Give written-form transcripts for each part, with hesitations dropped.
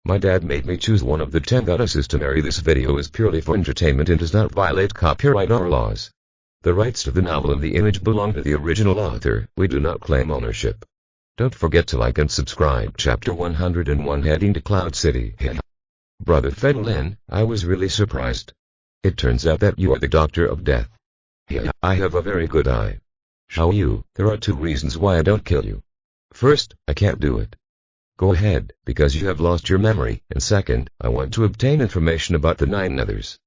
My dad made me choose one of the 10 goddesses to marry. This video is purely for entertainment and does not violate copyright or laws. The rights to the novel and the image belong to the original author. We do not claim ownership. Don't forget to like and subscribe. Chapter 101, Heading to Cloud City. Brother Lin, I was really surprised. It turns out that you are the Doctor of Death. Yeah, I have a very good eye. Shall you? There are 2 reasons why I don't kill you. First, I can't do it. Go ahead, because you have lost your memory, and second, I want to obtain information about the 9 others.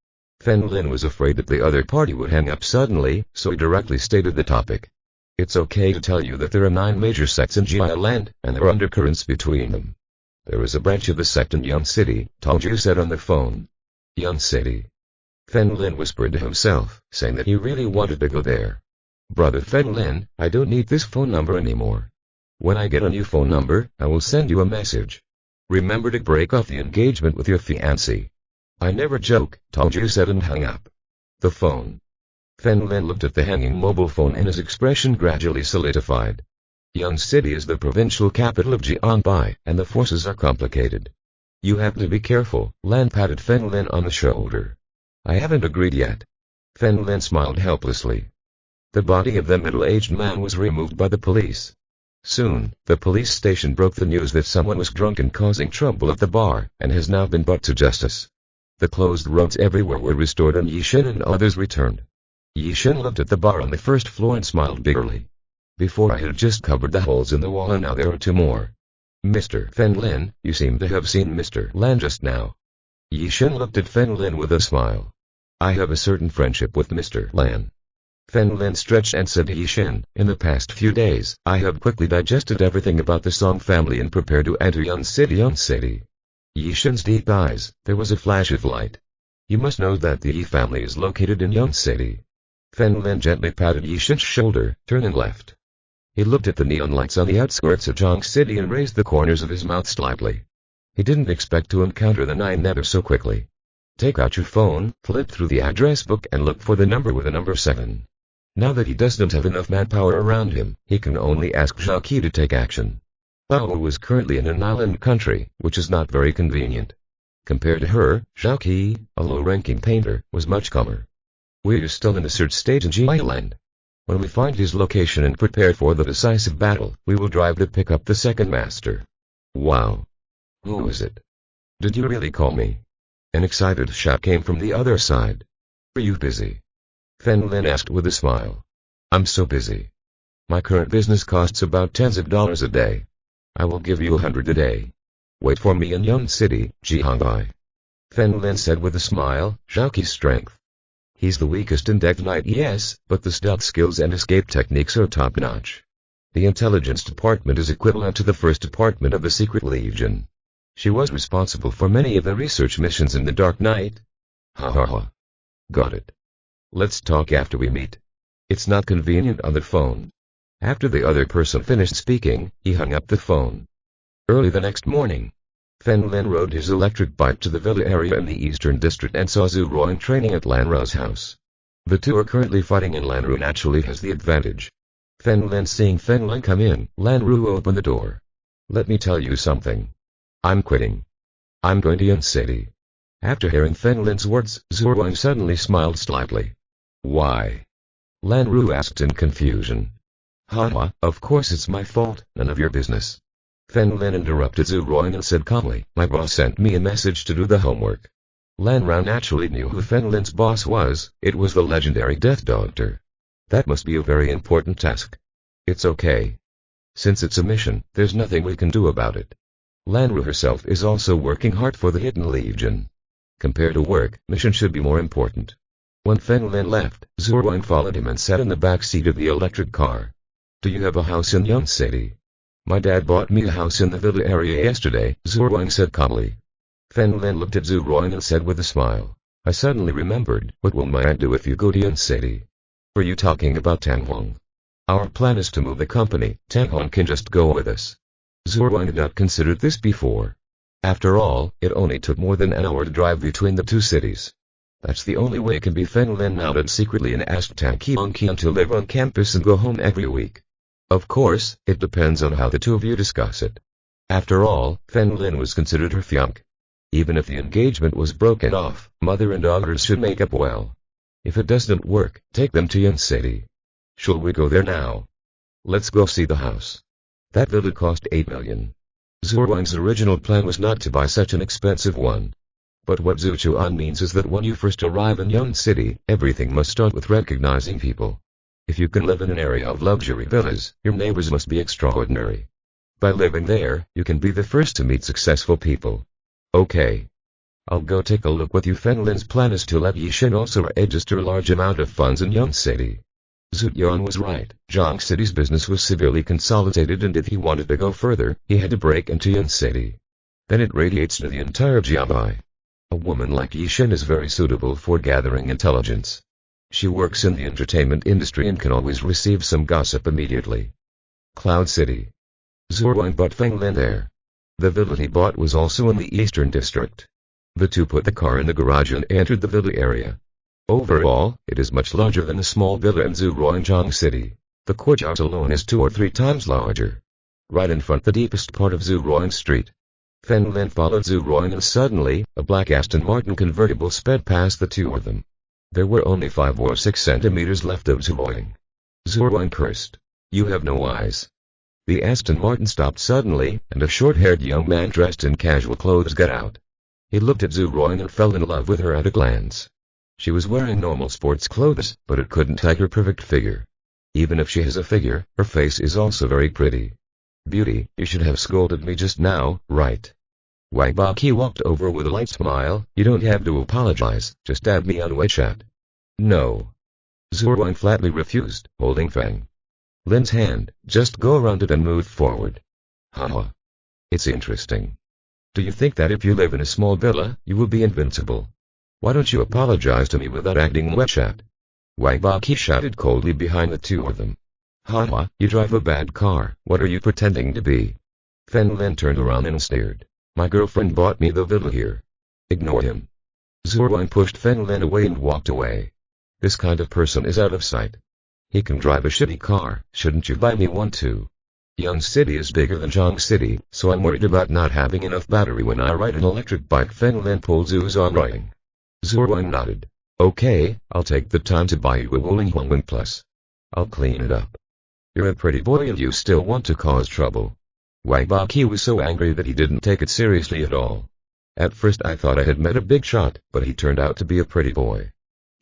Lin was afraid that the other party would hang up suddenly, so he directly stated the topic. It's okay to tell you that there are 9 major sects in Jia Land, and there are undercurrents between them. There is a branch of the sect in Yun City, Tongju said on the phone. Yun City. Lin whispered to himself, saying that he really wanted to go there. Brother Lin, I don't need this phone number anymore. When I get a new phone number, I will send you a message. Remember to break off the engagement with your fiancé. I never joke, Tongju said and hung up the phone. Lin looked at the hanging mobile phone and his expression gradually solidified. Yun City is the provincial capital of Jiangbai, and the forces are complicated. You have to be careful. Lan patted Lin on the shoulder. I haven't agreed yet. Lin smiled helplessly. The body of the middle-aged man was removed by the police. Soon, the police station broke the news that someone was drunk and causing trouble at the bar, and has now been brought to justice. The closed roads everywhere were restored and Yishin and others returned. Yishin looked at the bar on the first floor and smiled bitterly. Before I had just covered the holes in the wall and now there are 2 more. Mr. Lin, you seem to have seen Mr. Lan just now. Yishin looked at Lin with a smile. I have a certain friendship with Mr. Lan. Lin stretched and said to Yishin, in the past few days, I have quickly digested everything about the Song family and prepared to enter Yun City. Yishin's deep eyes, there was a flash of light. You must know that the Yi family is located in Yun City. Lin gently patted Yishin's shoulder, turning left. He looked at the neon lights on the outskirts of Zhang City and raised the corners of his mouth slightly. He didn't expect to encounter the 9 others so quickly. Take out your phone, flip through the address book and look for the number with the number 7. Now that he doesn't have enough manpower around him, he can only ask Zhao Qi to take action. Bao was currently in an island country, which is not very convenient. Compared to her, Zhao Qi, a low-ranking painter, was much calmer. We're still in the search stage in Jia Land. When we find his location and prepare for the decisive battle, we will drive to pick up the second master. Wow. Who is it? Did you really call me? An excited shout came from the other side. Are you busy? Lin asked with a smile. I'm so busy. My current business costs about tens of dollars a day. I will give you 100 a day. Wait for me in Yun City, Jiangbai. Lin said with a smile, Zhao Qi's strength. He's the weakest in Death Knight, yes, but the stealth skills and escape techniques are top-notch. The intelligence department is equivalent to the first department of the Secret Legion. She was responsible for many of the research missions in the Dark Knight. Ha ha ha. Got it. Let's talk after we meet. It's not convenient on the phone. After the other person finished speaking, he hung up the phone. Early the next morning, Lin rode his electric bike to the villa area in the eastern district and saw Zhu Ruang training at Lan Ruo's house. The 2 are currently fighting and Lan Ruo naturally has the advantage. Lin seeing Lin come in, Lan Ruo opened the door. Let me tell you something. I'm quitting. I'm going to Yun City. After hearing Lin's words, Zhu Ruang suddenly smiled slightly. Why? Lan Ruo asked in confusion. Haha, of course it's my fault, none of your business. Lin interrupted Zhu Ruang and said calmly, my boss sent me a message to do the homework. Lan Ruo naturally knew who Lin's boss was, it was the legendary Death Doctor. That must be a very important task. It's okay. Since it's a mission, there's nothing we can do about it. Lan Ruo herself is also working hard for the Hidden Legion. Compared to work, mission should be more important. When Lin left, Zhu Ruang followed him and sat in the back seat of the electric car. Do you have a house in Yun City? My dad bought me a house in the villa area yesterday, Zhu Ruang said calmly. Lin looked at Zhu Ruang and said with a smile. I suddenly remembered, what will my aunt do if you go to Yun City? Are you talking about Tang Huang? Our plan is to move the company, Tang Huang can just go with us. Zhu Ruang had not considered this before. After all, it only took more than an hour to drive between the 2 cities. That's the only way can be. Lin nodded secretly and asked Tang Qian to live on campus and go home every week. Of course, it depends on how the 2 of you discuss it. After all, Lin was considered her fiancé. Even if the engagement was broken off, mother and daughters should make up well. If it doesn't work, take them to Yan City. Shall we go there now? Let's go see the house. That villa cost 8 million. Zhu Wang's original plan was not to buy such an expensive one. But what Zhu Chuan means is that when you first arrive in Yan City, everything must start with recognizing people. If you can live in an area of luxury villas, your neighbors must be extraordinary. By living there, you can be the first to meet successful people. Okay. I'll go take a look with you. Feng Lin's plan is to let Yishen also register a large amount of funds in Yan City. Zhu Yuan was right. Zhang City's business was severely consolidated, and if he wanted to go further, he had to break into Yan City. Then it radiates to the entire Jiabai. A woman like Yishen is very suitable for gathering intelligence. She works in the entertainment industry and can always receive some gossip immediately. Cloud City. Zhu Wang bought Feng Lin there. The villa he bought was also in the eastern district. The two put the car in the garage and entered the villa area. Overall, it is much larger than the small villa in Zhuang City. The courtyard alone is 2 or 3 times larger. Right in front the deepest part of Zhuang Street. Feng Lin followed Zhuang, and suddenly, a black Aston Martin convertible sped past the two of them. There were only 5 or 6 centimeters left of Zhuang. Zhuang cursed. You have no eyes. The Aston Martin stopped suddenly, and a short-haired young man dressed in casual clothes got out. He looked at Zhuang and fell in love with her at a glance. She was wearing normal sports clothes, but it couldn't hide her perfect figure. Even if she has a figure, her face is also very pretty. Beauty, you should have scolded me just now, right? Wang Baqi walked over with a light smile. You don't have to apologize, just add me on WeChat. No. Zhuang flatly refused, holding Feng Lin's hand. Just go around it and move forward. Haha. It's interesting. Do you think that if you live in a small villa, you will be invincible? Why don't you apologize to me without acting WeChat? Wang Baqi shouted coldly behind the two of them. Haha, you drive a bad car. What are you pretending to be? Feng Lin turned around and stared. My girlfriend bought me the villa here. Ignore him. Zhuang pushed Feng Lin away and walked away. This kind of person is out of sight. He can drive a shitty car. Shouldn't you buy me one too? Yan City is bigger than Zhang City, so I'm worried about not having enough battery when I ride an electric bike. Feng Lin pulled Zhu's arm, riding. Zhuang nodded. Okay, I'll take the time to buy you a Wuling Huangwen Plus. I'll clean it up. You're a pretty boy and you still want to cause trouble. Wang Baqi was so angry that he didn't take it seriously at all. At first I thought I had met a big shot, but he turned out to be a pretty boy.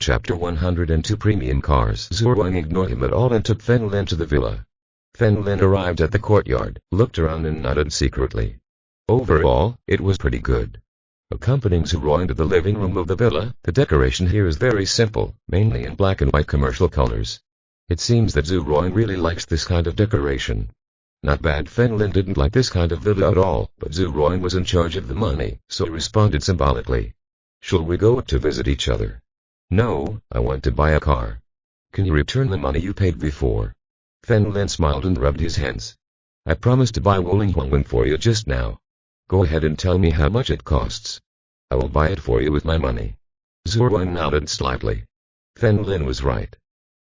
Chapter 102 Premium Cars. Zhuang ignored him at all and took Feng Lin to the villa. Feng Lin arrived at the courtyard, looked around and nodded secretly. Overall, it was pretty good. Accompanying Zhuang to the living room of the villa, the decoration here is very simple, mainly in black and white commercial colors. It seems that Zhuang really likes this kind of decoration. Not bad. Feng Lin didn't like this kind of villa at all, but Zhuang was in charge of the money, so he responded symbolically. Shall we go to visit each other? No, I want to buy a car. Can you return the money you paid before? Feng Lin smiled and rubbed his hands. I promised to buy Wuling Huangwen for you just now. Go ahead and tell me how much it costs. I will buy it for you with my money. Zhuang nodded slightly. Feng Lin was right.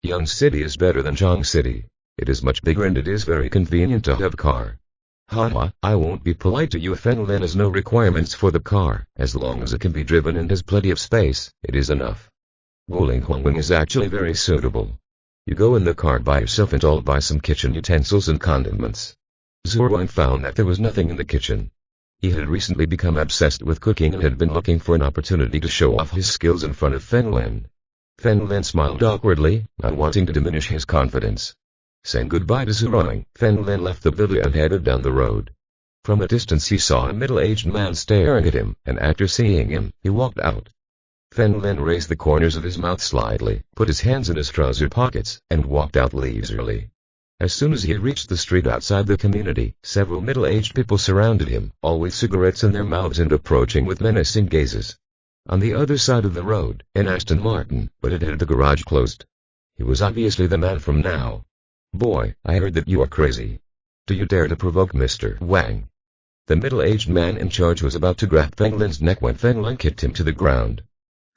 Yan City is better than Zhang City. It is much bigger and it is very convenient to have a car. Haha, I won't be polite to you. Feng Lin has no requirements for the car. As long as it can be driven and has plenty of space, it is enough. Wuling Huangwen is actually very suitable. You go in the car by yourself and I'll buy some kitchen utensils and condiments. Zhuang found that there was nothing in the kitchen. He had recently become obsessed with cooking and had been looking for an opportunity to show off his skills in front of Feng Lin. Feng Lin smiled awkwardly, not wanting to diminish his confidence. Saying goodbye to Zhuang, Feng Lin left the villa and headed down the road. From a distance he saw a middle-aged man staring at him, and after seeing him, he walked out. Feng Lin raised the corners of his mouth slightly, put his hands in his trouser pockets, and walked out leisurely. As soon as he had reached the street outside the community, several middle-aged people surrounded him, all with cigarettes in their mouths and approaching with menacing gazes. On the other side of the road, an Aston Martin, but it had the garage closed. He was obviously the man from now. Boy, I heard that you are crazy. Do you dare to provoke Mr. Wang? The middle-aged man in charge was about to grab Feng Lin's neck when Feng Lin kicked him to the ground.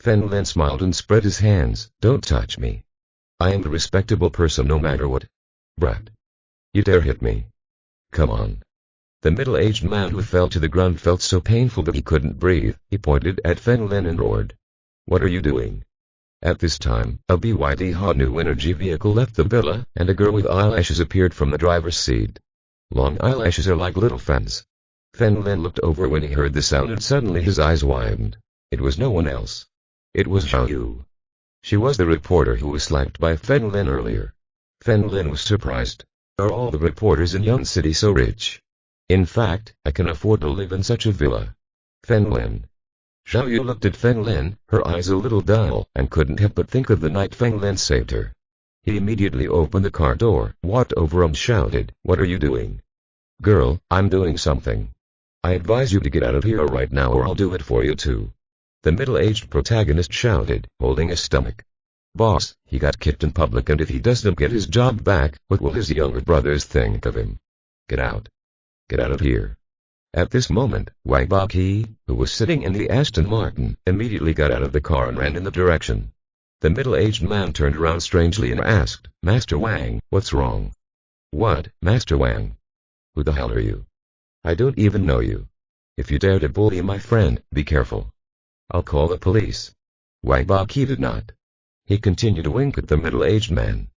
Feng Lin smiled and spread his hands. Don't touch me. I am a respectable person no matter what. Brat. You dare hit me? Come on. The middle-aged man who fell to the ground felt so painful that he couldn't breathe. He pointed at Feng Lin and roared, "What are you doing?" At this time, a BYD hot new energy vehicle left the villa, and a girl with eyelashes appeared from the driver's seat. Long eyelashes are like little fans. Feng Lin looked over when he heard the sound and suddenly his eyes widened. It was no one else. It was Zhao Yu. She was the reporter who was slapped by Feng Lin earlier. Feng Lin was surprised. Are all the reporters in Yun City so rich? In fact, I can afford to live in such a villa. Feng Lin. Zhao Yu looked at Feng Lin, her eyes a little dull, and couldn't help but think of the night Feng Lin saved her. He immediately opened the car door, walked over and shouted, "What are you doing?" "Girl, I'm doing something. I advise you to get out of here right now or I'll do it for you too." The middle-aged protagonist shouted, holding his stomach. "Boss, he got kicked in public and if he doesn't get his job back, what will his younger brothers think of him? Get out. Get out of here." At this moment, Wang Baqi, who was sitting in the Aston Martin, immediately got out of the car and ran in the direction. The middle-aged man turned around strangely and asked, "Master Wang, what's wrong?" "What, Master Wang? Who the hell are you? I don't even know you. If you dare to bully my friend, be careful. I'll call the police." Wang Baqi did not. He continued to wink at the middle-aged man.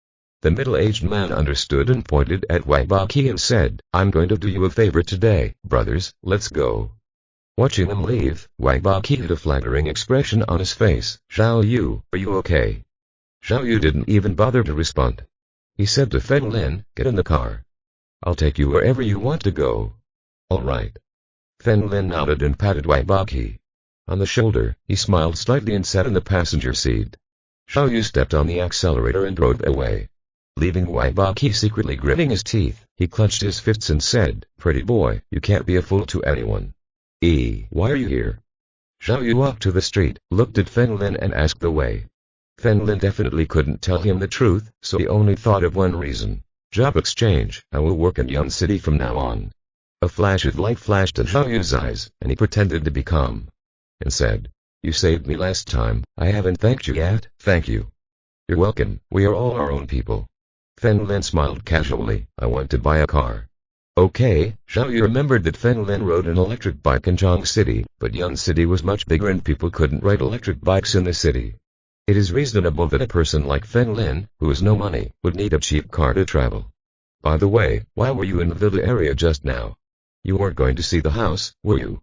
The middle-aged man understood and pointed at Wang Baqi and said, "I'm going to do you a favor today, brothers, let's go." Watching them leave, Wang Baqi had a flattering expression on his face. "Zhao Yu, are you okay?" Zhao Yu didn't even bother to respond. He said to Feng Lin, "Get in the car. I'll take you wherever you want to go." "All right." Feng Lin nodded and patted Wang Baqi on the shoulder. He smiled slightly and sat in the passenger seat. Zhao Yu stepped on the accelerator and drove away, leaving Wang Baqi secretly gritting his teeth. He clenched his fists and said, "Pretty boy, you can't be a fool to anyone. Why are you here?" Zhao Yu walked to the street, looked at Feng Lin and asked the way. Feng Lin definitely couldn't tell him the truth, so he only thought of one reason. "Job exchange, I will work in Yun City from now on." A flash of light flashed in Zhao Yu's eyes, and he pretended to be calm, and said, "You saved me last time, I haven't thanked you yet." "Thank you." "You're welcome, we are all our own people." Feng Lin smiled casually, "I want to buy a car." Okay, Zhao Yu remembered that Feng Lin rode an electric bike in Zhang City, but Yun City was much bigger and people couldn't ride electric bikes in the city. It is reasonable that a person like Feng Lin, who has no money, would need a cheap car to travel. By the way, why were you in the villa area just now? You weren't going to see the house, were you?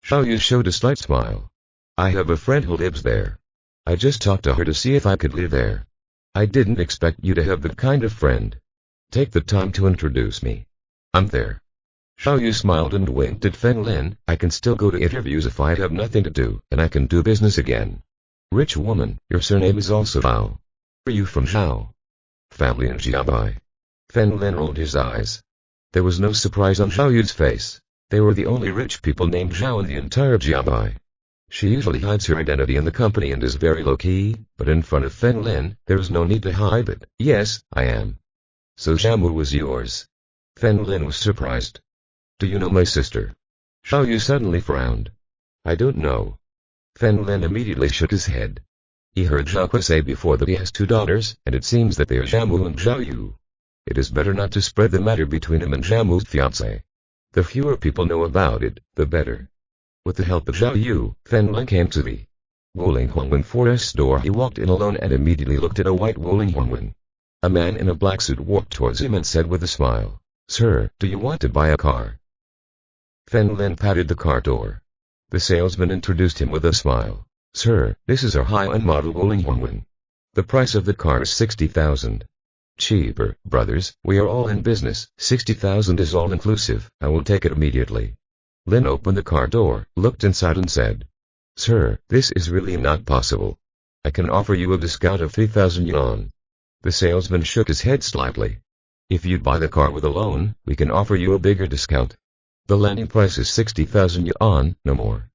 Zhao Yu showed a slight smile. "I have a friend who lives there. I just talked to her to see if I could live there." "I didn't expect you to have that kind of friend. Take the time to introduce me." "I'm there." Zhao Yu smiled and winked at Feng Lin. "I can still go to interviews if I have nothing to do, and I can do business again." "Rich woman, your surname is also Zhao. Are you from Zhao family in Jiabai?" Feng Lin rolled his eyes. There was no surprise on Zhao Yu's face. They were the only rich people named Zhao in the entire Jiabai. She usually hides her identity in the company and is very low-key, but in front of Feng Lin, there is no need to hide it. "Yes, I am." "So Zhao was yours?" Feng Lin was surprised. "Do you know my sister?" Zhao Yu suddenly frowned. "I don't know." Feng Lin immediately shook his head. He heard Zhao say before that he has 2 daughters, and it seems that they are Zhao and Zhao Yu. It is better not to spread the matter between him and Zhao fiancé. The fewer people know about it, the better. With the help of Zhao Yu, Feng Lin came to the Wuling Hongwen Forest store. He walked in alone and immediately looked at a white Wuling Hongwen. A man in a black suit walked towards him and said with a smile, "Sir, do you want to buy a car?" Feng Lin patted the car door. The salesman introduced him with a smile. "Sir, this is our high-end model Wuling Hongwen. The price of the car is 60,000. "Cheaper, brothers, we are all in business. 60,000 is all-inclusive. I will take it immediately." Lin opened the car door, looked inside and said, "Sir, this is really not possible. I can offer you a discount of 3,000 yuan." The salesman shook his head slightly. "If you buy the car with a loan, we can offer you a bigger discount. The landing price is 60,000 yuan, no more."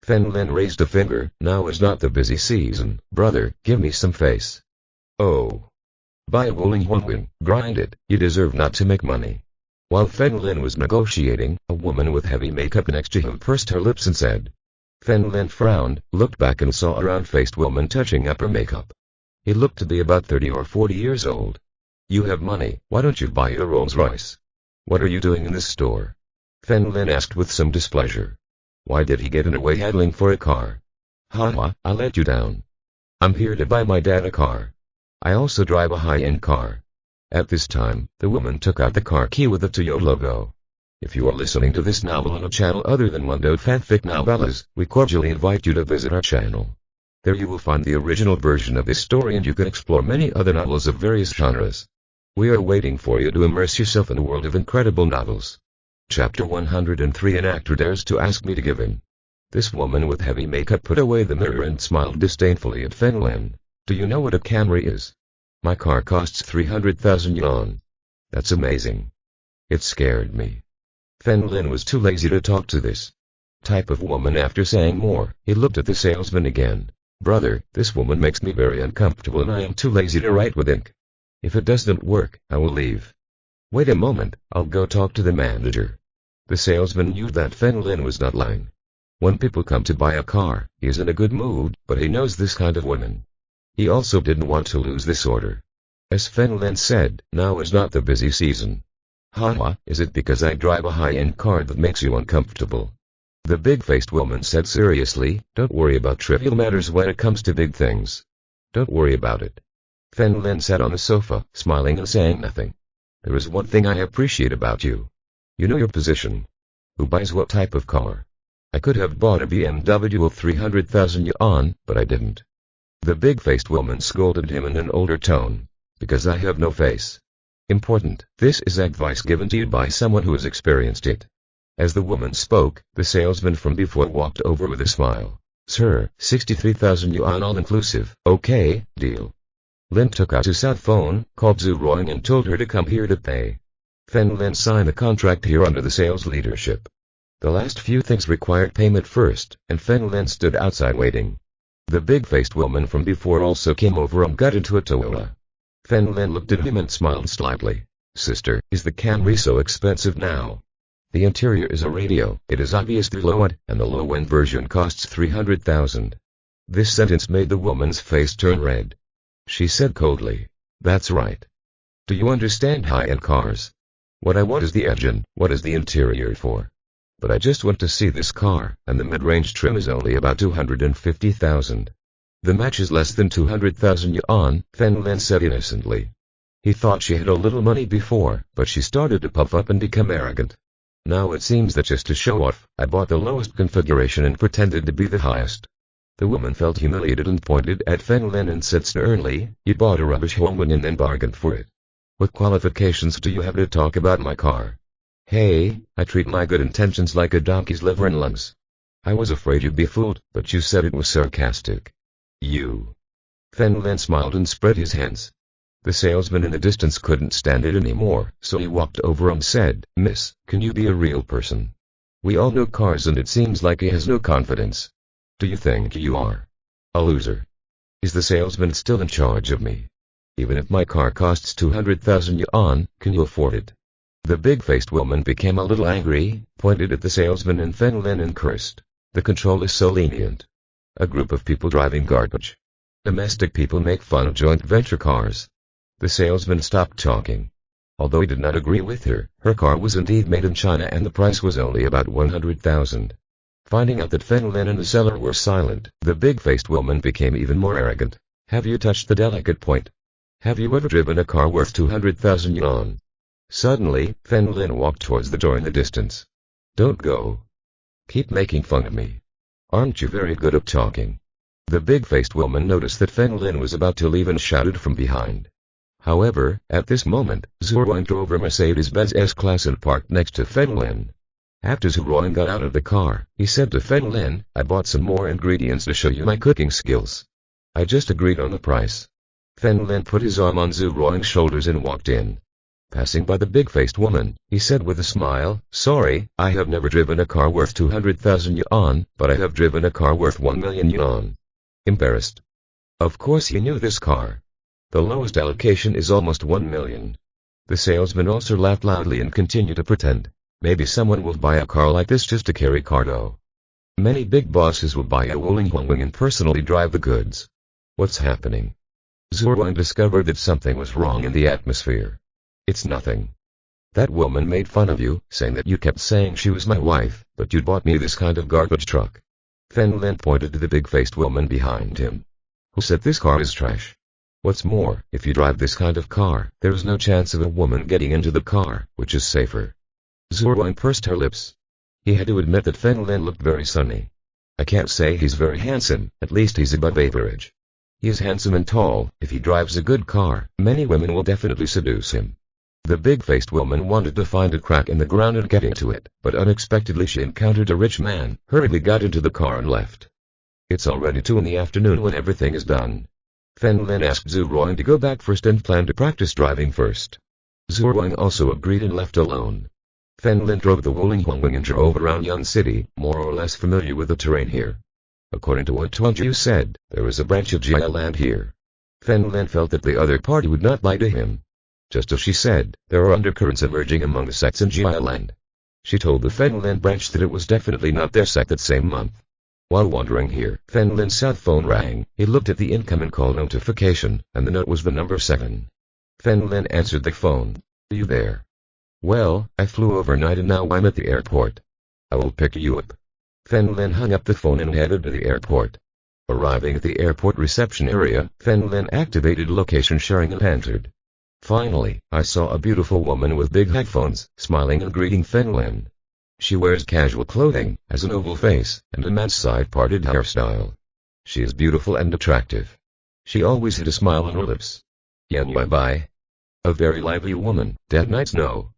Feng Lin raised a finger. "Now is not the busy season, brother, give me some face." "Oh. Buy a Wuling Hongwen, grind it, you deserve not to make money." While Feng Lin was negotiating, a woman with heavy makeup next to him pursed her lips and said. Feng Lin frowned, looked back and saw a round-faced woman touching up her makeup. He looked to be about 30 or 40 years old. "You have money, why don't you buy a Rolls Royce? What are you doing in this store?" Fen Lin asked with some displeasure. Why did he get in a way haggling for a car? Haha, I let you down. I'm here to buy my dad a car. I also drive a high-end car. At this time, the woman took out the car key with the Toyota logo. If you are listening to this novel on a channel other than Fanfic Novellas, we cordially invite you to visit our channel. There you will find the original version of this story and you can explore many other novels of various genres. We are waiting for you to immerse yourself in a world of incredible novels. Chapter 103. An actor dares to ask me to give in. This woman with heavy makeup put away the mirror and smiled disdainfully at Fen Lin. Do you know what a Camry is? My car costs 300,000 yuan. That's amazing. It scared me. Fen Lin was too lazy to talk to this type of woman. After saying more, he looked at the salesman again. Brother, this woman makes me very uncomfortable and I am too lazy to write with ink. If it doesn't work, I will leave. Wait a moment, I'll go talk to the manager. The salesman knew that Fen Lin was not lying. When people come to buy a car, he is in a good mood, but he knows this kind of woman. He also didn't want to lose this order. As Fen Lin said, now is not the busy season. Haha, is it because I drive a high-end car that makes you uncomfortable? The big-faced woman said seriously, don't worry about trivial matters when it comes to big things. Don't worry about it. Fen Lin sat on the sofa, smiling and saying nothing. There is one thing I appreciate about you. You know your position. Who buys what type of car? I could have bought a BMW of 300,000 yuan, but I didn't. The big-faced woman scolded him in an older tone. Because I have no face. Important, this is advice given to you by someone who has experienced it. As the woman spoke, the salesman from before walked over with a smile. Sir, 63,000 yuan all-inclusive. Okay, deal. Lin took out his cell phone, called Zhu Ruoying and told her to come here to pay. Fen Lin signed the contract here under the sales leadership. The last few things required payment first, and Fen Lin stood outside waiting. The big-faced woman from before also came over and got into a Toyota. Fen Lin looked at him and smiled slightly. Sister, is the Camry so expensive now? The interior is a radio, it is obviously low-end, and the low-end version costs 300,000. This sentence made the woman's face turn red. She said coldly, that's right. Do you understand high-end cars? What I want is the engine, what is the interior for? But I just want to see this car, and the mid-range trim is only about 250,000. The match is less than 200,000 yuan, Fen Lin said innocently. He thought she had a little money before, but she started to puff up and become arrogant. Now it seems that just to show off, I bought the lowest configuration and pretended to be the highest. The woman felt humiliated and pointed at Fen Lin and said sternly, you bought a rubbish Hongwen and then bargained for it. What qualifications do you have to talk about my car? Hey, I treat my good intentions like a donkey's liver and lungs. I was afraid you'd be fooled, but you said it was sarcastic. You. Fen Lin smiled and spread his hands. The salesman in the distance couldn't stand it anymore, so he walked over and said, Miss, can you be a real person? We all know cars and it seems like he has no confidence. Do you think you are a loser? Is the salesman still in charge of me? Even if my car costs 200,000 yuan, can you afford it? The big-faced woman became a little angry, pointed at the salesman and Fen Lin and cursed. The control is so lenient. A group of people driving garbage. Domestic people make fun of joint venture cars. The salesman stopped talking. Although he did not agree with her, her car was indeed made in China and the price was only about 100,000. Finding out that Fen Lin and the seller were silent, the big-faced woman became even more arrogant. Have you touched the delicate point? Have you ever driven a car worth 200,000 yuan? Suddenly, Fen Lin walked towards the door in the distance. Don't go. Keep making fun of me. Aren't you very good at talking? The big-faced woman noticed that Fen Lin was about to leave and shouted from behind. However, at this moment, Zhu Ruoying drove a Mercedes-Benz S-Class and parked next to Fen Lin. After Zhu Ruoying got out of the car, he said to Fen Lin, I bought some more ingredients to show you my cooking skills. I just agreed on the price. Fen Lin put his arm on Zhu Ruoying's shoulders and walked in. Passing by the big-faced woman, he said with a smile, sorry, I have never driven a car worth 200,000 yuan, but I have driven a car worth 1 million yuan. Embarrassed. Of course he knew this car. The lowest allocation is almost 1 million. The salesman also laughed loudly and continued to pretend. Maybe someone will buy a car like this just to carry cargo. Many big bosses will buy a Wuling Hongwing and personally drive the goods. What's happening? Zhu Ruoying discovered that something was wrong in the atmosphere. It's nothing. That woman made fun of you, saying that you kept saying she was my wife, but you bought me this kind of garbage truck. Lin pointed to the big-faced woman behind him. Who said this car is trash? What's more, if you drive this kind of car, there is no chance of a woman getting into the car, which is safer. Zhuang pursed her lips. He had to admit that Lin looked very sunny. I can't say he's very handsome, at least he's above average. He is handsome and tall. If he drives a good car, many women will definitely seduce him. The big-faced woman wanted to find a crack in the ground and get into it, but unexpectedly she encountered a rich man, hurriedly got into the car and left. It's already 2 in the afternoon when everything is done. Lin asked Zhuang to go back first and planned to practice driving first. Zhuang also agreed and left alone. Lin drove the Wuling and drove around Yun City, more or less familiar with the terrain here. According to what Tuanju said, there is a branch of Jia land here. Lin felt that the other party would not lie to him. Just as she said, there are undercurrents emerging among the sects in Jia land. She told the Lin branch that it was definitely not their sect that same month. While wandering here, Lin's cell phone rang. He looked at the incoming call notification, and the note was the number 7. Lin answered the phone. Are you there? Well, I flew overnight and now I'm at the airport. I will pick you up. Lin hung up the phone and headed to the airport. Arriving at the airport reception area, Lin activated location sharing and entered. Finally, I saw a beautiful woman with big headphones, smiling and greeting Lin. She wears casual clothing, has an oval face, and a man's side-parted hairstyle. She is beautiful and attractive. She always had a smile on her lips. Yan Yubai. A very lively woman, Dead Knights know.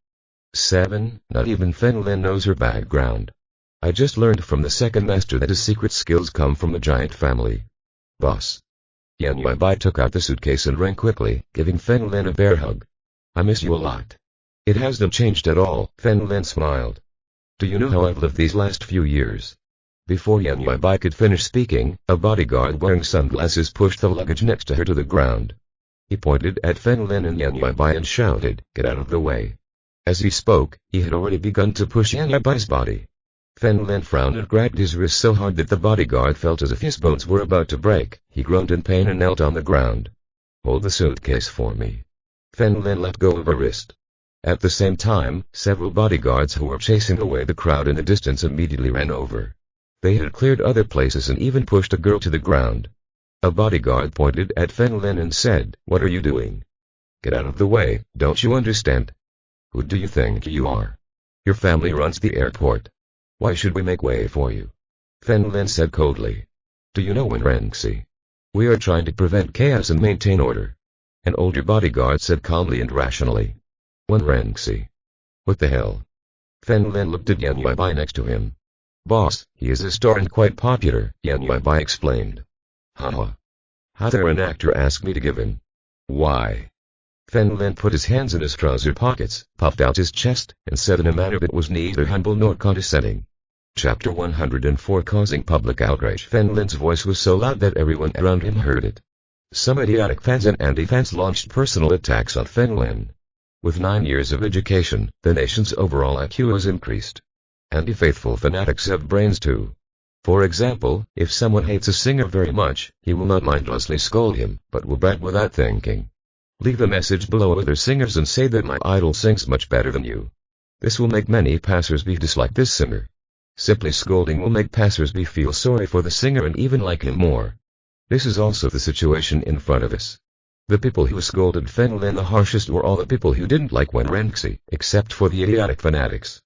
7. Not even Lin knows her background. I just learned from the second master that his secret skills come from a giant family. Boss. Yan Yubai took out the suitcase and ran quickly, giving Lin a bear hug. I miss you a lot. It hasn't changed at all, Lin smiled. Do you know how I've lived these last few years? Before Yan Yubai could finish speaking, a bodyguard wearing sunglasses pushed the luggage next to her to the ground. He pointed at Lin and Yan Yubai and shouted, "Get out of the way." As he spoke, he had already begun to push Yan Yubai's body. Lin frowned and grabbed his wrist so hard that the bodyguard felt as if his bones were about to break. He groaned in pain and knelt on the ground. "Hold the suitcase for me." Lin let go of her wrist. At the same time, several bodyguards who were chasing away the crowd in the distance immediately ran over. They had cleared other places and even pushed a girl to the ground. A bodyguard pointed at Lin and said, "What are you doing? Get out of the way, don't you understand? Who do you think you are? Your family runs the airport. Why should we make way for you?" Lin said coldly. "Do you know when Renxi? We are trying to prevent chaos and maintain order." An older bodyguard said calmly and rationally. "When Renxi? What the hell?" Lin looked at Yan Yubai next to him. "Boss, he is a star and quite popular," Yan Yubai explained. "Haha. How dare an actor ask me to give him? Why?" Lin put his hands in his trouser pockets, puffed out his chest, and said in a manner that was neither humble nor condescending. Chapter 104 Causing public outrage. Lin's voice was so loud that everyone around him heard it. Some idiotic fans and anti-fans launched personal attacks on Lin. With 9 years of education, the nation's overall IQ has increased. Anti-faithful fanatics have brains too. For example, if someone hates a singer very much, he will not mindlessly scold him, but will brag without thinking. Leave a message below other singers and say that my idol sings much better than you. This will make many passers-by dislike this singer. Simply scolding will make passers-by feel sorry for the singer and even like him more. This is also the situation in front of us. The people who scolded Lin the harshest were all the people who didn't like Renxi, except for the idiotic fanatics.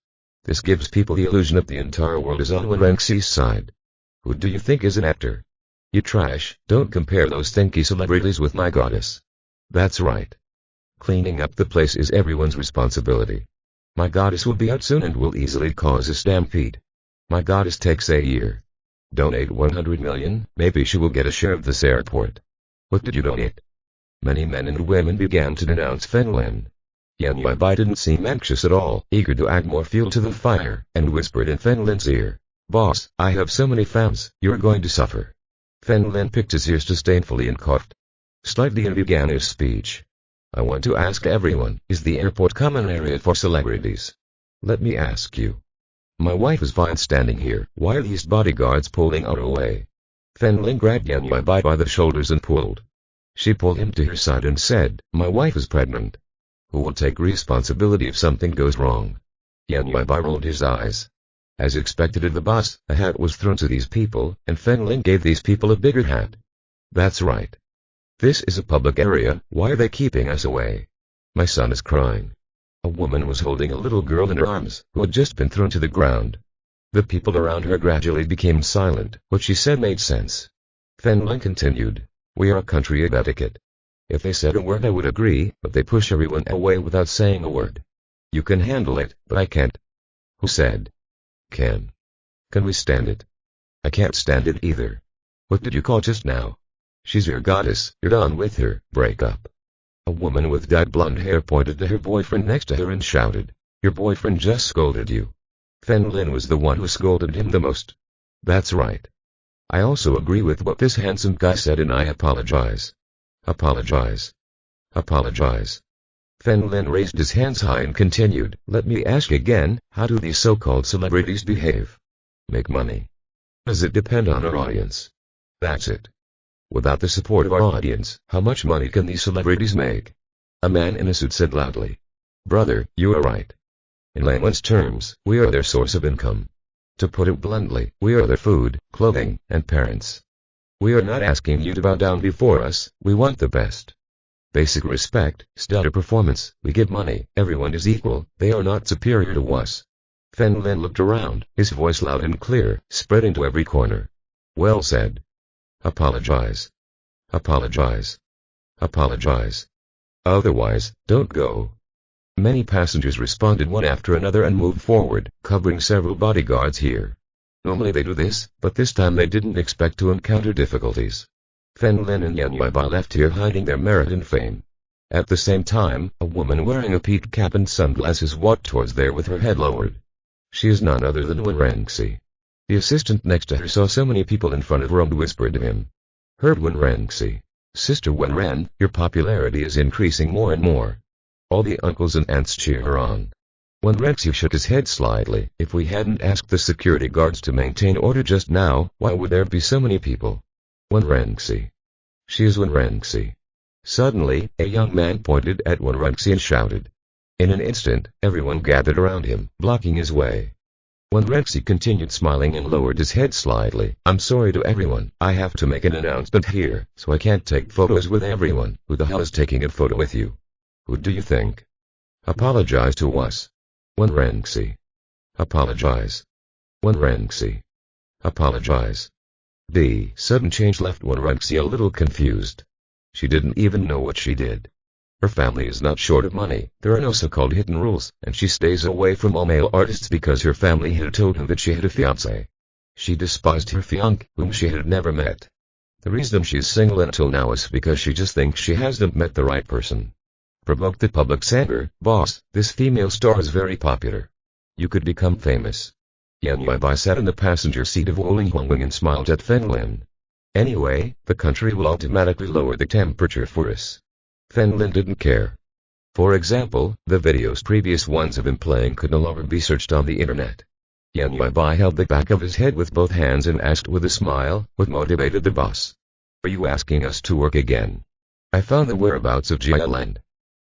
This gives people the illusion that the entire world is on Renxi's side. Who do you think is an actor? You trash, don't compare those thinky celebrities with my goddess. That's right. Cleaning up the place is everyone's responsibility. My goddess will be out soon and will easily cause a stampede. My goddess takes a year. Donate 100 million, maybe she will get a share of this airport. What did you donate? Many men and women began to denounce Lin. Yan Yubai didn't seem anxious at all, eager to add more fuel to the fire, and whispered in Lin's ear. "Boss, I have so many fans, you're going to suffer." Lin picked his ears disdainfully and coughed slightly and began his speech. "I want to ask everyone, is the airport common area for celebrities? Let me ask you. My wife is fine standing here, why are these bodyguards pulling her away?" Lin grabbed Yan Yubai by the shoulders and pulled. She pulled him to her side and said, "My wife is pregnant." Who will take responsibility if something goes wrong? Yan Yuanbai rolled his eyes. As expected of the boss, a hat was thrown to these people, and Feng Lin gave these people a bigger hat. That's right. This is a public area, why are they keeping us away? My son is crying. A woman was holding a little girl in her arms, who had just been thrown to the ground. The people around her gradually became silent. What she said made sense. Feng Lin continued. We are a country of etiquette. If they said a word I would agree, but they push everyone away without saying a word. You can handle it, but I can't. Who said? Can we stand it? I can't stand it either. What did you call just now? She's your goddess, you're done with her, break up. A woman with dyed blonde hair pointed to her boyfriend next to her and shouted. Your boyfriend just scolded you. Feng Lin was the one who scolded him the most. That's right. I also agree with what this handsome guy said and I apologize. Apologize. Apologize. Feng Lin raised his hands high and continued, let me ask again, how do these so-called celebrities behave? Make money. Does it depend on our audience? That's it. Without the support of our audience, how much money can these celebrities make? A man in a suit said loudly. Brother, you are right. In layman's terms, we are their source of income. To put it bluntly, we are their food, clothing, and parents. We are not asking you to bow down before us, we want the best. Basic respect, stellar performance, we give money, everyone is equal, they are not superior to us. Feng Lin looked around, his voice loud and clear, spreading to every corner. Well said. Apologize. Apologize. Apologize. Otherwise, don't go. Many passengers responded one after another and moved forward, covering several bodyguards here. Normally they do this, but this time they didn't expect to encounter difficulties. Feng Lin and Yan Yuanbai left here hiding their merit and fame. At the same time, a woman wearing a peaked cap and sunglasses walked towards there with her head lowered. She is none other than Wen Renxi. The assistant next to her saw so many people in front of her and whispered to him. Heard Wen Renxi. Sister Wen Ren, your popularity is increasing more and more. All the uncles and aunts cheer her on. Wen Renxi shook his head slightly. If we hadn't asked the security guards to maintain order just now, why would there be so many people? Wen Renxi. She is Wen Renxi. Suddenly, a young man pointed at Wen Renxi and shouted. In an instant, everyone gathered around him, blocking his way. Wen Renxi continued smiling and lowered his head slightly. I'm sorry to everyone, I have to make an announcement here, so I can't take photos with everyone. Who the hell is taking a photo with you? Who do you think? Apologize to us. Wen Renxi. Apologize. Wen Renxi. Apologize. The sudden change left Wen Renxi a little confused. She didn't even know what she did. Her family is not short of money, there are no so-called hidden rules, and she stays away from all male artists because her family had told her that she had a fiancé. She despised her fiancé, whom she had never met. The reason she is single until now is because she just thinks she hasn't met the right person. Provoked the public's anger, boss, this female star is very popular. You could become famous. Yan Yuanbai sat in the passenger seat of Woling Huangwing and smiled at Feng Lin. Anyway, the country will automatically lower the temperature for us. Feng Lin didn't care. For example, the videos previous ones of him playing could no longer be searched on the internet. Yan Yuanbai held the back of his head with both hands and asked with a smile, what motivated the boss? Are you asking us to work again? I found the whereabouts of Jialand.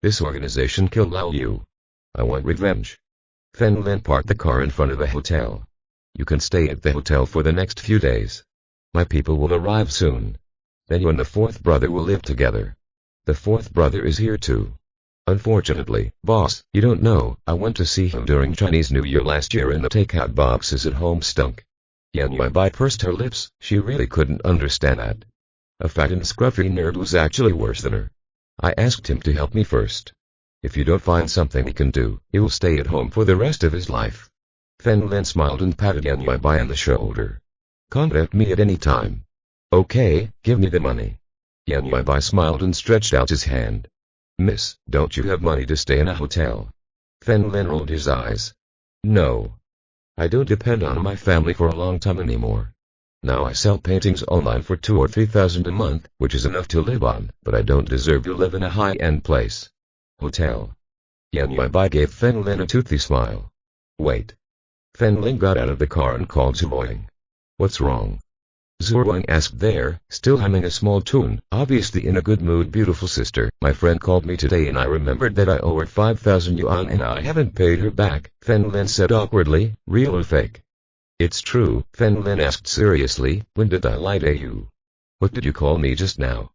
This organization killed Lao Yu. I want revenge. Feng Lin parked the car in front of a hotel. You can stay at the hotel for the next few days. My people will arrive soon. Then you and the fourth brother will live together. The fourth brother is here too. Unfortunately, boss, you don't know, I went to see him during Chinese New Year last year and the takeout boxes at home stunk. Yan Yuanbai pursed her lips, she really couldn't understand that. A fat and scruffy nerd was actually worse than her. I asked him to help me first. If you don't find something he can do, he will stay at home for the rest of his life. Feng Lin smiled and patted Yan Yuanbai on the shoulder. Contact me at any time. Okay, give me the money. Yan Yuanbai smiled and stretched out his hand. Miss, don't you have money to stay in a hotel? Feng Lin rolled his eyes. No. I don't depend on my family for a long time anymore. Now I sell paintings online for 2,000 or 3,000 a month, which is enough to live on, but I don't deserve to live in a high-end place. Hotel. Yan Yuanbai gave Feng Lin a toothy smile. Wait. Feng Lin got out of the car and called to Boying. What's wrong? Zhuang asked there, still humming a small tune, obviously in a good mood. Beautiful sister, my friend called me today and I remembered that I owe her 5,000 yuan and I haven't paid her back, Fen Lin said awkwardly. Real or fake? It's true, Fen Lin asked seriously. When did I lie to you? What did you call me just now?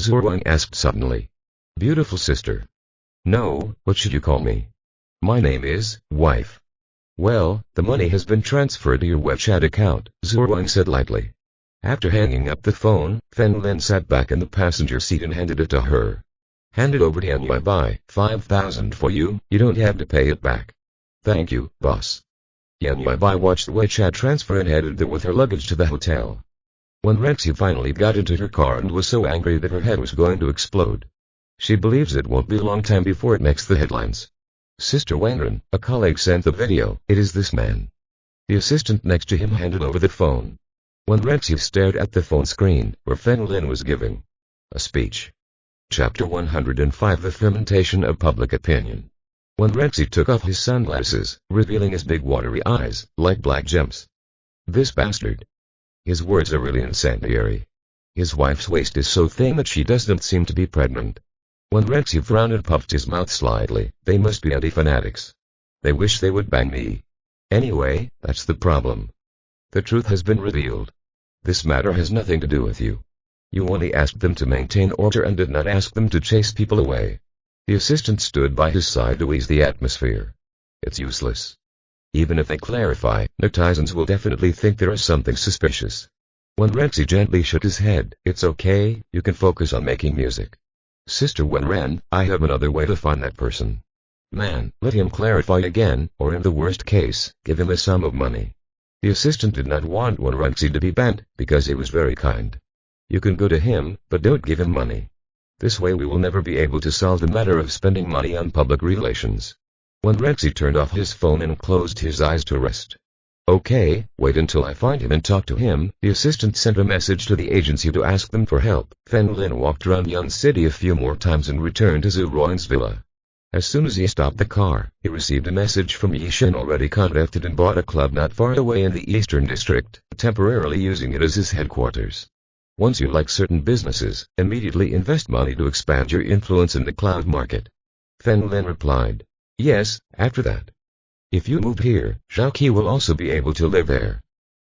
Zhuang asked suddenly. Beautiful sister. No, what should you call me? My name is, wife. Well, the money has been transferred to your WeChat account, Zhuang said lightly. After hanging up the phone, Fen Lin sat back in the passenger seat and handed it to her. Hand it over to Yan Yubai, 5,000 for you, you don't have to pay it back. Thank you, boss. Yan Yubai watched the WeChat transfer and headed there with her luggage to the hotel. When Rexy finally got into her car and was so angry that her head was going to explode. She believes it won't be a long time before it makes the headlines. Sister Wanren, a colleague sent the video. It is this man. The assistant next to him handed over the phone. When Rexy stared at the phone screen, where Fen Lin was giving a speech. Chapter 105 The Fermentation of Public Opinion. When Rexy took off his sunglasses, revealing his big watery eyes, like black gems. This bastard. His words are really incendiary. His wife's waist is so thin that she doesn't seem to be pregnant. When Rexy frowned and puffed his mouth slightly, they must be anti-fanatics. They wish they would bang me. Anyway, that's the problem. The truth has been revealed. This matter has nothing to do with you. You only asked them to maintain order and did not ask them to chase people away. The assistant stood by his side to ease the atmosphere. It's useless. Even if they clarify, netizens will definitely think there is something suspicious. When Rexy gently shook his head, it's okay, you can focus on making music. Sister Wenren, I have another way to find that person. Man, let him clarify again, or in the worst case, give him a sum of money. The assistant did not want Wenrenxi to be banned, because he was very kind. You can go to him, but don't give him money. This way we will never be able to solve the matter of spending money on public relations. Wenrenxi turned off his phone and closed his eyes to rest. Okay, wait until I find him and talk to him. The assistant sent a message to the agency to ask them for help. Fen Lin walked around Yun City a few more times and returned to Zhu Ruang's villa. As soon as he stopped the car, he received a message from Yishen already contacted and bought a club not far away in the Eastern District, temporarily using it as his headquarters. Once you like certain businesses, immediately invest money to expand your influence in the cloud market. Fen Lin replied. Yes, after that. If you move here, Xiaoqi will also be able to live there.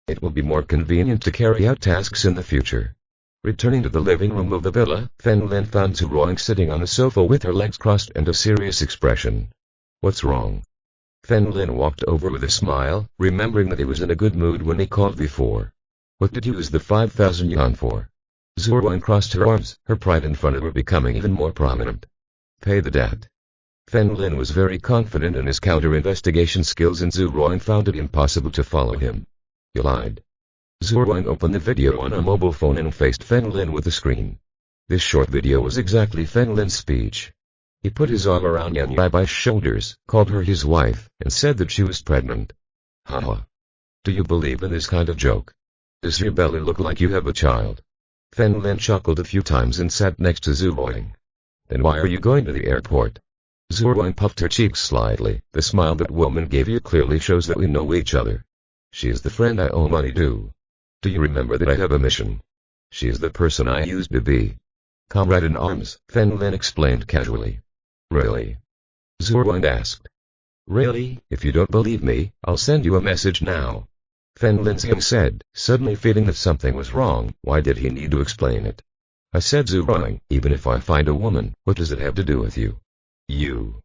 It will be more convenient to carry out tasks in the future. Returning to the living room of the villa, Fen Lin found Zhu Ruang sitting on a sofa with her legs crossed and a serious expression. What's wrong? Fen Lin walked over with a smile, remembering that he was in a good mood when he called before. What did you use the 5,000 yuan for? Zhu Ruang crossed her arms, her pride in front of her becoming even more prominent. Pay the debt. Fen Lin was very confident in his counter-investigation skills and Zhu Ruang found it impossible to follow him. You lied. Zhu Ruang opened the video on a mobile phone and faced Fen Lin with the screen. This short video was exactly Fen Lin's speech. He put his arm around Yan Yuai's shoulders, called her his wife, and said that she was pregnant. Haha. Do you believe in this kind of joke? Does your belly look like you have a child? Fen Lin chuckled a few times and sat next to Zhu Ruang. Then why are you going to the airport? Zhu Ruang puffed her cheeks slightly. The smile that woman gave you clearly shows that we know each other. She is the friend I owe money to. Do you remember that I have a mission? She is the person I used to be. Comrade in arms, Fen Lin explained casually. Really? Zhu Ruang asked. Really? If you don't believe me, I'll send you a message now. Fen Lin said, suddenly feeling that something was wrong. Why did he need to explain it? I said Zhu Ruang, even if I find a woman, what does it have to do with you? You.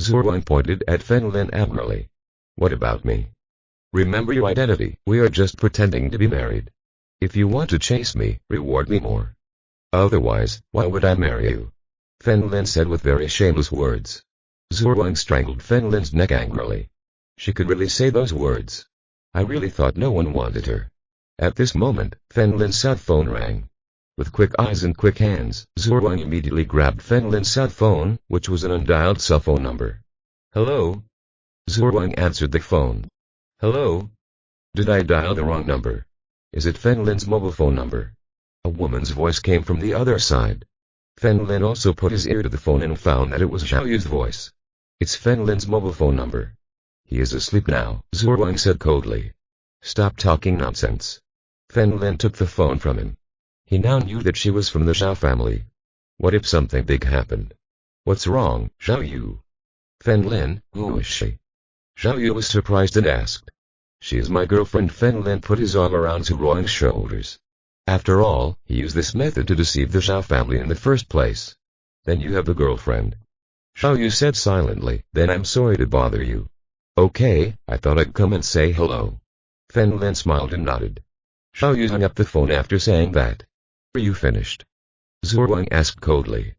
Zhu Ruang pointed at Fen Lin admirably. What about me? Remember your identity, we are just pretending to be married. If you want to chase me, reward me more. Otherwise, why would I marry you? Fen Lin said with very shameless words. Zhu Ruang strangled Fen Lin's neck angrily. She could really say those words. I really thought no one wanted her. At this moment, Fen Lin's cell phone rang. With quick eyes and quick hands, Zhu Ruang immediately grabbed Fen Lin's cell phone, which was an undialed cell phone number. Hello? Zhu Ruang answered the phone. Hello? Did I dial the wrong number? Is it Fen Lin's mobile phone number? A woman's voice came from the other side. Fen Lin also put his ear to the phone and found that it was Xiao Yu's voice. It's Fen Lin's mobile phone number. He is asleep now, Zhu Ruang said coldly. Stop talking nonsense. Fen Lin took the phone from him. He now knew that she was from the Zhao family. What if something big happened? What's wrong, Zhao Yu? Fen Lin, who is she? Zhao Yu was surprised and asked. She is my girlfriend. Fen Lin put his arm around Zhu Ruang's shoulders. After all, he used this method to deceive the Zhao family in the first place. Then you have a girlfriend? Zhao Yu said silently. Then I'm sorry to bother you. Okay, I thought I'd come and say hello. Fen Lin smiled and nodded. Zhao Yu hung up the phone after saying that. Are you finished? Zhu Ruang asked coldly.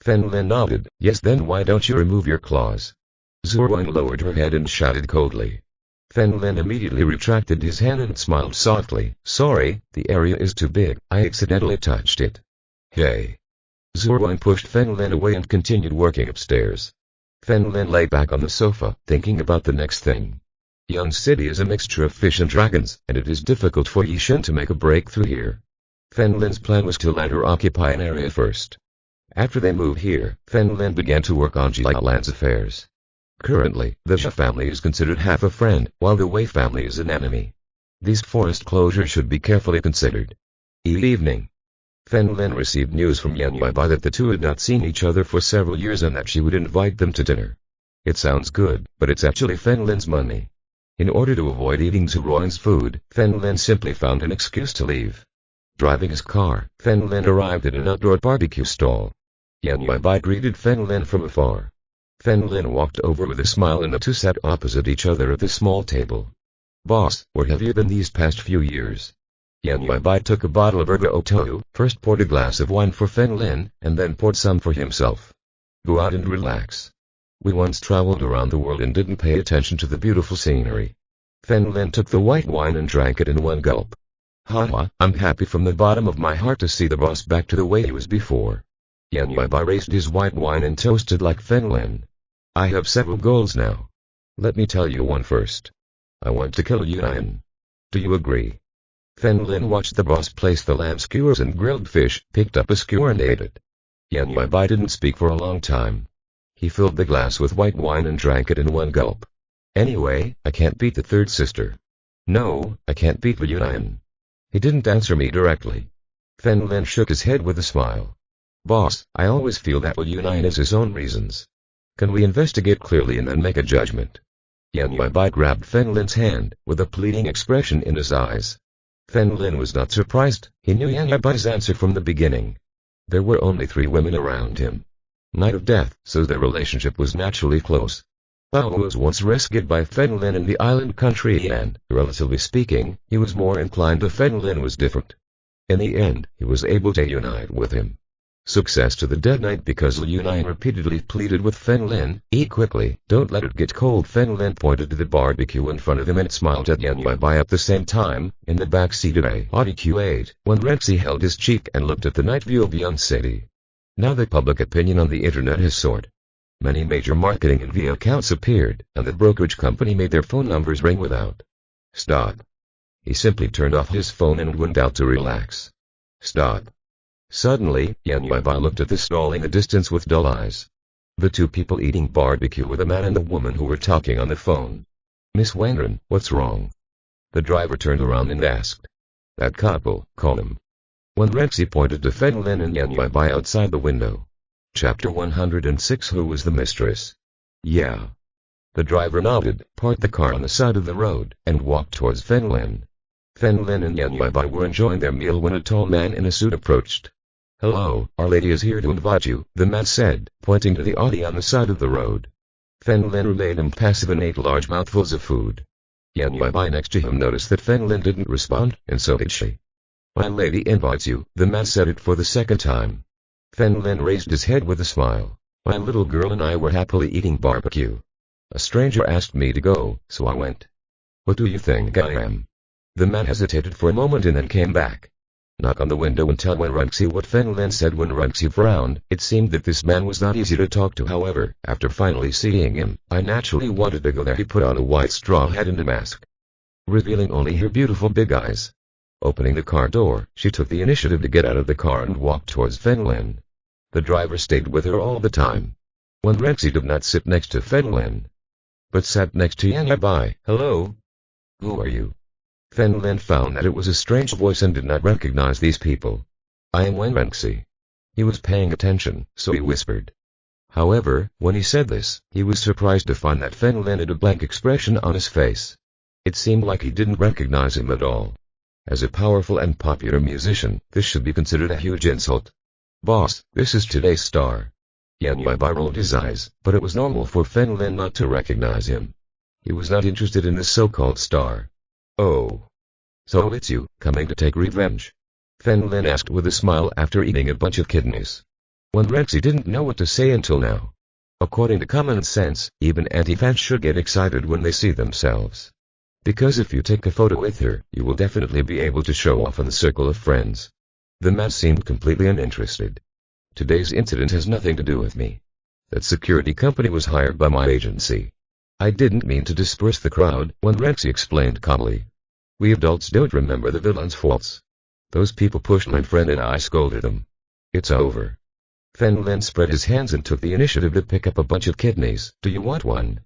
Fen Lin nodded. Yes. Then why don't you remove your claws? Zhu Ruang lowered her head and shouted coldly. Fen Lin immediately retracted his hand and smiled softly. Sorry, the area is too big. I accidentally touched it. Hey. Zhu Ruang pushed Fen Lin away and continued working upstairs. Fen Lin lay back on the sofa, thinking about the next thing. Young City is a mixture of fish and dragons, and it is difficult for Yishen to make a breakthrough here. Fen Lin's plan was to let her occupy an area first. After they moved here, Fen Lin began to work on Jialan's affairs. Currently, the Zhao family is considered half a friend, while the Wei family is an enemy. These forest closures should be carefully considered. Evening. Fen Lin received news from Yan Yuebai that the two had not seen each other for several years and that she would invite them to dinner. It sounds good, but it's actually Fen Lin's money. In order to avoid eating Zhu Ruang's food, Fen Lin simply found an excuse to leave. Driving his car, Fen Lin arrived at an outdoor barbecue stall. Yan Yuebai greeted Fen Lin from afar. Fen Lin walked over with a smile and the two sat opposite each other at the small table. Boss, where have you been these past few years? Yan Yuebai took a bottle of erga otou, first poured a glass of wine for Fen Lin, and then poured some for himself. Go out and relax. We once traveled around the world and didn't pay attention to the beautiful scenery. Fen Lin took the white wine and drank it in one gulp. Haha, I'm happy from the bottom of my heart to see the boss back to the way he was before. Yan Yuebai raised his white wine and toasted like Fen Lin. I have several goals now. Let me tell you one first. I want to kill Yunan. Do you agree? Fen Lin watched the boss place the lamb skewers and grilled fish, picked up a skewer and ate it. Yan Yuebai didn't speak for a long time. He filled the glass with white wine and drank it in one gulp. Anyway, I can't beat the third sister. No, I can't beat Yunan. He didn't answer me directly. Fen Lin shook his head with a smile. Boss, I always feel that Yunan has his own reasons. Can we investigate clearly and then make a judgment? Yan Yuebai grabbed Fen Lin's hand, with a pleading expression in his eyes. Fen Lin was not surprised. He knew Yan Yuebai's answer from the beginning. There were only 3 women around him. Night of death, so their relationship was naturally close. Bao was once rescued by Fen Lin in the island country and, relatively speaking, he was more inclined to Fen Lin was different. In the end, he was able to unite with him. Success to the dead knight because Yunan repeatedly pleaded with Fen Lin, eat quickly, don't let it get cold. Fen Lin pointed to the barbecue in front of him and smiled at Yan Yuebai at the same time. In the back seat of a Audi Q8, when Renzi held his cheek and looked at the night view of Young City. Now the public opinion on the internet has soared. Many major marketing and via accounts appeared, and the brokerage company made their phone numbers ring without stop. He simply turned off his phone and went out to relax. Stop. Suddenly, Yan Yuebai looked at the stall in the distance with dull eyes. The 2 people eating barbecue were the man and the woman who were talking on the phone. Miss Wanren, what's wrong? The driver turned around and asked. That couple, call him. When Renzi pointed to Fen Lin and Yan Yuebai outside the window. Chapter 106. Who was the mistress? Yeah. The driver nodded, parked the car on the side of the road, and walked towards Fen Lin. Fen Lin and Yan Yuebai were enjoying their meal when a tall man in a suit approached. Hello, our lady is here to invite you, the man said, pointing to the Audi on the side of the road. Fen Lin remained impassive and ate large mouthfuls of food. Yan Yuebai next to him noticed that Fen Lin didn't respond, and so did she. My lady invites you, the man said it for the second time. Fen Lin raised his head with a smile. My little girl and I were happily eating barbecue. A stranger asked me to go, so I went. What do you think I am? The man hesitated for a moment and then came back. Knock on the window and tell Renzi what Fen Lin said. When Renzi frowned, it seemed that this man was not easy to talk to. However, after finally seeing him, I naturally wanted to go there. He put on a white straw hat and a mask, revealing only her beautiful big eyes. Opening the car door, she took the initiative to get out of the car and walked towards Fen Lin. The driver stayed with her all the time. When Renzi did not sit next to Fen Lin, but sat next to Yan Yuebai. Hello? Who are you? Fen Lin found that it was a strange voice and did not recognize these people. "I am Wen Renxi." He was paying attention, so he whispered. However, when he said this, he was surprised to find that Fen Lin had a blank expression on his face. It seemed like he didn't recognize him at all. As a powerful and popular musician, this should be considered a huge insult. "Boss, this is today's star." Yan Yuebai rolled his eyes, but it was normal for Fen Lin not to recognize him. He was not interested in this so-called star. "Oh. So it's you, coming to take revenge?" Fen Lin asked with a smile after eating a bunch of kidneys. Wen Renxi didn't know what to say until now. According to common sense, even anti-fans should get excited when they see themselves. Because if you take a photo with her, you will definitely be able to show off in the circle of friends. The man seemed completely uninterested. "Today's incident has nothing to do with me. That security company was hired by my agency. I didn't mean to disperse the crowd," Wen Renxi explained calmly. "We adults don't remember the villain's faults. Those people pushed my friend and I scolded them. It's over." Fen Lin spread his hands and took the initiative to pick up a bunch of kidneys. "Do you want one?"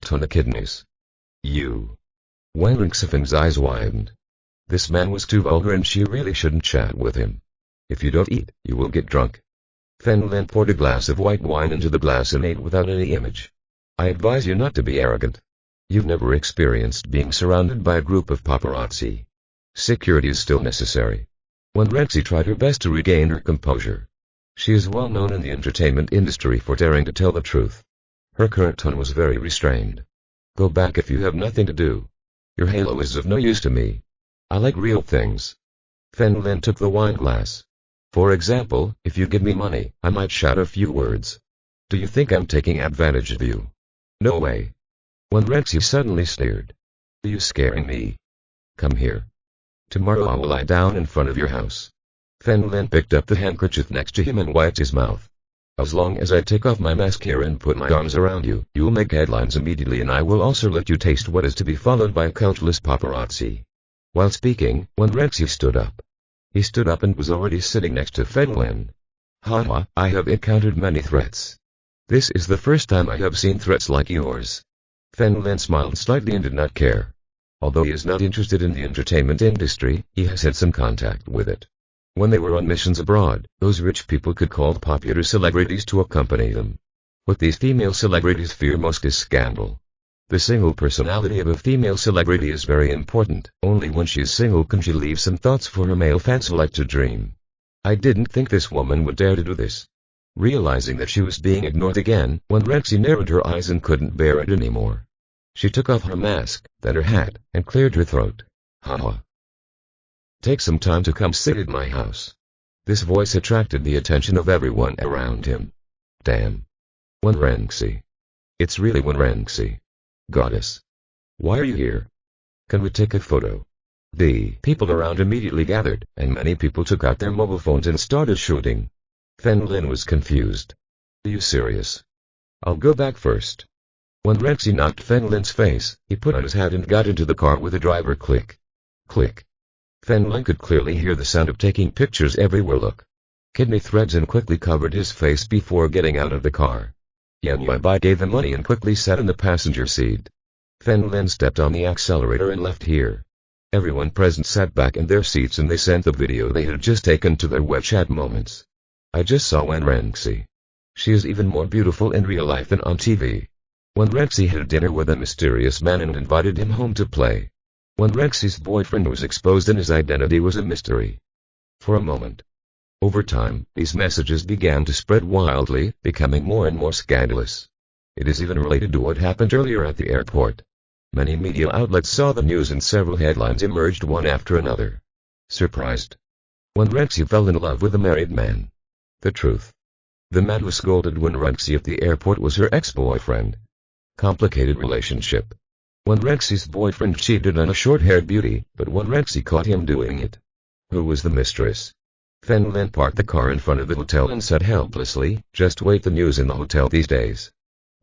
"Ton of kidneys." "You." Wen Renxi's eyes widened. This man was too vulgar and she really shouldn't chat with him. "If you don't eat, you will get drunk." Fen Lin poured a glass of white wine into the glass and ate without any image. "I advise you not to be arrogant. You've never experienced being surrounded by a group of paparazzi. Security is still necessary." Wen Renxi tried her best to regain her composure. She is well known in the entertainment industry for daring to tell the truth. Her current tone was very restrained. "Go back if you have nothing to do. Your halo is of no use to me. I like real things." Fen Lin took the wine glass. "For example, if you give me money, I might shout a few words. Do you think I'm taking advantage of you?" "No way." Wen Renxi suddenly sneered. "Are you scaring me? Come here. Tomorrow I will lie down in front of your house." Fen Lin picked up the handkerchief next to him and wiped his mouth. "As long as I take off my mask here and put my arms around you, you will make headlines immediately and I will also let you taste what is to be followed by countless paparazzi." While speaking, Wen Renxi stood up. He stood up and was already sitting next to Fen Lin. "Haha, I have encountered many threats. This is the first time I have seen threats like yours." Fen Lin smiled slightly and did not care. Although he is not interested in the entertainment industry, he has had some contact with it. When they were on missions abroad, those rich people could call popular celebrities to accompany them. What these female celebrities fear most is scandal. The single personality of a female celebrity is very important. Only when she is single can she leave some thoughts for her male fans who like to dream. "I didn't think this woman would dare to do this." Realizing that she was being ignored again, Wen Renxi narrowed her eyes and couldn't bear it anymore. She took off her mask, then her hat, and cleared her throat. "Haha. Take some time to come sit at my house." This voice attracted the attention of everyone around him. "Damn. Wen Renxi. It's really Wen Renxi. Goddess. Why are you here? Can we take a photo?" The people around immediately gathered, and many people took out their mobile phones and started shooting. Fen Lin was confused. "Are you serious? I'll go back first." When Renxi knocked Fen Lin's face, he put on his hat and got into the car with the driver. Click. Click. Fen Lin could clearly hear the sound of taking pictures everywhere. Look. Kidney threads and quickly covered his face before getting out of the car. Yan Yuebai gave him money and quickly sat in the passenger seat. Fen Lin stepped on the accelerator and left here. Everyone present sat back in their seats and they sent the video they had just taken to their WeChat moments. "I just saw Wen Renxi. She is even more beautiful in real life than on TV." Wen Renxi had dinner with a mysterious man and invited him home to play. Wen Renxi's boyfriend was exposed and his identity was a mystery. For a moment. Over time, these messages began to spread wildly, becoming more and more scandalous. It is even related to what happened earlier at the airport. Many media outlets saw the news and several headlines emerged one after another. Surprised. Wen Renxi fell in love with a married man. The truth. The man who scolded Wen Renxi at the airport was her ex-boyfriend. Complicated relationship. Wen Renxi's boyfriend cheated on a short-haired beauty, but Wen Renxi caught him doing it. Who was the mistress? Fen Lin parked the car in front of the hotel and said helplessly, "Just wait, the news in the hotel these days."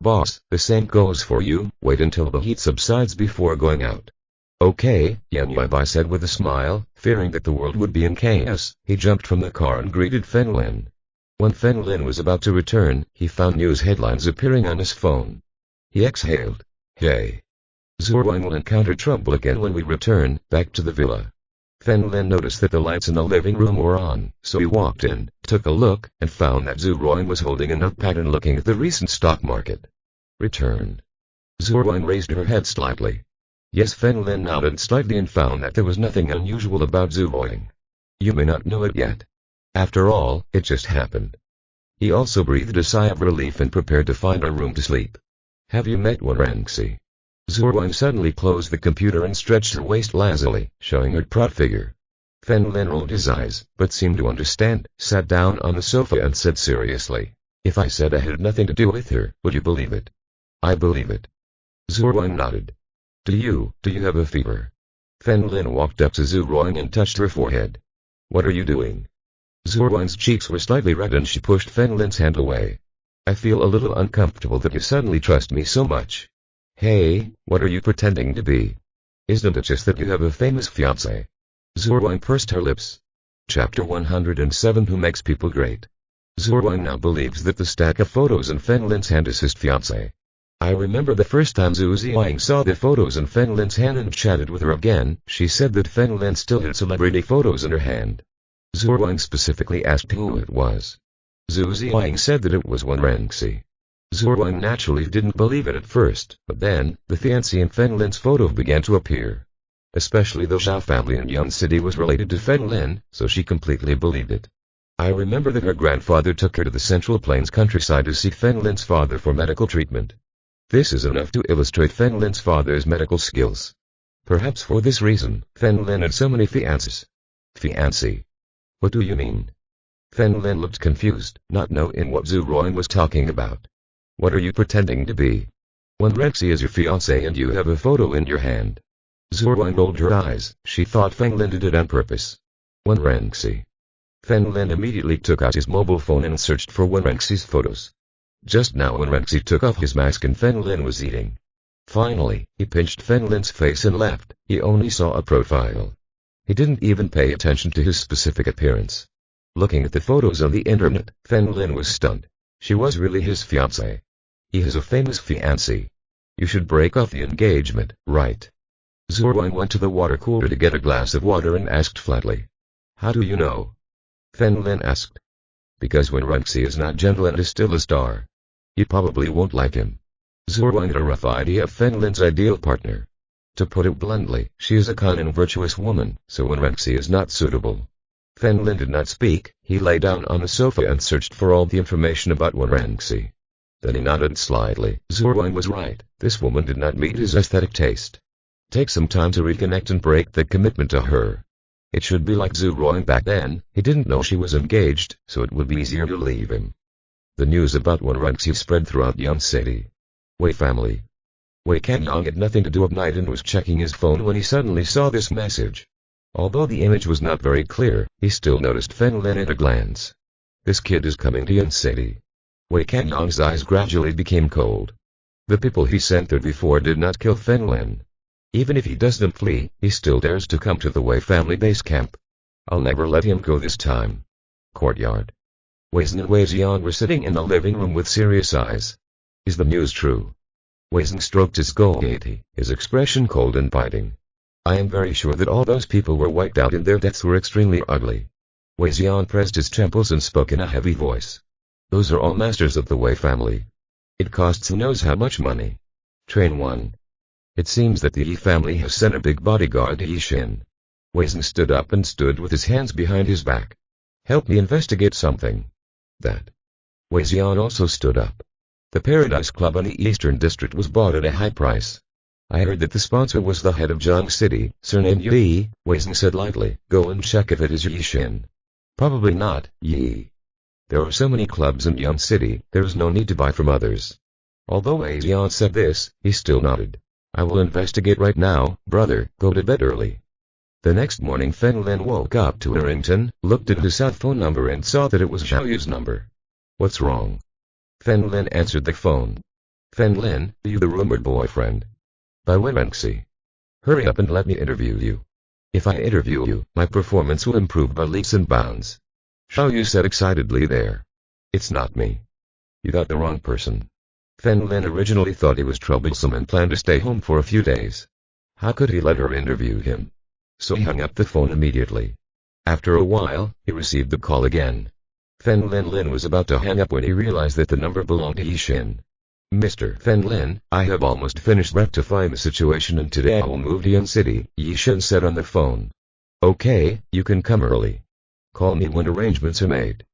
"Boss, the same goes for you, wait until the heat subsides before going out." "Okay," Yan Yuebai said with a smile, fearing that the world would be in chaos. He jumped from the car and greeted Fen Lin. When Fen Lin was about to return, he found news headlines appearing on his phone. He exhaled. "Hey. Zhuang will encounter trouble again when we return back to the villa. Fen Lin noticed that the lights in the living room were on, so he walked in, took a look, and found that Zhuang was holding a notepad and looking at the recent stock market. Return. Zhuang raised her head slightly. Yes, Fen Lin nodded slightly and found that there was nothing unusual about Zhuang. You may not know it yet. After all, it just happened. He also breathed a sigh of relief and prepared to find a room to sleep. Have you met Wenrengxi? Zhuang suddenly closed the computer and stretched her waist lazily, showing her proud figure. Fen Lin rolled his eyes, but seemed to understand, sat down on the sofa and said seriously, if I said I had nothing to do with her, would you believe it? I believe it. Zhuang nodded. Do you have a fever? Fen Lin walked up to Zhuang and touched her forehead. What are you doing? Zhuang's cheeks were slightly red and she pushed Fen Lin's hand away. I feel a little uncomfortable that you suddenly trust me so much. Hey, what are you pretending to be? Isn't it just that you have a famous fiancé? Zhuang pursed her lips. Chapter 107 Who Makes People Great. Zhuang now believes that the stack of photos in Fen Lin's hand is his fiancé. I remember the first time Zhu Ziang saw the photos in Fen Lin's hand and chatted with her again, she said that Fen Lin still had celebrity photos in her hand. Zhuang specifically asked who it was. Zhu Ziang said that it was Wenrengxi. Zhuang naturally didn't believe it at first, but then, the fiancé in Fen Lin's photo began to appear. Especially the Zhao family in Yun City was related to Fen Lin, so she completely believed it. I remember that her grandfather took her to the Central Plains countryside to see Fen Lin's father for medical treatment. This is enough to illustrate Fen Lin's father's medical skills. Perhaps for this reason, Fen Lin had so many fiancés. Fiancé? What do you mean? Fen Lin looked confused, not knowing what Zhuang was talking about. What are you pretending to be? Wenrengxi is your fiancé and you have a photo in your hand. Zhuang rolled her eyes, she thought Fen Lin did it on purpose. Wenrengxi. Fen Lin immediately took out his mobile phone and searched for Wenrengxi's photos. Just now Wenrengxi took off his mask and Fen Lin was eating. Finally, he pinched Fen Lin's face and left, he only saw a profile. He didn't even pay attention to his specific appearance. Looking at the photos on the internet, Fen Lin was stunned. She was really his fiancé. He has a famous fiancé. You should break off the engagement, right? Zhuang went to the water cooler to get a glass of water and asked flatly. How do you know? Fen Lin asked. Because Wenrengxi is not gentle and is still a star. You probably won't like him. Zhuang had a rough idea of Fen Lin's ideal partner. To put it bluntly, she is a kind and virtuous woman, so Wenrengxi is not suitable. Fen Lin did not speak, he lay down on the sofa and searched for all the information about Wenrengxi. Then he nodded slightly. Zhuang was right, this woman did not meet his aesthetic taste. Take some time to reconnect and break the commitment to her. It should be like Zhuang back then, he didn't know she was engaged, so it would be easier to leave him. The news about Wenrengxi spread throughout Yun City. Wei family. Wei Kengyang had nothing to do at night and was checking his phone when he suddenly saw this message. Although the image was not very clear, he still noticed Fen Lin at a glance. This kid is coming to Yun City. Wei Kengyang's eyes gradually became cold. The people he sent there before did not kill Fen Lin. Even if he doesn't flee, he still dares to come to the Wei family base camp. I'll never let him go this time. Courtyard. Wei Zhen and Wei Jian were sitting in the living room with serious eyes. Is the news true? Wei Zhen stroked his goatee, his expression cold and biting. I am very sure that all those people were wiped out and their deaths were extremely ugly. Wei Jian pressed his temples and spoke in a heavy voice. Those are all masters of the Wei family. It costs who knows how much money. Train 1. It seems that the Yi family has sent a big bodyguard to Yixin. Wei Zhen stood up and stood with his hands behind his back. Help me investigate something. That. Wei Jian also stood up. The Paradise Club in the Eastern District was bought at a high price. I heard that the sponsor was the head of Jiang City, surnamed Yi, Wei Zhen said lightly. Go and check if it is Yixin. Probably not, Yi. There are so many clubs in Yun City, there is no need to buy from others. Although Wei Jian said this, he still nodded. I will investigate right now, brother, go to bed early. The next morning Fen Lin woke up to a ringtone, looked at his cell phone number and saw that it was Zhao Yu's number. What's wrong? Fen Lin answered the phone. Fen Lin, are you the rumored boyfriend? By Wenrengxi. Hurry up and let me interview you. If I interview you, my performance will improve by leaps and bounds. Zhao Yu said excitedly there. It's not me. You got the wrong person. Fen Lin originally thought he was troublesome and planned to stay home for a few days. How could he let her interview him? So he hung up the phone immediately. After a while, he received the call again. Fen Lin was about to hang up when he realized that the number belonged to Yishin. Mr. Fen Lin, I have almost finished rectifying the situation and today I will move to Yan City, Yishin said on the phone. Okay, you can come early. Call me when arrangements are made.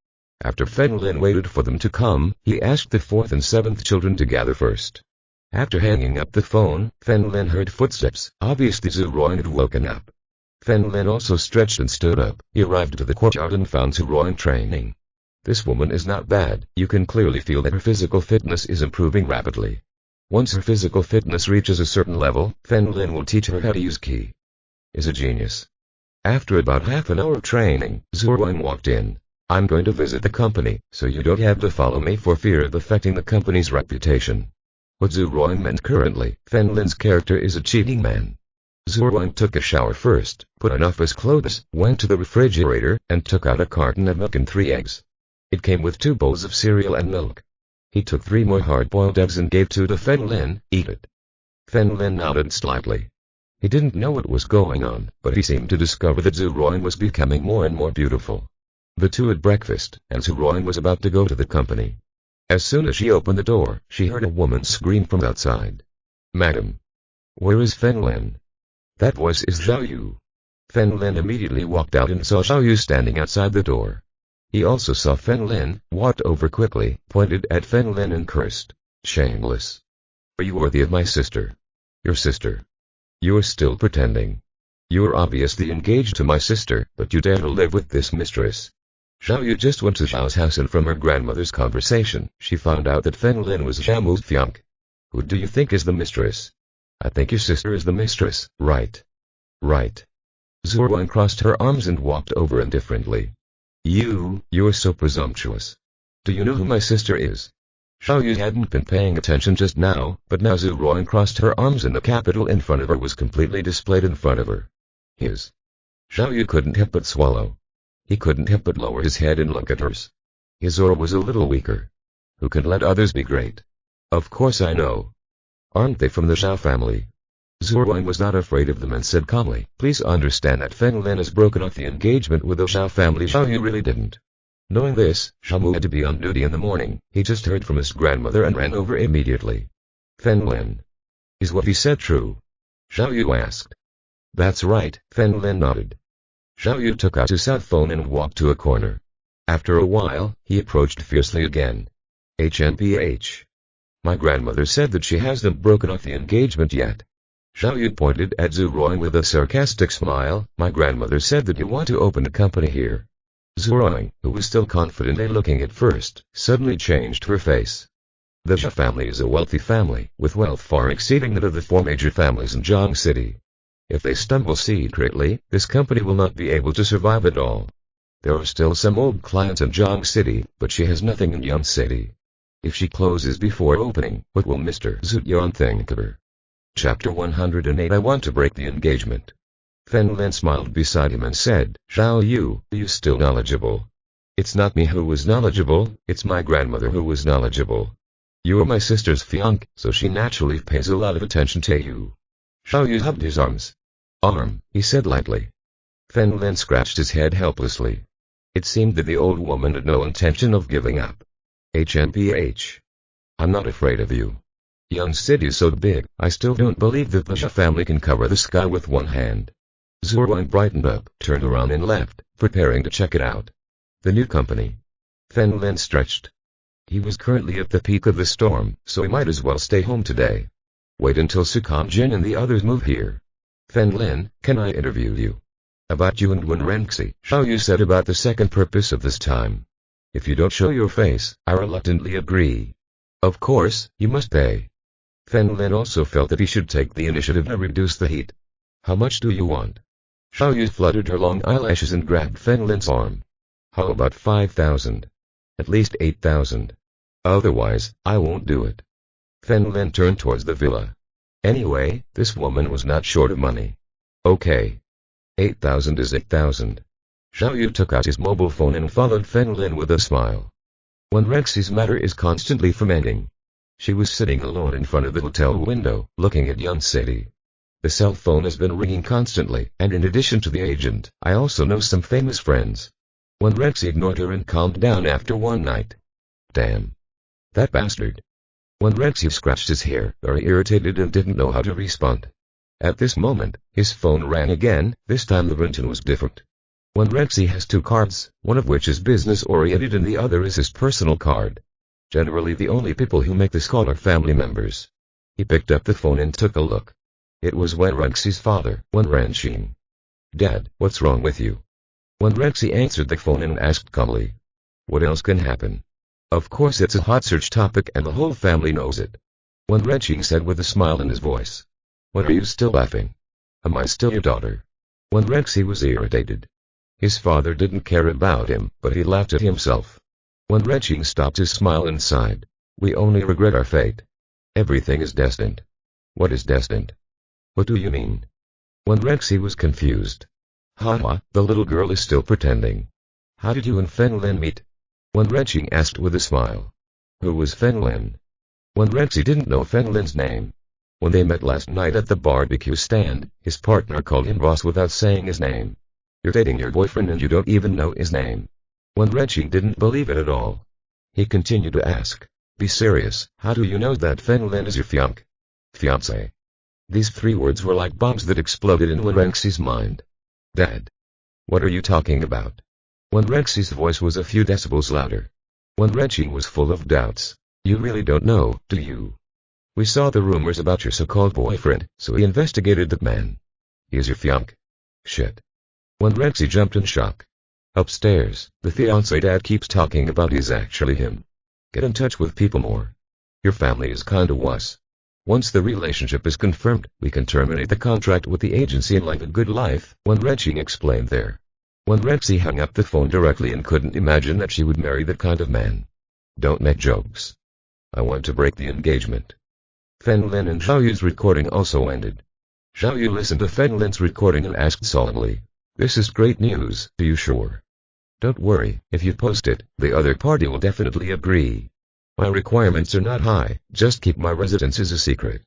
After Fen Lin waited for them to come, he asked the 4th and 7th children to gather first. After hanging up the phone, Fen Lin heard footsteps. Obviously Zhu Ruoying had woken up. Fen Lin also stretched and stood up. He arrived at the courtyard and found Zhu Ruoying training. This woman is not bad. You can clearly feel that her physical fitness is improving rapidly. Once her physical fitness reaches a certain level, Fen Lin will teach her how to use Qi. Is a genius. After about half an hour of training, Zhu Ruoying walked in. I'm going to visit the company, so you don't have to follow me for fear of affecting the company's reputation. What Zhu Ruoying meant currently, Fen Lin's character is a cheating man. Zhu Ruoying took a shower first, put on his clothes, went to the refrigerator, and took out a carton of milk and 3 eggs. It came with 2 bowls of cereal and milk. He took 3 more hard-boiled eggs and gave 2 to Fen Lin. Eat it. Fen Lin nodded slightly. He didn't know what was going on, but he seemed to discover that Zhu Ruoying was becoming more and more beautiful. The two had breakfast, and Zhu Ruoying was about to go to the company. As soon as she opened the door, she heard a woman scream from outside. Madam. Where is Fen Lin? That voice is Zhao Yu. Fen Lin immediately walked out and saw Zhao Yu standing outside the door. He also saw Fen Lin, walked over quickly, pointed at Fen Lin and cursed. Shameless. Are you worthy of my sister? Your sister? You are still pretending. You are obviously engaged to my sister, but you dare to live with this mistress. Zhao Yu just went to Zhao's house and from her grandmother's conversation, she found out that Fen Lin was Zhao Mu's fiancé. Who do you think is the mistress? I think your sister is the mistress, right? Right. Zhu Ruoying crossed her arms and walked over indifferently. You're so presumptuous. Do you know who my sister is? Zhao Yu hadn't been paying attention just now, but now Zhu Ruoying crossed her arms and the capital in front of her was completely displayed in front of her. His. Zhao Yu couldn't help but swallow. He couldn't help but lower his head and look at hers. His aura was a little weaker. Who can let others be great? Of course I know. Aren't they from the Zhao family? Zhu Ruoying was not afraid of them and said calmly, please understand that Fen Lin has broken off the engagement with the Zhao family. Zhao Yu really didn't. Knowing this, Zhao Mu had to be on duty in the morning. He just heard from his grandmother and ran over immediately. Fen Lin. Is what he said true? Zhao Yu asked. That's right, Fen Lin nodded. Zhao Yu took out his cell phone and walked to a corner. After a while, he approached fiercely again. HNPH. My grandmother said that she hasn't broken off the engagement yet. Zhao Yu pointed at Zhu Ruoying with a sarcastic smile. My grandmother said that you want to open a company here. Zhu Ruoying, who was still confidently looking at first, suddenly changed her face. The Zhao family is a wealthy family, with wealth far exceeding that of the 4 major families in Zhang City. If they stumble secretly, this company will not be able to survive at all. There are still some old clients in Zhang City, but she has nothing in Yan City. If she closes before opening, what will Mr. Zhu Yan think of her? Chapter 108 I want to break the engagement. Fen Lin smiled beside him and said, Zhao Yu, are you still knowledgeable? It's not me who was knowledgeable, it's my grandmother who was knowledgeable. You are my sister's fiancé, so she naturally pays a lot of attention to you. Zhao Yu hugged his arm, he said lightly. Fen Lin scratched his head helplessly. It seemed that the old woman had no intention of giving up. HNPH. I'm not afraid of you. Yan City is so big, I still don't believe that the Zhao family can cover the sky with one hand. Zhu Ruoying brightened up, turned around and left, preparing to check it out. The new company. Fen Lin stretched. He was currently at the peak of the storm, so he might as well stay home today. Wait until Sukan Jin and the others move here. Fen Lin, can I interview you? About you and Wen Renxi, Zhao Yu said about the second purpose of this time. If you don't show your face, I reluctantly agree. Of course, you must pay. Fen Lin also felt that he should take the initiative to reduce the heat. How much do you want? Zhao Yu fluttered her long eyelashes and grabbed Fen Lin's arm. How about 5,000? At least 8,000. Otherwise, I won't do it. Fen Lin turned towards the villa. Anyway, this woman was not short of money. Okay. 8,000 is 8,000. Zhao Yu took out his mobile phone and followed Fen Lin with a smile. Wen Renxi's matter is constantly fermenting. She was sitting alone in front of the hotel window, looking at Yun City. The cell phone has been ringing constantly, and in addition to the agent, I also know some famous friends. When Rexy ignored her and calmed down after one night. Damn. That bastard. When Rexy scratched his hair, very irritated and didn't know how to respond. At this moment, his phone rang again, this time the ringtone was different. When Rexy has two cards, one of which is business-oriented and the other is his personal card. Generally the only people who make this call are family members. He picked up the phone and took a look. It was Wen Rexy's father, Wen Renxing. Dad, what's wrong with you? Wen Rexy answered the phone and asked calmly. What else can happen? Of course it's a hot search topic and the whole family knows it. Wen Renxing said with a smile in his voice. What are you still laughing? Am I still your daughter? Wen Rexy was irritated. His father didn't care about him, but he laughed at himself. Wen Renxing stopped his smile and sighed. We only regret our fate. Everything is destined. What is destined? What do you mean? Wen Rexy was confused. Haha, the little girl is still pretending. How did you and Fen Lin meet? Wen Renxing asked with a smile. Who was Fen Lin? Wen Rexy didn't know Fen Lin's name. When they met last night at the barbecue stand, his partner called him boss without saying his name. You're dating your boyfriend and you don't even know his name. Wen Renxing didn't believe it at all. He continued to ask. Be serious, how do you know that Fen Lin is your fiancé? These three words were like bombs that exploded in Wen Renxy's mind. Dad. What are you talking about? Wen Renxy's voice was a few decibels louder. Wen Renxing was full of doubts. You really don't know, do you? We saw the rumors about your so-called boyfriend, so we investigated the man. He is your fiancé. Shit. Wen Renxy jumped in shock. Upstairs, the fiancé Dad keeps talking about is actually him. Get in touch with people more. Your family is kinda wuss. Once the relationship is confirmed, we can terminate the contract with the agency and live a good life, Wen Renxing explained there. Wen Renxy hung up the phone directly and couldn't imagine that she would marry that kind of man. Don't make jokes. I want to break the engagement. Fen Lin and Zhao Yu's recording also ended. Zhao Yu listened to Fen Lin's recording and asked solemnly. This is great news, are you sure? Don't worry, if you post it, the other party will definitely agree. My requirements are not high, just keep my residence as a secret.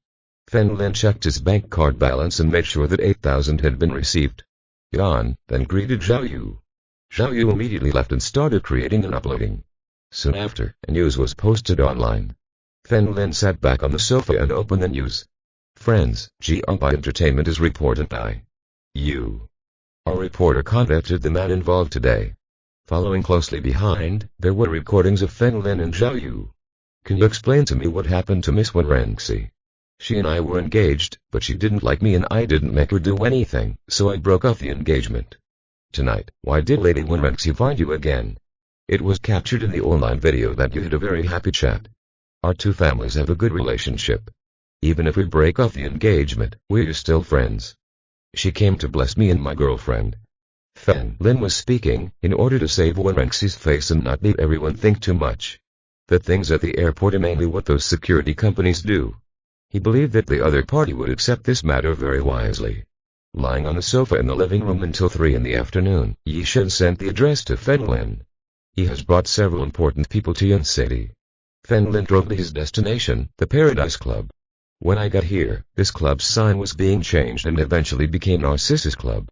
Fen Lin checked his bank card balance and made sure that 8,000 had been received. Yan then greeted Zhao Yu. Zhao Yu immediately left and started creating and uploading. Soon after, a news was posted online. Fen Lin sat back on the sofa and opened the news. Friends, GRP Entertainment is reported by you. Our reporter contacted the man involved today. Following closely behind, there were recordings of Fen Lin and Zhao Yu. Can you explain to me what happened to Miss Wen Renxy? She and I were engaged, but she didn't like me and I didn't make her do anything, so I broke off the engagement. Tonight, why did Lady Wen Renxy find you again? It was captured in the online video that you had a very happy chat. Our two families have a good relationship. Even if we break off the engagement, we're still friends. She came to bless me and my girlfriend. Fen Lin was speaking, in order to save Wen Renxy's face and not make everyone think too much. The things at the airport are mainly what those security companies do. He believed that the other party would accept this matter very wisely. Lying on the sofa in the living room until 3 in the afternoon, Yi Shen sent the address to Fen Lin. He has brought several important people to Yun City. Fen Lin drove to his destination, the Paradise Club. When I got here, this club's sign was being changed and eventually became Narcissus Club.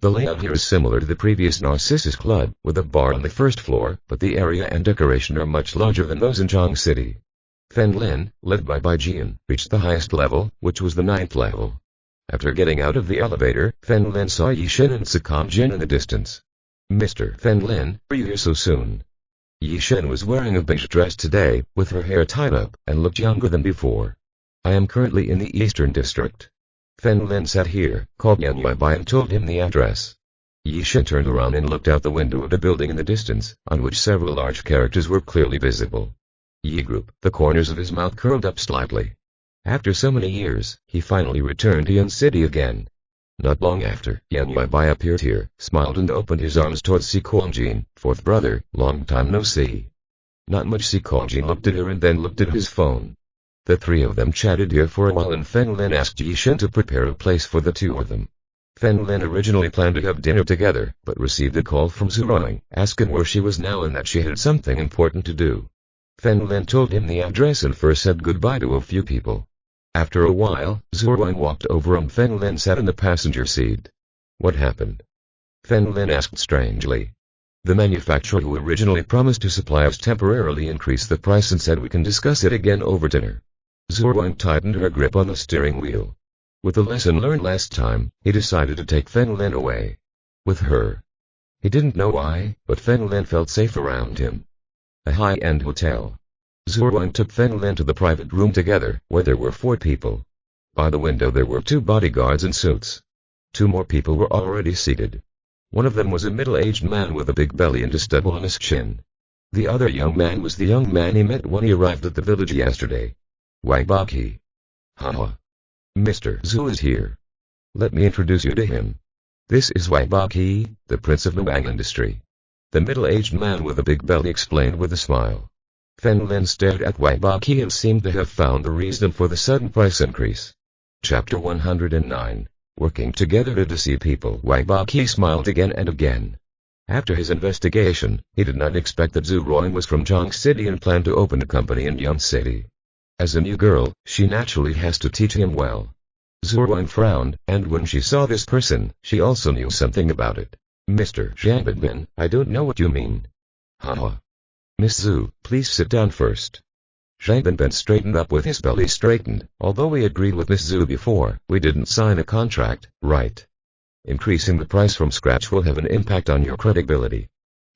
The layout here is similar to the previous Narcissus Club, with a bar on the first floor, but the area and decoration are much larger than those in Zhang City. Fen Lin, led by Bai Jian, reached the highest level, which was the 9th level. After getting out of the elevator, Fen Lin saw Yi Shen and Sakam Jin in the distance. Mr. Fen Lin, are you here so soon? Yi Shen was wearing a beige dress today, with her hair tied up, and looked younger than before. I am currently in the Eastern District. Fen Lin sat here, called Yan Yuibai and told him the address. Yi Shen turned around and looked out the window of the building in the distance, on which several large characters were clearly visible. Yi Group, the corners of his mouth curled up slightly. After so many years, he finally returned to Yun City again. Not long after, Yan Yuibai appeared here, smiled and opened his arms towards Si Kuangjin, fourth brother, long time no see. Not much. Si Kuangjin looked at her and then looked at his phone. The three of them chatted here for a while and Fen Lin asked Yi Shen to prepare a place for the two of them. Fen Lin originally planned to have dinner together, but received a call from Zhuang, asking where she was now and that she had something important to do. Fen Lin told him the address and first said goodbye to a few people. After a while, Zhuang walked over and Fen Lin sat in the passenger seat. What happened? Fen Lin asked strangely. The manufacturer who originally promised to supply us temporarily increased the price and said we can discuss it again over dinner. Zhuang tightened her grip on the steering wheel. With the lesson learned last time, he decided to take Fen Lin away. With her. He didn't know why, but Fen Lin felt safe around him. A high-end hotel. Zhuang took Fen Lin to the private room together, where there were 4 people. By the window there were 2 bodyguards in suits. 2 more people were already seated. One of them was a middle-aged man with a big belly and a stubble on his chin. The other young man was the young man he met when he arrived at the village yesterday. Wang Baqi. Haha. Mr. Zhu is here. Let me introduce you to him. This is Wang Baqi, the prince of the Wang industry. The middle-aged man with a big belly explained with a smile. Fen Lin stared at Wang Baqi and seemed to have found the reason for the sudden price increase. Chapter 109. Working together to deceive people. Wang Baqi smiled again and again. After his investigation, he did not expect that Zhu Ruan was from Zhang City and planned to open a company in Yun City. As a new girl, she naturally has to teach him well. Zhu Ruan frowned, and when she saw this person, she also knew something about it. Mr. Zhang Binbin, I don't know what you mean. Haha. Miss Zhu, please sit down first. Zhang Binbin straightened up with his belly straightened. Although we agreed with Miss Zhu before, we didn't sign a contract, right? Increasing the price from scratch will have an impact on your credibility.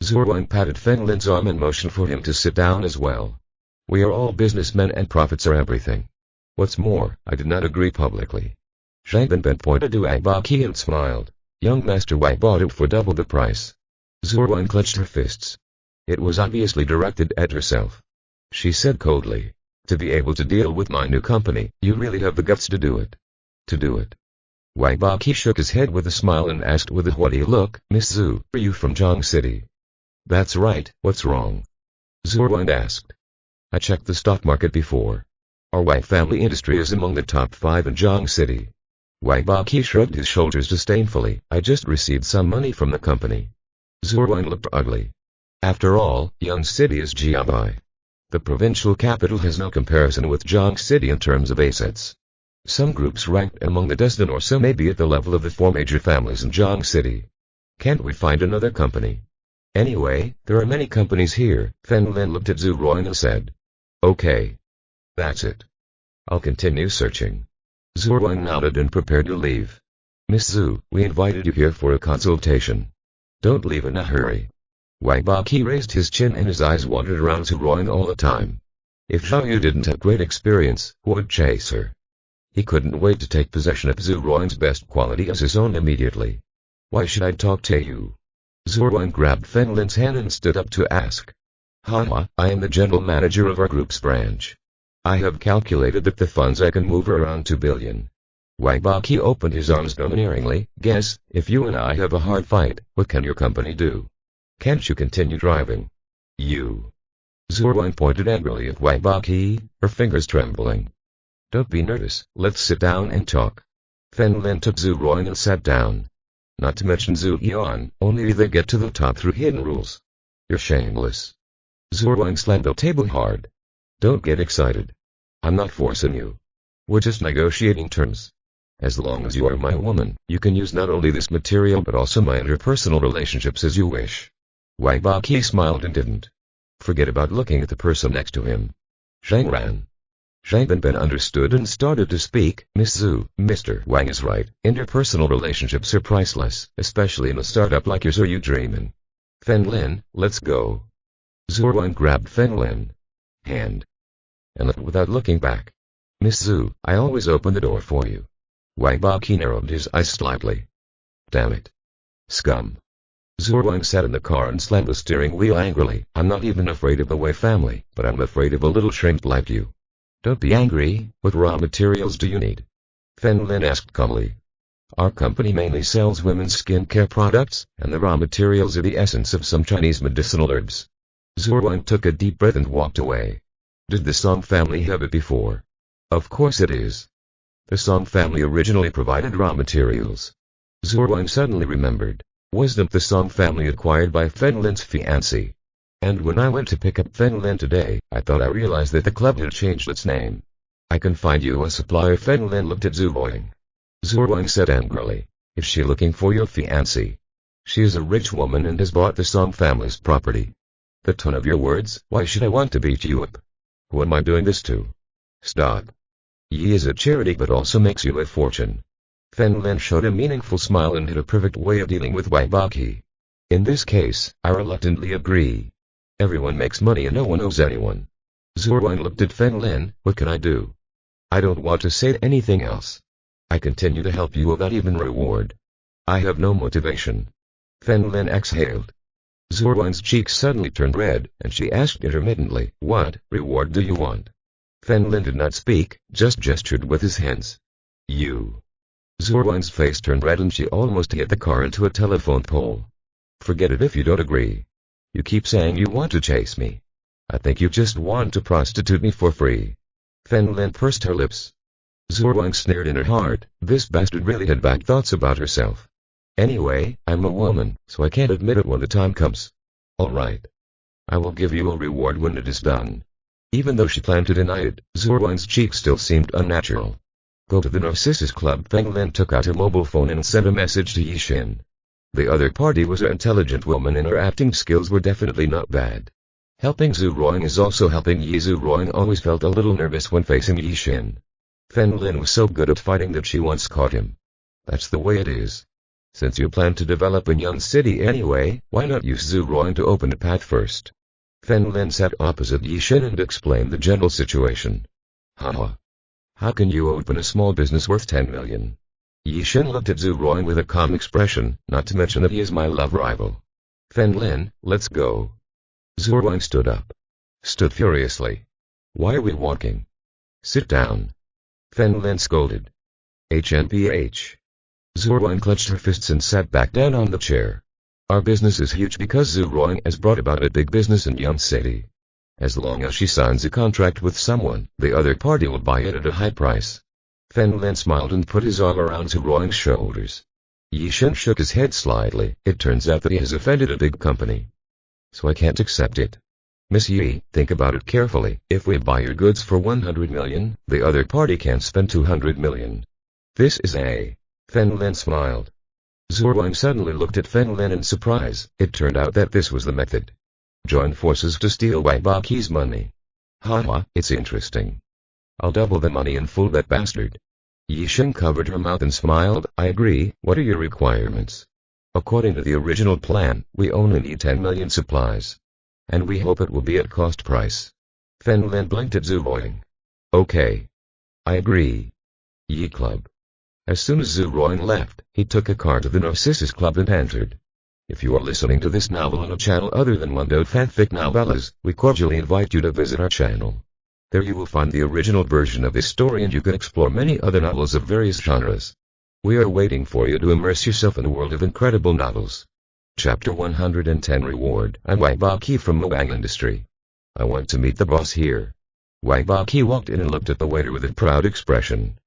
Zhu Ruan patted Fen Lin's arm and motioned for him to sit down as well. We are all businessmen and profits are everything. What's more, I did not agree publicly. Zhang Binbin pointed to Wang Baqi and smiled. Young Master Wang bought it for double the price. Zhu Ruan clenched her fists. It was obviously directed at herself. She said coldly, to be able to deal with my new company, you really have the guts to do it. To do it. Wang Baqi shook his head with a smile and asked with a haughty look, Miss Zhu, are you from Zhang City? That's right, what's wrong? Zhu Ruan asked. I checked the stock market before. Our Wang family industry is among the top 5 in Zhang City. Wang Baqi shrugged his shoulders disdainfully, I just received some money from the company. Zhu Ruan looked ugly. After all, Yun City is Jiabai. The provincial capital has no comparison with Zhang City in terms of assets. Some groups ranked among the dozen or so may be at the level of the 4 major families in Zhang City. Can't we find another company? Anyway, there are many companies here. Fen Lin looked at Zhu Ruan and said. Okay. That's it. I'll continue searching. Zhu Ruan nodded and prepared to leave. Miss Zhu, we invited you here for a consultation. Don't leave in a hurry. Wang Baqi raised his chin and his eyes wandered around Zhu Ruan all the time. If Zhao Yu didn't have great experience, who would chase her? He couldn't wait to take possession of Zhu Ruan's best quality as his own immediately. Why should I talk to you? Zhu Ruan grabbed Fen Lin's hand and stood up to ask. Haha, I am the general manager of our group's branch. I have calculated that the funds I can move are around 2 billion. Wang Baqi opened his arms domineeringly. Guess, if you and I have a hard fight, what can your company do? Can't you continue driving? You. Zhu Ruan pointed angrily at Wang Baqi, her fingers trembling. Don't be nervous, let's sit down and talk. Fen Lin took Zhu Ruan and sat down. Not to mention Zhu Yan, only they get to the top through hidden rules. You're shameless. Zhu Ruan slammed the table hard. Don't get excited. I'm not forcing you. We're just negotiating terms. As long as you are my woman, you can use not only this material but also my interpersonal relationships as you wish. Wang Baqi smiled and didn't forget about looking at the person next to him. Zhang Ran. Zhang Binbin understood and started to speak. Miss Zhu, Mr. Wang is right. Interpersonal relationships are priceless, especially in a startup like yours. Are you dreaming? Fen Lin, let's go. Zhu Ruan grabbed Fen Lin's hand and left without looking back. Miss Zhu, I always open the door for you. Wang Baqi narrowed his eyes slightly. Damn it. Scum. Zhu Ruan sat in the car and slammed the steering wheel angrily. I'm not even afraid of the Wei family, but I'm afraid of a little shrimp like you. Don't be angry, what raw materials do you need? Fen Lin asked calmly. Our company mainly sells women's skincare products, and the raw materials are the essence of some Chinese medicinal herbs. Zhu Ruan took a deep breath and walked away. Did the Song family have it before? Of course it is. The Song family originally provided raw materials. Zhu Ruan suddenly remembered. Wasn't the Song family acquired by Fen Lin's fiancé? And when I went to pick up Fenlin today, I thought I realized that the club had changed its name. I can find you a supplier. Fenlin looked at Zhu Ruang. Zhu Ruang said angrily, is she looking for your fiancé? She is a rich woman and has bought the Song family's property. The tone of your words, why should I want to beat you up? Who am I doing this to? Stop. Yi is a charity but also makes you a fortune. Fenlin showed a meaningful smile and had a perfect way of dealing with Wei Baqi. In this case, I reluctantly agree. Everyone makes money and no one owes anyone. Zhu Ruang looked at Fenlin, what can I do? I don't want to say anything else. I continue to help you without even reward. I have no motivation. Fenlin exhaled. Zhu Ruang's cheeks suddenly turned red, and she asked intermittently, what reward do you want? Fenlin did not speak, just gestured with his hands. You. Zhu Ruang's face turned red and she almost hit the car into a telephone pole. Forget it if you don't agree. You keep saying you want to chase me. I think you just want to prostitute me for free. Fenlin pursed her lips. Zhu Ruang sneered in her heart, this bastard really had bad thoughts about herself. Anyway, I'm a woman, so I can't admit it when the time comes. Alright. I will give you a reward when it is done. Even though she planned to deny it, Zhu Ruang's cheeks still seemed unnatural. Go to the Narcissus Club. Fenlin took out her mobile phone and sent a message to Yixin. The other party was an intelligent woman and her acting skills were definitely not bad. Helping Zhu Ruang is also helping Yi. Zhu Ruang always felt a little nervous when facing Yixin. Fenlin was so good at fighting that she once caught him. That's the way it is. Since you plan to develop in Young City anyway, why not use Zhu Ruang to open a path first? Fenlin sat opposite Yixin and explained the general situation. Haha. How can you open a small business worth 10 million? Yixin looked at Zhu Ruang with a calm expression, not to mention that he is my love rival. Fenlin, let's go. Zhu Ruang stood up. Stood furiously. Why are we walking? Sit down. Fenlin scolded. HNPH. Zhu Ruang clutched her fists and sat back down on the chair. Our business is huge because Zhu Ruang has brought about a big business in Young City. As long as she signs a contract with someone, the other party will buy it at a high price. Fenlin smiled and put his arm around Zhu Ruang's shoulders. Yixin shook his head slightly. It turns out that he has offended a big company. So I can't accept it. Miss Yi, think about it carefully. If we buy your goods for 100 million, the other party can't spend 200 million. This is a... Fenlin smiled. Zhu Ruang suddenly looked at Fenlin in surprise. It turned out that this was the method. Join forces to steal Wei Baqi's money. Haha, it's interesting. I'll double the money and fool that bastard. Yixin covered her mouth and smiled. I agree. What are your requirements? According to the original plan, we only need 10 million supplies. And we hope it will be at cost price. Fenlin blinked at Zhu Ruang. Okay. I agree. Yi Club. As soon as Zhu Ruang left, he took a car to the Narcissus Club and entered. If you are listening to this novel on a channel other than Mundo Fanfic Novellas, we cordially invite you to visit our channel. There you will find the original version of this story and you can explore many other novels of various genres. We are waiting for you to immerse yourself in a world of incredible novels. Chapter 110 Reward. I'm Wei Baqi from Muang Industry. I want to meet the boss here. Wei Baqi walked in and looked at the waiter with a proud expression.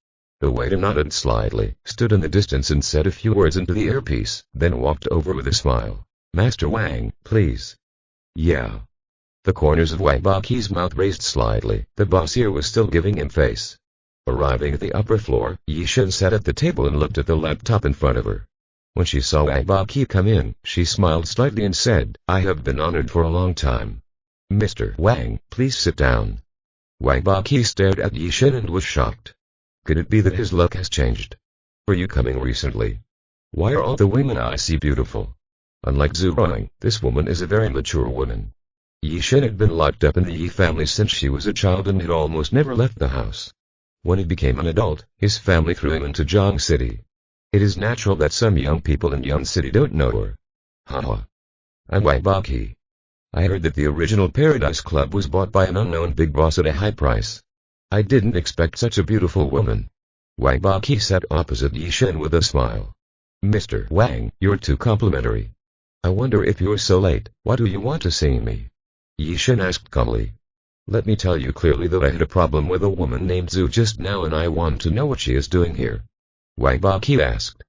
The waiter nodded slightly, stood in the distance and said a few words into the earpiece, then walked over with a smile. Master Wang, please. Yeah. The corners of Wei Baqi's mouth raised slightly. The boss here was still giving him face. Arriving at the upper floor, Yixin sat at the table and looked at the laptop in front of her. When she saw Wei Baqi come in, she smiled slightly and said, I have been honored for a long time. Mr. Wang, please sit down. Wei Baqi stared at Yixin and was shocked. Could it be that his luck has changed? Were you coming recently? Why are all the women I see beautiful? Unlike Zhu Ruang, this woman is a very mature woman. Yixin had been locked up in the Yi family since she was a child and had almost never left the house. When he became an adult, his family threw him into Jiang City. It is natural that some young people in Young City don't know her. Haha. I'm Wei Baqi. I heard that the original Paradise Club was bought by an unknown big boss at a high price. I didn't expect such a beautiful woman. Wei Baqi sat opposite Yixin with a smile. Mr. Wang, you're too complimentary. I wonder if you're so late, why do you want to see me? Yixin asked calmly. Let me tell you clearly that I had a problem with a woman named Zhu just now and I want to know what she is doing here. Wei Baqi asked.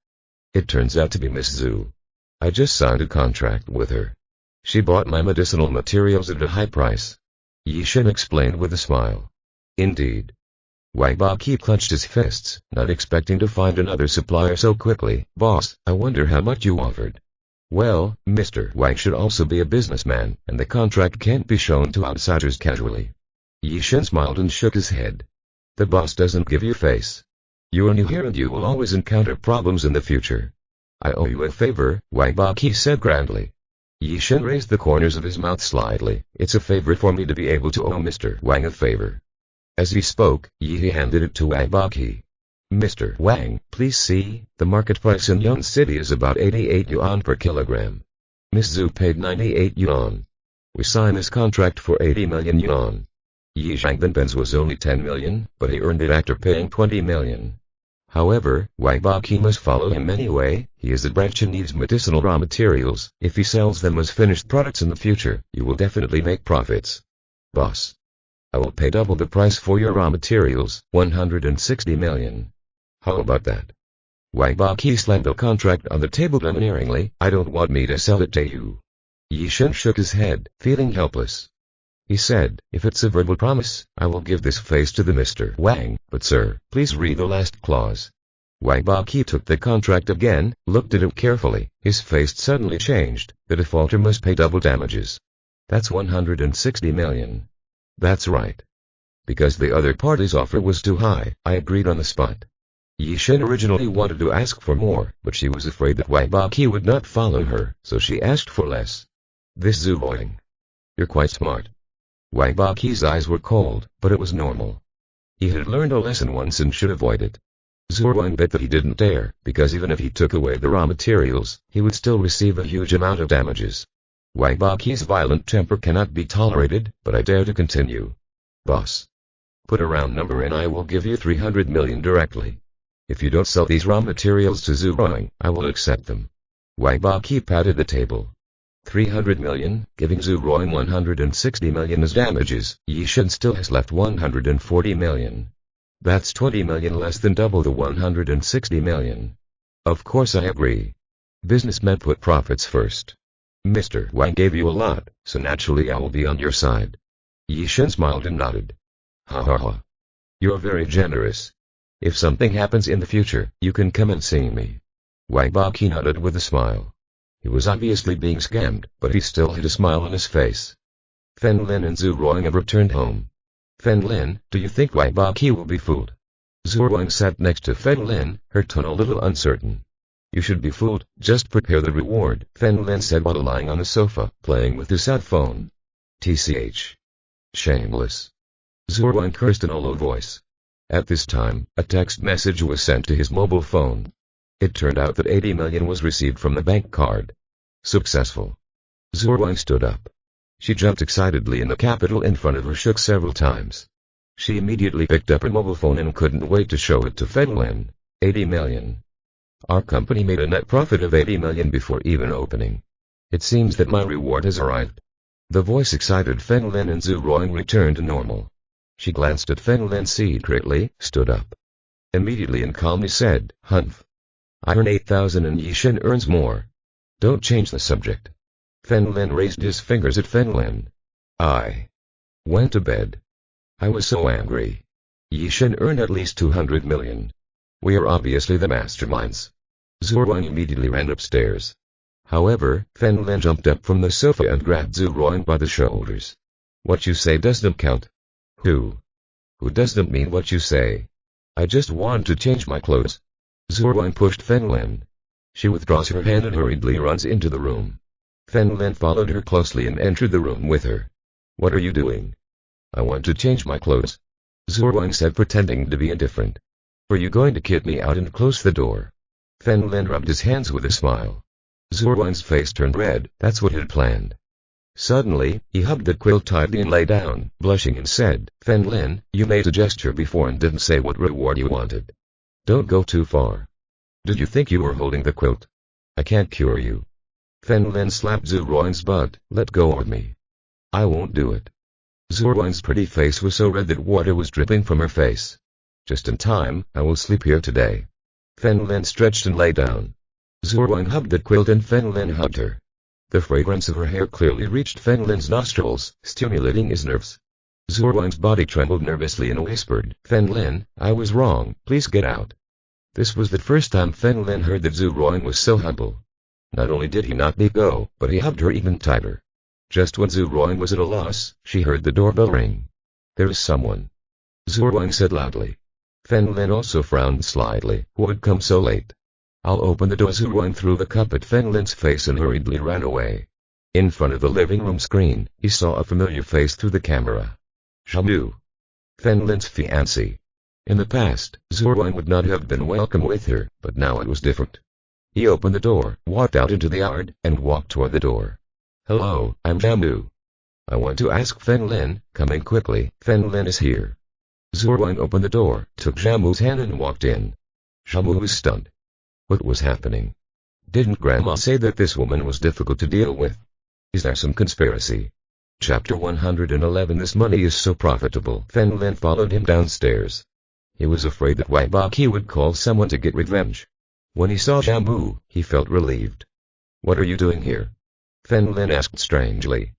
It turns out to be Miss Zhu. I just signed a contract with her. She bought my medicinal materials at a high price. Yi Shen explained with a smile. Indeed. Wang Baqi clenched his fists, not expecting to find another supplier so quickly. Boss, I wonder how much you offered. Well, Mr. Wang should also be a businessman, and the contract can't be shown to outsiders casually. Yi Shen smiled and shook his head. The boss doesn't give you face. You are new here and you will always encounter problems in the future. I owe you a favor, Wang Baqi said grandly. Yi Shen raised the corners of his mouth slightly. It's a favor for me to be able to owe Mr. Wang a favor. As he spoke, Yi handed it to Wang Baqi. Mr. Wang, please see, the market price in Yun City is about 88 yuan per kilogram. Miss Zhu paid 98 yuan. We signed this contract for 80 million yuan. Yi Zhangban's was only 10 million, but he earned it after paying 20 million. However, Wang Baqi must follow him anyway. He is a branch and needs medicinal raw materials. If he sells them as finished products in the future, you will definitely make profits. Boss. I will pay double the price for your raw materials, 160 million. How about that? Wang Baqi slammed the contract on the table domineeringly. I don't want me to sell it to you. Yi Shen shook his head, feeling helpless. He said, if it's a verbal promise, I will give this face to the Mr. Wang, but sir, please read the last clause. Wang Baqi took the contract again, looked at it carefully. His face suddenly changed. The defaulter must pay double damages. That's 160 million. That's right. Because the other party's offer was too high, I agreed on the spot. Yi Shen originally wanted to ask for more, but she was afraid that Wang Baqi would not follow her, so she asked for less. This Zhu Ruoying. You're quite smart. Wang Baqi's eyes were cold, but it was normal. He had learned a lesson once and should avoid it. Zhu Ruoying bet that he didn't dare, because even if he took away the raw materials, he would still receive a huge amount of damages. Wang Baqi's violent temper cannot be tolerated, but I dare to continue. Boss. Put a round number and I will give you 300 million directly. If you don't sell these raw materials to Zhu Ruoying, I will accept them. Wang Baqi patted the table. 300 million, giving Zhu Ruoying 160 million as damages. Yi Shen still has left 140 million. That's 20 million less than double the 160 million. Of course I agree. Businessmen put profits first. Mr. Wang gave you a lot, so naturally I will be on your side. Yi Shen smiled and nodded. Ha ha ha. You're very generous. If something happens in the future, you can come and see me. Wang Baqi nodded with a smile. He was obviously being scammed, but he still had a smile on his face. Fen Lin and Zhu Ruoying have returned home. Fen Lin, do you think Wang Baqi will be fooled? Zhu Ruoying sat next to Fen Lin, her tone a little uncertain. You should be fooled, just prepare the reward, Fen Lin said while lying on the sofa, playing with his cell phone. TCH. Shameless. Zhu Ruoying cursed in a low voice. At this time, a text message was sent to his mobile phone. It turned out that 80 million was received from the bank card. Successful. Zhu Ruoying stood up. She jumped excitedly and the capital in front of her shook several times. She immediately picked up her mobile phone and couldn't wait to show it to Fen Lin. 80 million. Our company made a net profit of 80 million before even opening. It seems that my reward has arrived. The voice excited Fen Lin and Zhu Ruoying returned to normal. She glanced at Fen Lin secretly, stood up. Immediately and calmly said, Humph. I earn 8,000 and Yi Shen earns more. Don't change the subject. Fen Lin raised his fingers at Fen Lin. I went to bed. I was so angry. Yi Shen earned at least 200 million. We are obviously the masterminds. Zhu Ruoying immediately ran upstairs. However, Fen Lin jumped up from the sofa and grabbed Zhu Ruoying by the shoulders. What you say doesn't count. Who doesn't mean what you say? I just want to change my clothes. Zhu Ruoying pushed Fen Lin. She withdraws her hand and hurriedly runs into the room. Fen Lin followed her closely and entered the room with her. What are you doing? I want to change my clothes. Zhu Ruoying said, pretending to be indifferent. Are you going to kick me out and close the door? Fen Lin rubbed his hands with a smile. Zhu Ruoying's face turned red. That's what he had planned. Suddenly, he hugged the quilt tightly and lay down, blushing and said, Fen Lin, you made a gesture before and didn't say what reward you wanted. Don't go too far. Did you think you were holding the quilt? I can't cure you. Fen Lin slapped Zhu Ruoying's butt. Let go of me. I won't do it. Zhu Ruoying's pretty face was so red that water was dripping from her face. Just in time, I will sleep here today. Fen Lin stretched and lay down. Zhu Ruoying hugged the quilt and Fen Lin hugged her. The fragrance of her hair clearly reached Feng Lin's nostrils, stimulating his nerves. Zhu Ruang's body trembled nervously and whispered, "Feng Lin, I was wrong, please get out." This was the first time Feng Lin heard that Zhu Ruang was so humble. Not only did he not let go, but he hugged her even tighter. Just when Zhu Ruang was at a loss, she heard the doorbell ring. "There is someone," Zhu Ruang said loudly. Feng Lin also frowned slightly. Who had come so late? "I'll open the door." Zhu Ruang threw the cup at Feng Lin's face and hurriedly ran away. In front of the living room screen, he saw a familiar face through the camera. Shamu, Feng Lin's fiancée. In the past, Zhu Ruang would not have been welcome with her, but now it was different. He opened the door, walked out into the yard, and walked toward the door. "Hello, I'm Shamu. I want to ask Feng Lin, come in quickly, Feng Lin is here." Zhu Ruang opened the door, took Shamu's hand and walked in. Shamu was stunned. What was happening? Didn't Grandma say that this woman was difficult to deal with? Is there some conspiracy? Chapter 111. This money is so profitable. Feng Lin followed him downstairs. He was afraid that Wai Baqi would call someone to get revenge. When he saw Shamu, he felt relieved. "What are you doing here?" Feng Lin asked strangely.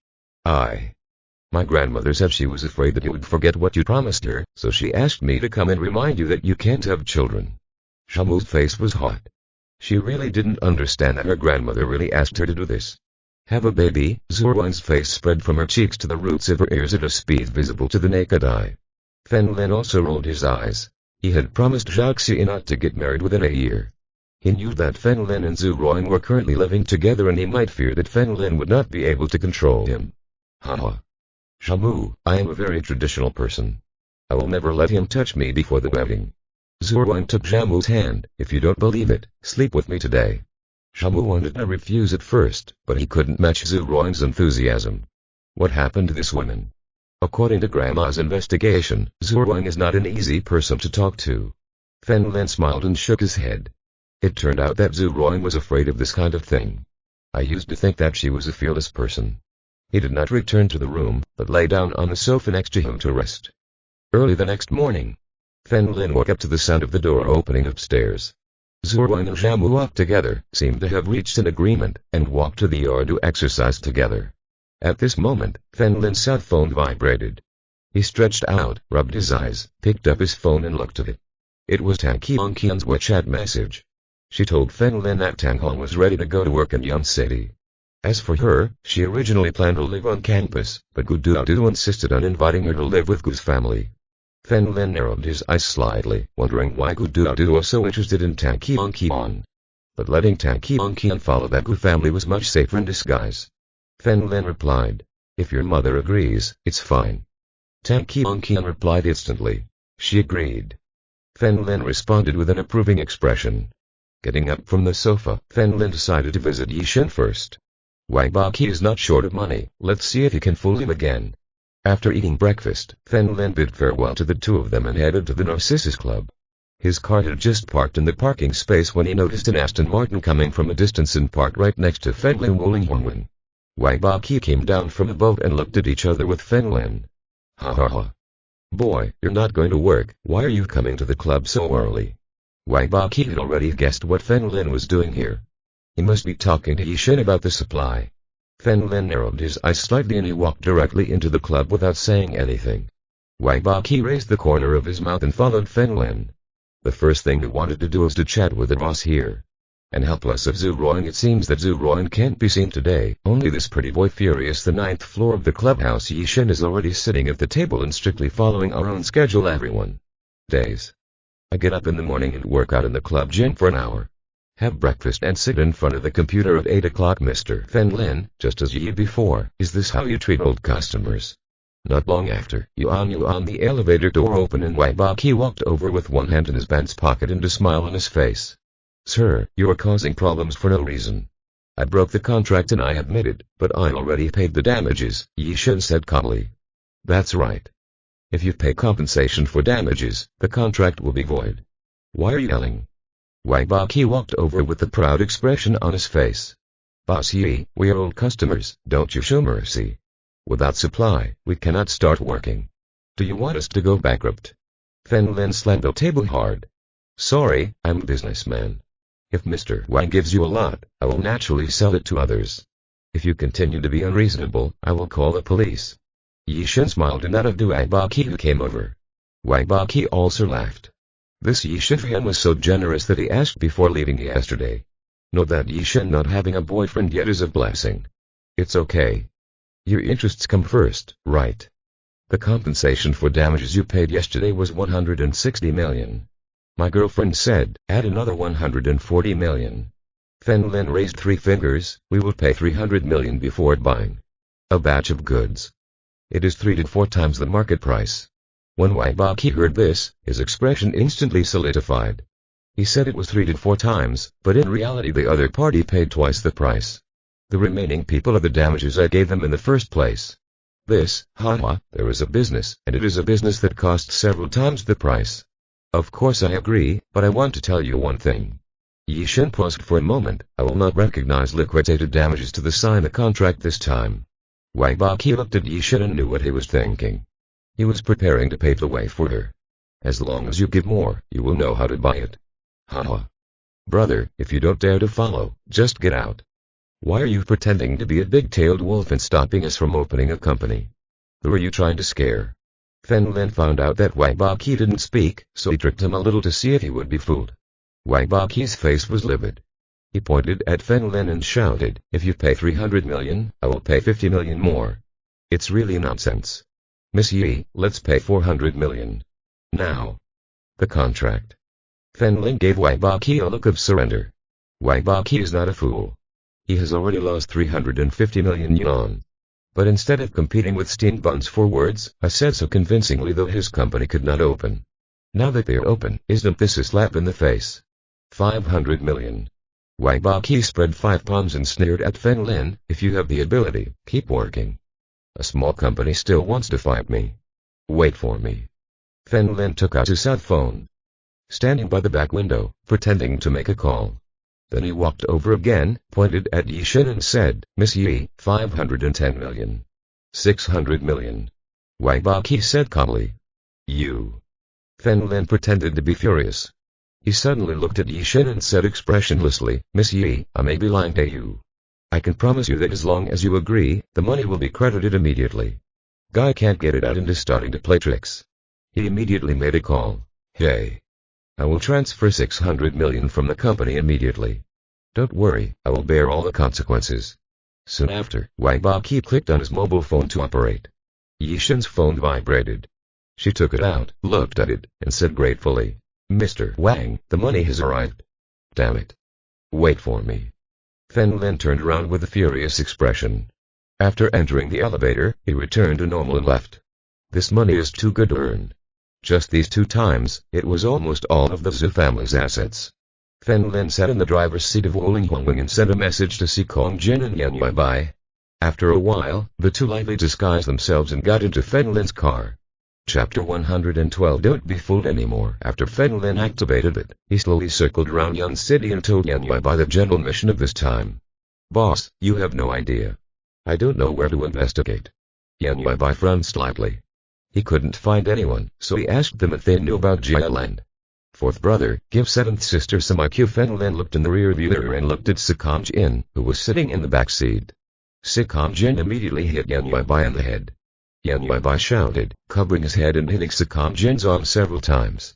My grandmother said she was afraid that you would forget what you promised her, so she asked me to come and remind you that you can't have children." Shamu's face was hot. She really didn't understand that her grandmother really asked her to do this. "Have a baby?" Zhu Ruang's face spread from her cheeks to the roots of her ears at a speed visible to the naked eye. Feng Lin also rolled his eyes. He had promised Zhao Xi not to get married within a year. He knew that Feng Lin and Zhu Ruang were currently living together and he might fear that Feng Lin would not be able to control him. Haha. "Shamu, I am a very traditional person. I will never let him touch me before the wedding." Zhu Ruang took Shamu's hand. "If you don't believe it, sleep with me today." Shamu wanted to refuse at first, but he couldn't match Zhu Ruang's enthusiasm. What happened to this woman? According to Grandma's investigation, Zhu Ruang is not an easy person to talk to. Feng Lin smiled and shook his head. It turned out that Zhu Ruang was afraid of this kind of thing. I used to think that she was a fearless person. He did not return to the room, but lay down on the sofa next to him to rest. Early the next morning, Feng Lin woke up to the sound of the door opening upstairs. Zhu Ruang and Shamu walked together, seemed to have reached an agreement, and walked to the yard to exercise together. At this moment, Feng Lin's cell phone vibrated. He stretched out, rubbed his eyes, picked up his phone and looked at it. It was Tang Qianqian's WeChat message. She told Feng Lin that Tang Hong was ready to go to work in Yun City. As for her, she originally planned to live on campus, but Gu Duoduo insisted on inviting her to live with Gu's family. Feng Lin narrowed his eyes slightly, wondering why Gu Duoduo was so interested in Tang Qianqian. But letting Tang Qianqian follow that Gu family was much safer in disguise. Feng Lin replied, "If your mother agrees, it's fine." Tang Qianqian replied instantly. She agreed. Feng Lin responded with an approving expression. Getting up from the sofa, Feng Lin decided to visit Yishen first. Wai Baqi is not short of money, let's see if he can fool him again. After eating breakfast, Feng Lin bid farewell to the two of them and headed to the Narcissus Club. His car had just parked in the parking space when he noticed an Aston Martin coming from a distance and parked right next to Feng Lin Wolinghornwen. Wai Baqi came down from the boat and looked at each other with Feng Lin. "Ha ha ha. Boy, you're not going to work, why are you coming to the club so early?" Wai Baqi had already guessed what Feng Lin was doing here. He must be talking to Yishen about the supply. Feng Lin narrowed his eyes slightly and he walked directly into the club without saying anything. Wai Baqi raised the corner of his mouth and followed Feng Lin. The first thing he wanted to do was to chat with the boss here. And helpless of Zhu Ruang, it seems that Zhu Ruang can't be seen today, only this pretty boy furious. The 9th floor of the clubhouse. Yishen is already sitting at the table and strictly following our own schedule. Everyone. Days. I get up in the morning and work out in the club gym for an hour. Have breakfast and sit in front of the computer at 8 o'clock. Mr. Feng Lin, just as you before, is this how you treat old customers? Not long after, the elevator door opened and Wai Baqi walked over with one hand in his pants pocket and a smile on his face. "Sir, you are causing problems for no reason. I broke the contract and I admit it, but I already paid the damages," Yishen said calmly. "That's right. If you pay compensation for damages, the contract will be void. Why are you yelling?" Wai Baqi walked over with a proud expression on his face. "Boss Yi, we are old customers, don't you show mercy. Without supply, we cannot start working. Do you want us to go bankrupt?" Feng Lin slammed the table hard. "Sorry, I'm a businessman. If Mr. Wang gives you a lot, I will naturally sell it to others. If you continue to be unreasonable, I will call the police. Yi Shen smiled and nodded to Wang Baqi, who came over. Wang Baqi also laughed. This Yi Shen was so generous that he asked before leaving yesterday. Note that Yi Shen not having a boyfriend yet is a blessing. It's okay. Your interests come first, right? The compensation for damages you paid yesterday was 160 million. My girlfriend said, add another 140 million. Fen Lin raised 3 fingers, we will pay 300 million before buying a batch of goods. It is 3 to 4 times the market price. When Wang Baqi heard this, his expression instantly solidified. He said it was 3 to 4 times, but in reality the other party paid twice the price. The remaining people are the damages I gave them in the first place. This, there is a business, and it is a business that costs several times the price. Of course I agree, but I want to tell you one thing. Yi Shen paused for a moment. I will not recognize liquidated damages to sign the contract this time. Wang Baqi looked at Yi Shen and knew what he was thinking. He was preparing to pave the way for her. As long as you give more, you will know how to buy it. Brother, if you don't dare to follow, just get out. Why are you pretending to be a big-tailed wolf and stopping us from opening a company? Who are you trying to scare? Fen Lin found out that Wang Baqi didn't speak, so he tricked him a little to see if he would be fooled. Wang Baqi's face was livid. He pointed at Fen Lin and shouted, if you pay 300 million, I will pay 50 million more. It's really nonsense. Miss Yi, let's pay 400 million. Now. The contract. Fen Lin gave Wang Baqi a look of surrender. Wang Baqi is not a fool. He has already lost 350 million yuan. But instead of competing with steamed buns for words, I said so convincingly that his company could not open. Now that they are open, isn't this a slap in the face? 500 million. Wang Baqi spread 5 palms and sneered at Fen Lin, if you have the ability, keep working. A small company still wants to fight me. Wait for me. Fen Lin took out his cell phone. Standing by the back window, pretending to make a call. Then he walked over again, pointed at Yi Shen and said, Miss Yi, 510 million. 600 million. Wang Baqi said calmly. You. Fen Lin pretended to be furious. He suddenly looked at Yi Shen and said expressionlessly, Miss Yi, I may be lying to you. I can promise you that as long as you agree, the money will be credited immediately. Guy can't get it out and is starting to play tricks. He immediately made a call. Hey. I will transfer 600 million from the company immediately. Don't worry, I will bear all the consequences. Soon after, Wang Baqi clicked on his mobile phone to operate. Yi Shen's phone vibrated. She took it out, looked at it, and said gratefully, Mr. Wang, the money has arrived. Damn it. Wait for me. Fen Lin turned around with a furious expression. After entering the elevator, he returned to normal and left. This money is too good to earn. Just these 2 times, it was almost all of the Zhu family's assets. Fen Lin sat in the driver's seat of Wuling Huangwing and sent a message to Si Kong Jin and Yan Yuebai. After a while, the 2 lightly disguised themselves and got into Fen Lin's car. Chapter 112. Don't be fooled anymore. After Fen Lin activated it, he slowly circled around Yan City and told Yan Yuebai the general mission of this time. Boss, you have no idea. I don't know where to investigate. Yan Yuebai frowned slightly. He couldn't find anyone, so he asked them if they knew about Jialand. 4th brother, give 7th sister some IQ. Fen Lin looked in the rearview mirror and looked at Si Kong Jin, who was sitting in the back seat. Si Kong Jin immediately hit Yan Yuebai on the head. Yan Yuebai shouted, covering his head and hitting Si Kong Jin's arm several times.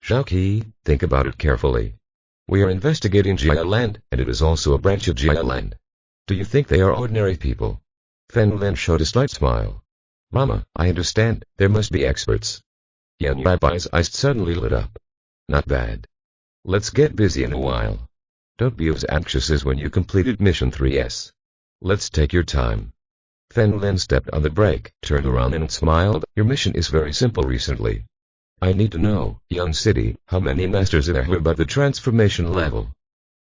Zhao Qi, think about it carefully. We are investigating Jialand, and it is also a branch of Jialand. Do you think they are ordinary people? Fen Lin showed a slight smile. Mama, I understand, there must be experts. Yan Yuebai's eyes suddenly lit up. Not bad. Let's get busy in a while. Don't be as anxious as when you completed Mission 3S. Let's take your time. Fen Lin stepped on the brake, turned around and smiled. Your mission is very simple recently. I need to know, Young City, how many masters are there above the transformation level?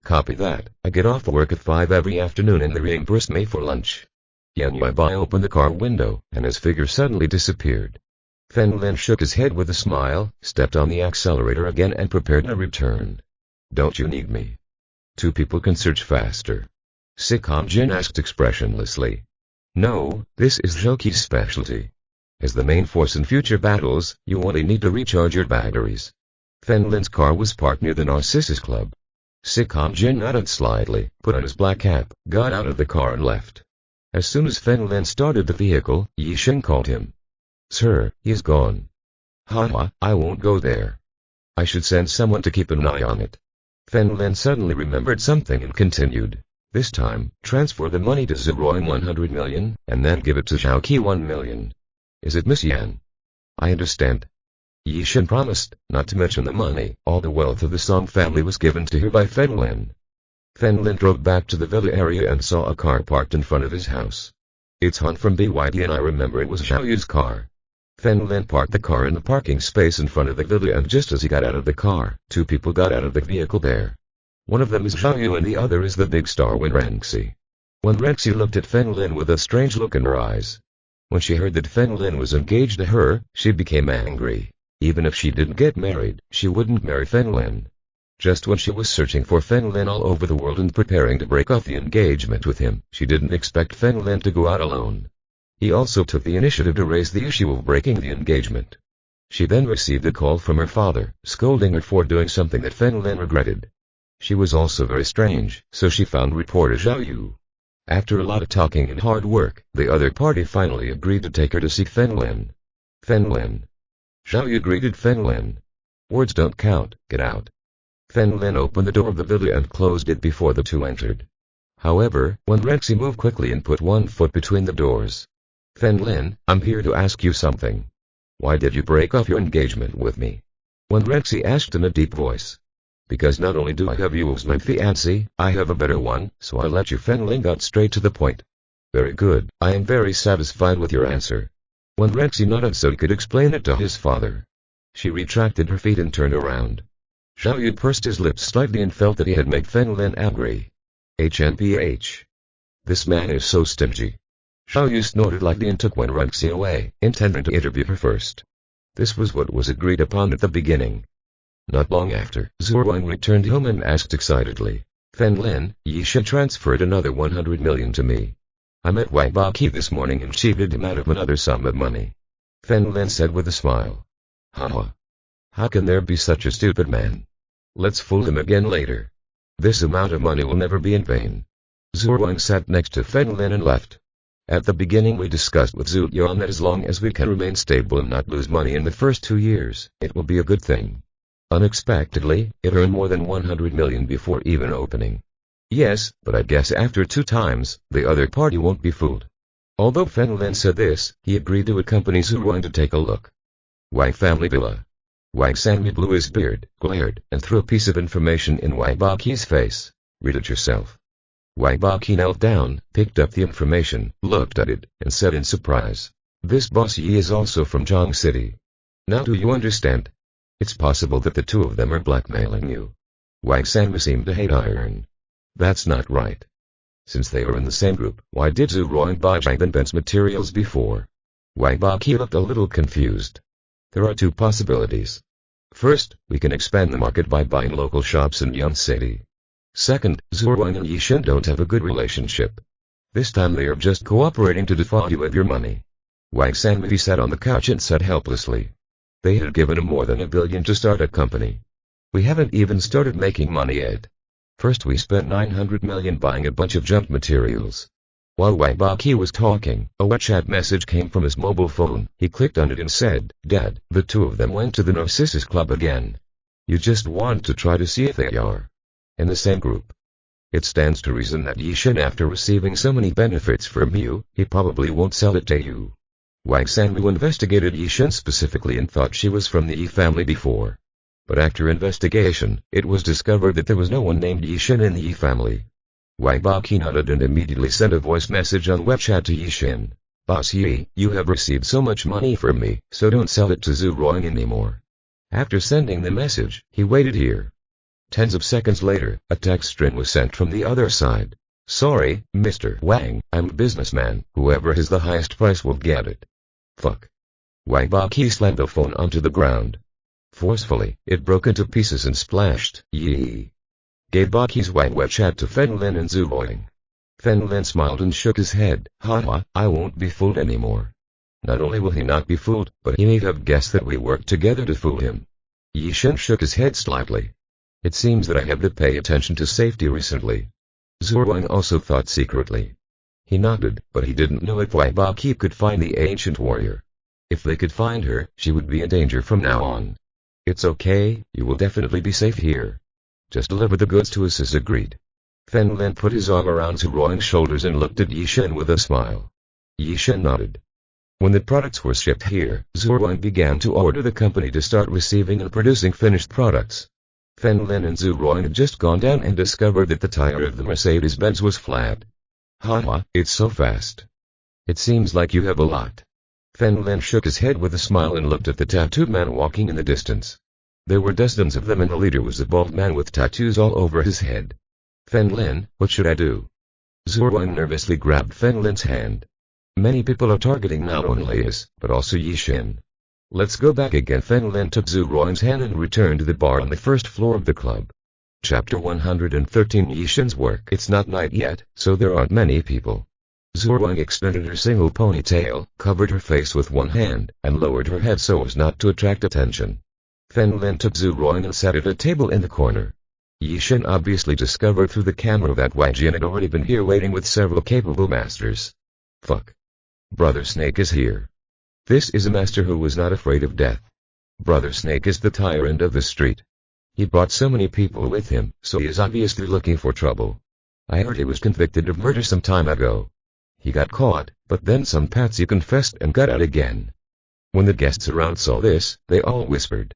Copy that. I get off work at 5 every afternoon and they reimburse me for lunch. Yan Yuebai opened the car window, and his figure suddenly disappeared. Fen Lin shook his head with a smile, stepped on the accelerator again and prepared to return. Don't you need me? 2 people can search faster. Si Kong Jin asked expressionlessly. No, this is Zhou Qi's specialty. As the main force in future battles, you only need to recharge your batteries. Fen Lin's car was parked near the Narcissus Club. Si Kong Jin nodded slightly, put on his black cap, got out of the car and left. As soon as Fen Lin started the vehicle, Yi Shen called him. Sir, he's gone. Haha, I won't go there. I should send someone to keep an eye on it. Fen Lin suddenly remembered something and continued. This time, transfer the money to Zuroing 100 million, and then give it to Zhao Qi 1 million. Is it Miss Yan? I understand. Yi Shen promised, not to mention the money. All the wealth of the Song family was given to her by Fen Lin. Fen Lin drove back to the villa area and saw a car parked in front of his house. It's Han from BYD and I remember it was Zhao Yu's car. Fen Lin parked the car in the parking space in front of the villa, and just as he got out of the car, two people got out of the vehicle there. One of them is Zhao Yu and the other is the big star Wen Renxi. Wen Renxi looked at Fen Lin with a strange look in her eyes. When she heard that Fen Lin was engaged to her, she became angry. Even if she didn't get married, she wouldn't marry Fen Lin. Just when she was searching for Fen Lin all over the world and preparing to break off the engagement with him, she didn't expect Fen Lin to go out alone. He also took the initiative to raise the issue of breaking the engagement. She then received a call from her father, scolding her for doing something that Fen Lin regretted. She was also very strange, so she found reporter Zhao Yu. After a lot of talking and hard work, the other party finally agreed to take her to see Fen Lin. Fen Lin. Zhao Yu greeted Fen Lin. Words don't count, get out. Fen Lin opened the door of the villa and closed it before the two entered. However, Wen Renxi moved quickly and put one foot between the doors. Fen Lin, I'm here to ask you something. Why did you break off your engagement with me? Wen Renxi asked in a deep voice. Because not only do I have you as my fiancé, I have a better one, so I let you. Fen Lin got straight to the point. Very good, I am very satisfied with your answer. Wen Renxi nodded so he could explain it to his father. She retracted her feet and turned around. Zhao Yu pursed his lips slightly and felt that he had made Fen Lin angry. HNPH. This man is so stingy. Zhao Yu snorted lightly and took Wen Renxi away, intending to interview her first. This was what was agreed upon at the beginning. Not long after, Zuroing returned home and asked excitedly, Fen Lin, Yi Shen transferred another 100 million to me. I met Wang Baqi this morning and cheated him out of another sum of money. Fen Lin said with a smile. Haha. How can there be such a stupid man? Let's fool him again later. This amount of money will never be in vain. Zuroing sat next to Fen Lin and left. At the beginning we discussed with Zhu Yuan that as long as we can remain stable and not lose money in the first 2 years, it will be a good thing. Unexpectedly, it earned more than 100 million before even opening. Yes, but I guess after 2 times, the other party won't be fooled. Although Fen Lin said this, he agreed to accompany Zuroing to take a look. Wang family villa. Wang Sanmi blew his beard, glared, and threw a piece of information in Wang Baqi's face. Read it yourself. Wang Baqi knelt down, picked up the information, looked at it, and said in surprise. This boss Yi is also from Zhang City. Now do you understand? It's possible that the two of them are blackmailing you. Wang Sanmi seemed to hate iron. That's not right. Since they are in the same group, why did Zuroing buy Zhang Ben's materials before? Wang Baqi looked a little confused. There are 2 possibilities. First, we can expand the market by buying local shops in Yan City. Second, Zuroing and Yi Shen don't have a good relationship. This time they are just cooperating to defraud you of your money. Wang Sanmi sat on the couch and said helplessly. They had given him more than $1 billion to start a company. We haven't even started making money yet. First we spent 900 million buying a bunch of junk materials. While Wang Baqi was talking, a WeChat message came from his mobile phone. He clicked on it and said, Dad, the two of them went to the Narcissus Club again. You just want to try to see if they are in the same group. It stands to reason that Yi Shen, after receiving so many benefits from you, he probably won't sell it to you. Wang Sanmu investigated Yi Shen specifically and thought she was from the Yi family before. But after investigation, it was discovered that there was no one named Yi Shen in the Yi family. Wang Baqi nodded and immediately sent a voice message on WeChat to Yi Shen. Boss Yi, you have received so much money from me, so don't sell it to Zuroing anymore. After sending the message, he waited here. Tens of seconds later, a text string was sent from the other side. Sorry, Mr. Wang, I'm a businessman, whoever has the highest price will get it. Fuck. Wang Baqi slammed the phone onto the ground. Forcefully, it broke into pieces and splashed. Yi gave Baqi's WeChat to Fen Lin and Zuroing. Fen Lin smiled and shook his head. Haha, I won't be fooled anymore. Not only will he not be fooled, but he may have guessed that we worked together to fool him. Yi Shen shook his head slightly. It seems that I have to pay attention to safety recently. Zuroing also thought secretly. He nodded, but he didn't know if Wai Keep could find the ancient warrior. If they could find her, she would be in danger from now on. It's okay, you will definitely be safe here. Just deliver the goods to us, Sis agreed. Fen Lin put his arm around Zhu Ruang's shoulders and looked at Yi Shen with a smile. Yi Shen nodded. When the products were shipped here, Zhu Ruang began to order the company to start receiving and producing finished products. Fen Lin and Zhu Ruang had just gone down and discovered that the tire of the Mercedes-Benz was flat. Haha, it's so fast. It seems like you have a lot. Fen Lin shook his head with a smile and looked at the tattooed man walking in the distance. There were dozens of them and the leader was a bald man with tattoos all over his head. Fen Lin, what should I do? Zhu Ruang nervously grabbed Fen Lin's hand. Many people are targeting not only us, but also Yi Shen. Let's go back again. Fen Lin took Zhu Ruang's hand and returned to the bar on the first floor of the club. Chapter 113 Yi Shen's work. It's not night yet, so there aren't many people. Zhu Ruang extended her single ponytail, covered her face with one hand, and lowered her head so as not to attract attention. Fen Lin took Zhu Ruang and sat at a table in the corner. Yi Shen obviously discovered through the camera that Wai Jian had already been here waiting with several capable masters. Fuck. Brother Snake is here. This is a master who was not afraid of death. Brother Snake is the tyrant of the street. He brought so many people with him, so he is obviously looking for trouble. I heard he was convicted of murder some time ago. He got caught, but then some patsy confessed and got out again. When the guests around saw this, they all whispered.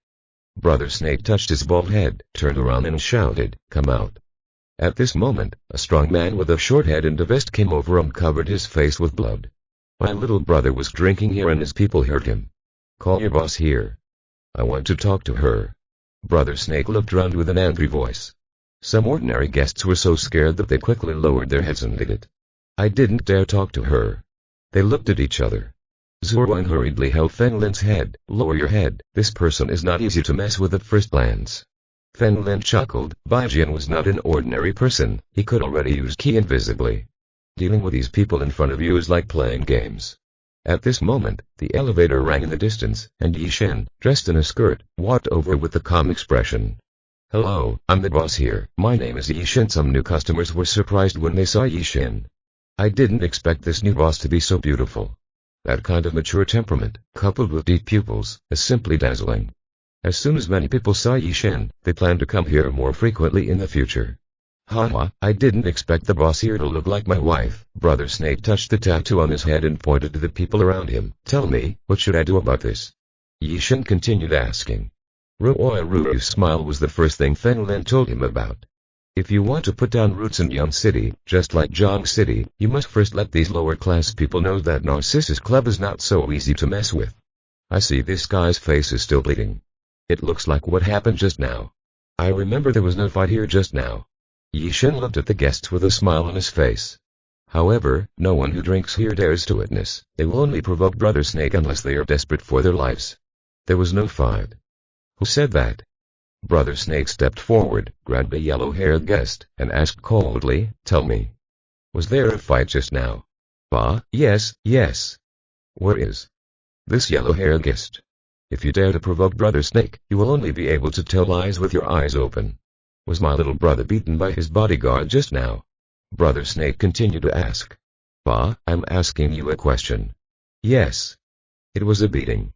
Brother Snake touched his bald head, turned around and shouted, "Come out." At this moment, a strong man with a short head and a vest came over and covered his face with blood. My little brother was drinking here and his people heard him. Call your boss here. I want to talk to her. Brother Snake looked round with an angry voice. Some ordinary guests were so scared that they quickly lowered their heads and did it. I didn't dare talk to her. They looked at each other. Zhu Ruang hurriedly held Fen Lin's head. Lower your head, this person is not easy to mess with at first glance. Fen Lin chuckled. Bai Jian was not an ordinary person, he could already use Qi invisibly. Dealing with these people in front of you is like playing games. At this moment, the elevator rang in the distance, and Yi Shen, dressed in a skirt, walked over with a calm expression. Hello, I'm the boss here. My name is Yi Shen. Some new customers were surprised when they saw Yi Shen. I didn't expect this new boss to be so beautiful. That kind of mature temperament, coupled with deep pupils, is simply dazzling. As soon as many people saw Yi Shen, they planned to come here more frequently in the future. Haha, I didn't expect the boss here to look like my wife. Brother Snake touched the tattoo on his head and pointed to the people around him. Tell me, what should I do about this? Yi Shen continued asking. Ruo's smile was the first thing Fen Lin told him about. If you want to put down roots in Yang City, just like Zhang City, you must first let these lower-class people know that Narcissus Club is not so easy to mess with. I see this guy's face is still bleeding. It looks like what happened just now. I remember there was no fight here just now. Yi Shen looked at the guests with a smile on his face. However, no one who drinks here dares to witness. They will only provoke Brother Snake unless they are desperate for their lives. There was no fight. Who said that? Brother Snake stepped forward, grabbed a yellow-haired guest, and asked coldly, tell me. Was there a fight just now? Yes. Where is this yellow-haired guest? If you dare to provoke Brother Snake, you will only be able to tell lies with your eyes open. Was my little brother beaten by his bodyguard just now? Brother Snake continued to ask. I'm asking you a question. Yes. It was a beating.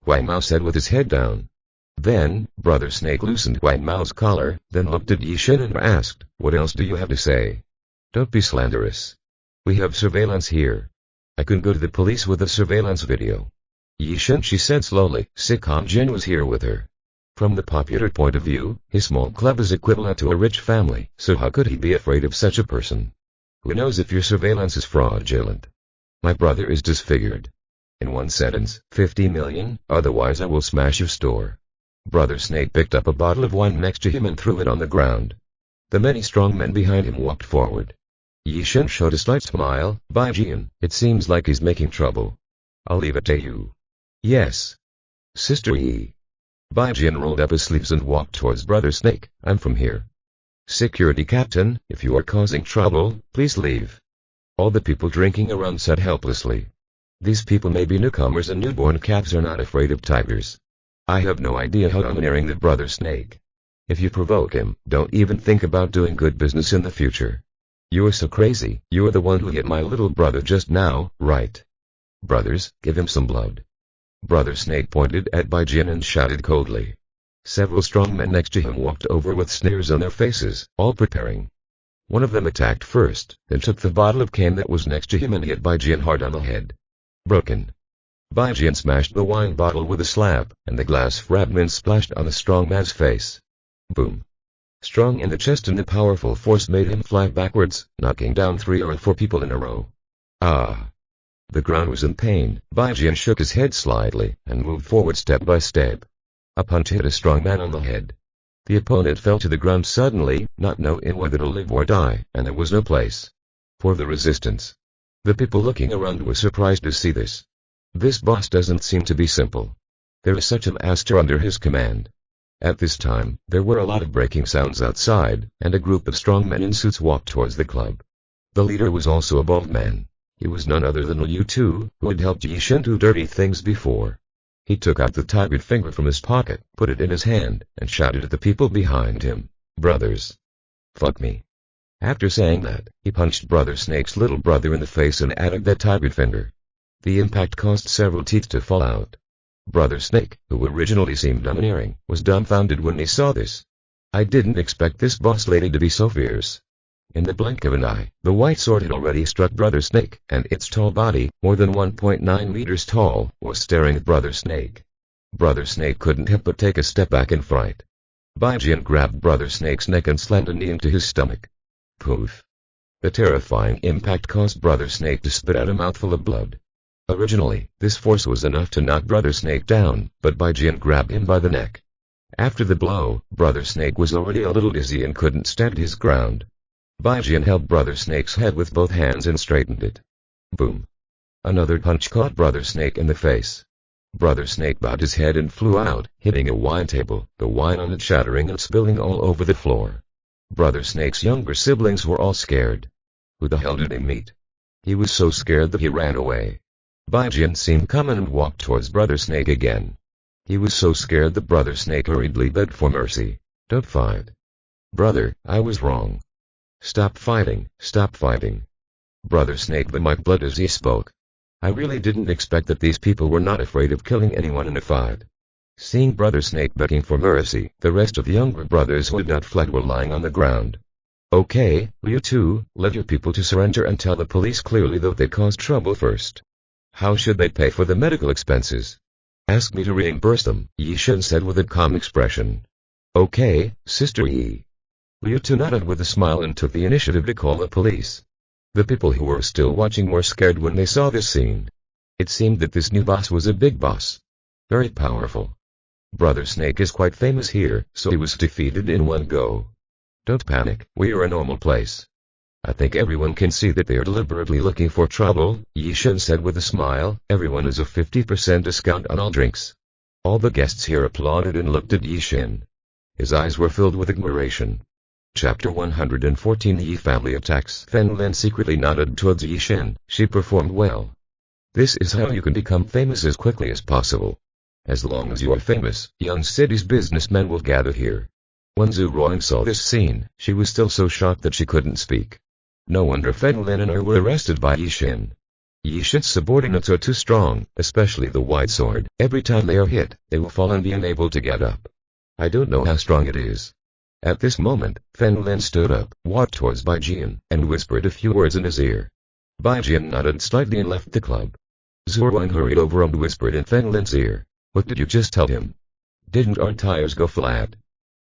Wai Mao said with his head down. Then, Brother Snake loosened Wai Mao's collar, then looked at Yi Shen and asked, what else do you have to say? Don't be slanderous. We have surveillance here. I can go to the police with a surveillance video. Yi Shen, she said slowly. Sikam Jin was here with her. From the popular point of view, his small club is equivalent to a rich family, so how could he be afraid of such a person? Who knows if your surveillance is fraudulent? My brother is disfigured. In one sentence, 50 million, otherwise I will smash your store. Brother Snake picked up a bottle of wine next to him and threw it on the ground. The many strong men behind him walked forward. Yi Shen showed a slight smile. Bai Jian, it seems like he's making trouble. I'll leave it to you. Yes. Sister Yi. Bai Jian rolled up his sleeves and walked towards Brother Snake. I'm from here. Security Captain, if you are causing trouble, please leave. All the people drinking around said helplessly. These people may be newcomers and newborn calves are not afraid of tigers. I have no idea how domineering the Brother Snake. If you provoke him, don't even think about doing good business in the future. "You're so crazy, you're the one who hit my little brother just now, right? Brothers, give him some blood." Brother Snake pointed at Bai Jin and shouted coldly. Several strong men next to him walked over with sneers on their faces, all preparing. One of them attacked first, then took the bottle of cane that was next to him and hit Bai Jin hard on the head. Broken. Bai Jin smashed the wine bottle with a slap, and the glass fragment splashed on the strong man's face. Boom. Strong in the chest and the powerful force made him fly backwards, knocking down 3 or 4 people in a row. Ah! The ground was in pain. Bai Jin shook his head slightly, and moved forward step by step. A punch hit a strong man on the head. The opponent fell to the ground suddenly, not knowing whether to live or die, and there was no place for the resistance. The people looking around were surprised to see this. This boss doesn't seem to be simple. There is such a master under his command. At this time, there were a lot of breaking sounds outside, and a group of strong men in suits walked towards the club. The leader was also a bald man. He was none other than Liu Tu, who had helped Yi Shen do dirty things before. He took out the tigered finger from his pocket, put it in his hand, and shouted at the people behind him, "Brothers, fuck me." After saying that, he punched Brother Snake's little brother in the face and added that tigered finger. The impact caused several teeth to fall out. Brother Snake, who originally seemed domineering, was dumbfounded when he saw this. "I didn't expect this boss lady to be so fierce." In the blink of an eye, the white sword had already struck Brother Snake, and its tall body, more than 1.9 meters tall, was staring at Brother Snake. Brother Snake couldn't help but take a step back in fright. Bai Jin grabbed Brother Snake's neck and slammed a knee into his stomach. Poof! The terrifying impact caused Brother Snake to spit out a mouthful of blood. Originally, this force was enough to knock Brother Snake down, but Bai Jin grabbed him by the neck. After the blow, Brother Snake was already a little dizzy and couldn't stand his ground. Bai Jin held Brother Snake's head with both hands and straightened it. Boom! Another punch caught Brother Snake in the face. Brother Snake bowed his head and flew out, hitting a wine table, the wine on it shattering and spilling all over the floor. Brother Snake's younger siblings were all scared. Who the hell did he meet? He was so scared that he ran away. Bai Jin seemed common and walked towards Brother Snake again. He was so scared that Brother Snake hurriedly begged for mercy. "Don't fight. Brother, I was wrong. Stop fighting, stop fighting." Brother Snake bit my blood as he spoke. I really didn't expect that these people were not afraid of killing anyone in a fight. Seeing Brother Snake begging for mercy, the rest of the younger brothers who had not fled were lying on the ground. "Okay, you two, let your people to surrender and tell the police clearly that they caused trouble first. How should they pay for the medical expenses?" "Ask me to reimburse them," Yi Shen said with a calm expression. "Okay, Sister Yi." Liu Tu nodded with a smile and took the initiative to call the police. The people who were still watching were scared when they saw this scene. It seemed that this new boss was a big boss. Very powerful. Brother Snake is quite famous here, so he was defeated in one go. "Don't panic, we are a normal place. I think everyone can see that they are deliberately looking for trouble," Yi Shen said with a smile. "Everyone is a 50% discount on all drinks." All the guests here applauded and looked at Yi Shen. His eyes were filled with admiration. Chapter 114 Yi family attacks. Fen Lin secretly nodded towards Yi Shen. She performed well. This is how you can become famous as quickly as possible. As long as you are famous, young city's businessmen will gather here. When Zhu Ruang saw this scene, she was still so shocked that she couldn't speak. No wonder Fen Lin and her were arrested by Yi Shen. Yi Shen's subordinates are too strong, especially the white sword. Every time they are hit, they will fall and be unable to get up. I don't know how strong it is. At this moment, Fen Lin stood up, walked towards Bai Jin, and whispered a few words in his ear. Bai Jin nodded slightly and left the club. Zhu Ruang hurried over and whispered in Fen Lin's ear. "What did you just tell him? Didn't our tires go flat?"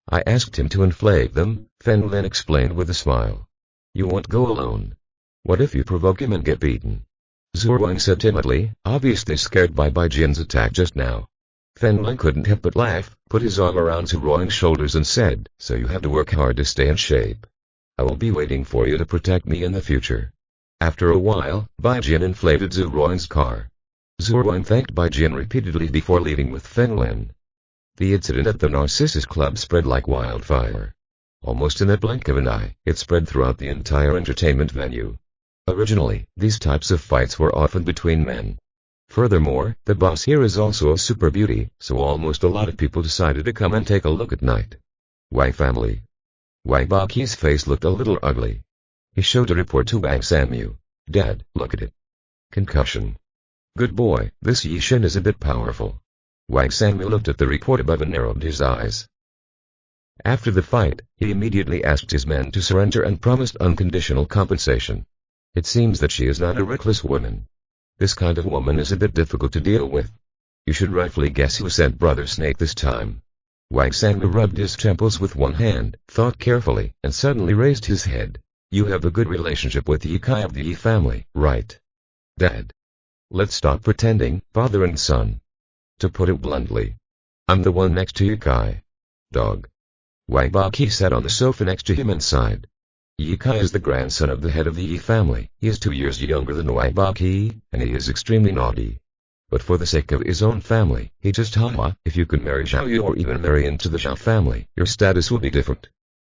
"I asked him to inflate them," Fen Lin explained with a smile. "You won't go alone. What if you provoke him and get beaten?" Zhu Ruang said timidly, obviously scared by Bai Jin's attack just now. Fen Lin couldn't help but laugh, put his arm around Zhu Ruang's shoulders and said, "So you have to work hard to stay in shape. I will be waiting for you to protect me in the future." After a while, Bai Jin inflated Zhu Ruang's car. Zhu Ruang thanked Bai Jin repeatedly before leaving with Fen Lin. The incident at the Narcissus Club spread like wildfire. Almost in the blink of an eye, it spread throughout the entire entertainment venue. Originally, these types of fights were often between men. Furthermore, the boss here is also a super beauty, so almost a lot of people decided to come and take a look at night. Wang family. Wang Baqi's face looked a little ugly. He showed a report to Wang Sanmu. Dad, look at it. Concussion. Good boy, this Yishin is a bit powerful. Wang Sanmu looked at the report above and narrowed his eyes. After the fight, he immediately asked his men to surrender and promised unconditional compensation. It seems that she is not a reckless woman. This kind of woman is a bit difficult to deal with. You should rightfully guess who sent Brother Snake this time. Wang Sanmu rubbed his temples with one hand, thought carefully, and suddenly raised his head. You have a good relationship with the Yikai of the Yi family, right? Dad. Let's stop pretending, father and son. To put it bluntly, I'm the one next to Yikai. Dog. Wang Baqi sat on the sofa next to him and sighed. Yikai is the grandson of the head of the Yi family. He is 2 years younger than Wang Baqi, and he is extremely naughty. But for the sake of his own family, he just haha, if you could marry Zhao Yu or even marry into the Zhao family, your status will be different.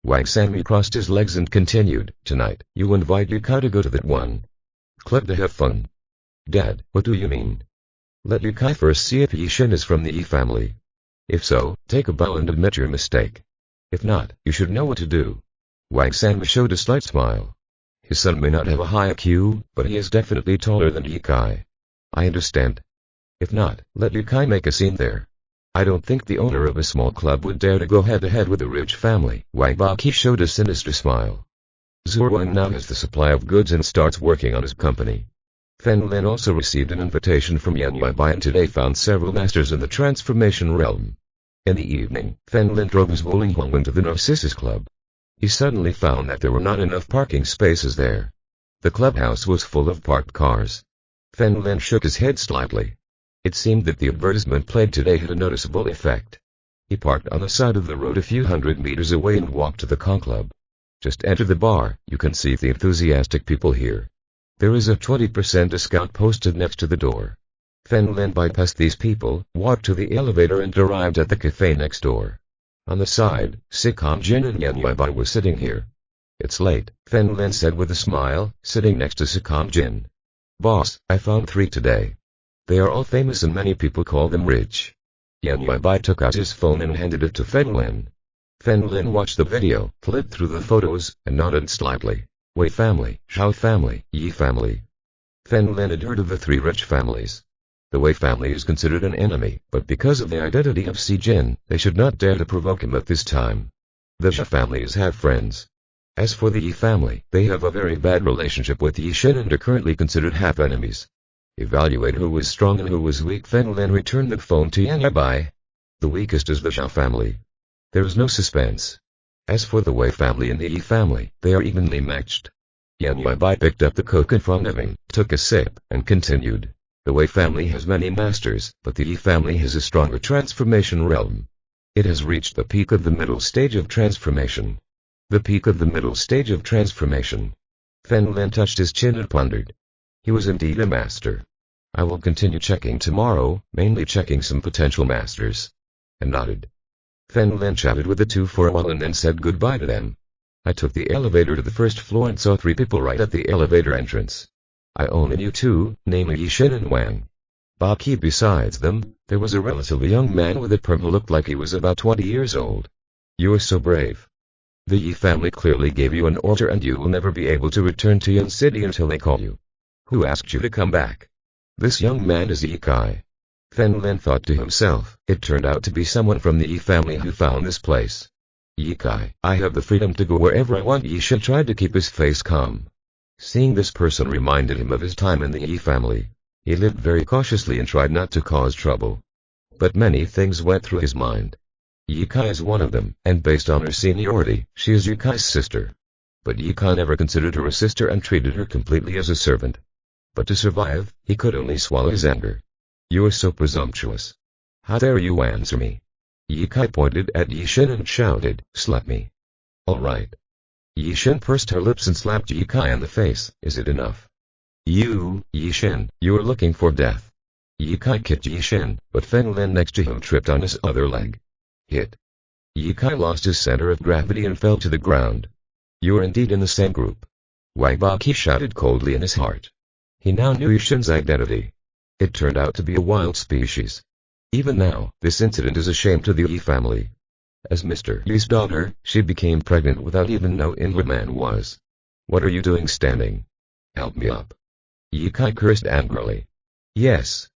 Wang Sanmu crossed his legs and continued, tonight, you invite Yikai to go to that one club to have fun. Dad, what do you mean? Let Yikai first see if Yishin is from the Yi family. If so, take a bow and admit your mistake. If not, you should know what to do. Wang Sanmu showed a slight smile. His son may not have a high IQ, but he is definitely taller than Yikai. I understand. If not, let Yikai make a scene there. I don't think the owner of a small club would dare to go head-to-head with a rich family. Wang Baqi showed a sinister smile. Zhuowen now has the supply of goods and starts working on his company. Fen Lin also received an invitation from Yan Yuebai and today found several masters in the transformation realm. In the evening, Fen Lin drove his Wuling Huangwen to the Narcissus Club. He suddenly found that there were not enough parking spaces there. The clubhouse was full of parked cars. Fen Lin shook his head slightly. It seemed that the advertisement played today had a noticeable effect. He parked on the side of the road a few hundred meters away and walked to the conclub. Just enter the bar, you can see the enthusiastic people here. There is a 20% discount posted next to the door. Fen Lin bypassed these people, walked to the elevator and arrived at the cafe next door. On the side, Sikam Jin and Yan Yuebai were sitting here. It's late, Fen Lin said with a smile, sitting next to Sikam Jin. Boss, I found 3 today. They are all famous and many people call them rich. Yan Yuebai took out his phone and handed it to Fen Lin. Fen Lin watched the video, flipped through the photos, and nodded slightly. Wei family, Zhao family, Yi family. Fen Lin had heard of the 3 rich families. The Wei family is considered an enemy, but because of the identity of Si Jin, they should not dare to provoke him at this time. The Zhao families have friends. As for the Yi family, they have a very bad relationship with Yishin and are currently considered half-enemies. Evaluate who was strong and who was weak. Fen Lin returned the phone to Yan Yuebai. The weakest is the Zhao family. There is no suspense. As for the Wei family and the Yi family, they are evenly matched. Yan Yuebai picked up the coke in front of him, took a sip, and continued. The Wei family has many masters, but the Yi family has a stronger transformation realm. It has reached the peak of the middle stage of transformation. The peak of the middle stage of transformation. Fen Lin touched his chin and pondered. He was indeed a master. I will continue checking tomorrow, mainly checking some potential masters. And nodded. Fen Lin chatted with the 2 for a while and then said goodbye to them. I took the elevator to the first floor and saw 3 people right at the elevator entrance. I only knew 2, namely Yishin and Wang Baqi. Besides them, there was a relatively young man with a perm who looked like he was about 20 years old. You are so brave. The Yi family clearly gave you an order and you will never be able to return to Yan City until they call you. Who asked you to come back? This young man is Yikai. Fen Lin thought to himself, it turned out to be someone from the Yi family who found this place. Yikai, I have the freedom to go wherever I want. Yishin tried to keep his face calm. Seeing this person reminded him of his time in the Yi family. He lived very cautiously and tried not to cause trouble. But many things went through his mind. Yikai is one of them, and based on her seniority, she is Yikai's sister. But Yikai never considered her a sister and treated her completely as a servant. But to survive, he could only swallow his anger. You are so presumptuous. How dare you answer me? Yikai pointed at Yishin and shouted, slap me. All right. Yishin pursed her lips and slapped Yikai in the face. Is it enough? You, Yishin, you are looking for death. Yikai kicked Yishin, but Fen Lin next to him tripped on his other leg. Hit. Yikai lost his center of gravity and fell to the ground. You are indeed in the same group. Wang Baqi shouted coldly in his heart. He now knew Yishin's identity. It turned out to be a wild species. Even now, this incident is a shame to the Yi family. As Mr. Yi's daughter, she became pregnant without even knowing who man was. What are you doing standing? Help me up. Ye Kai cursed angrily. Yes.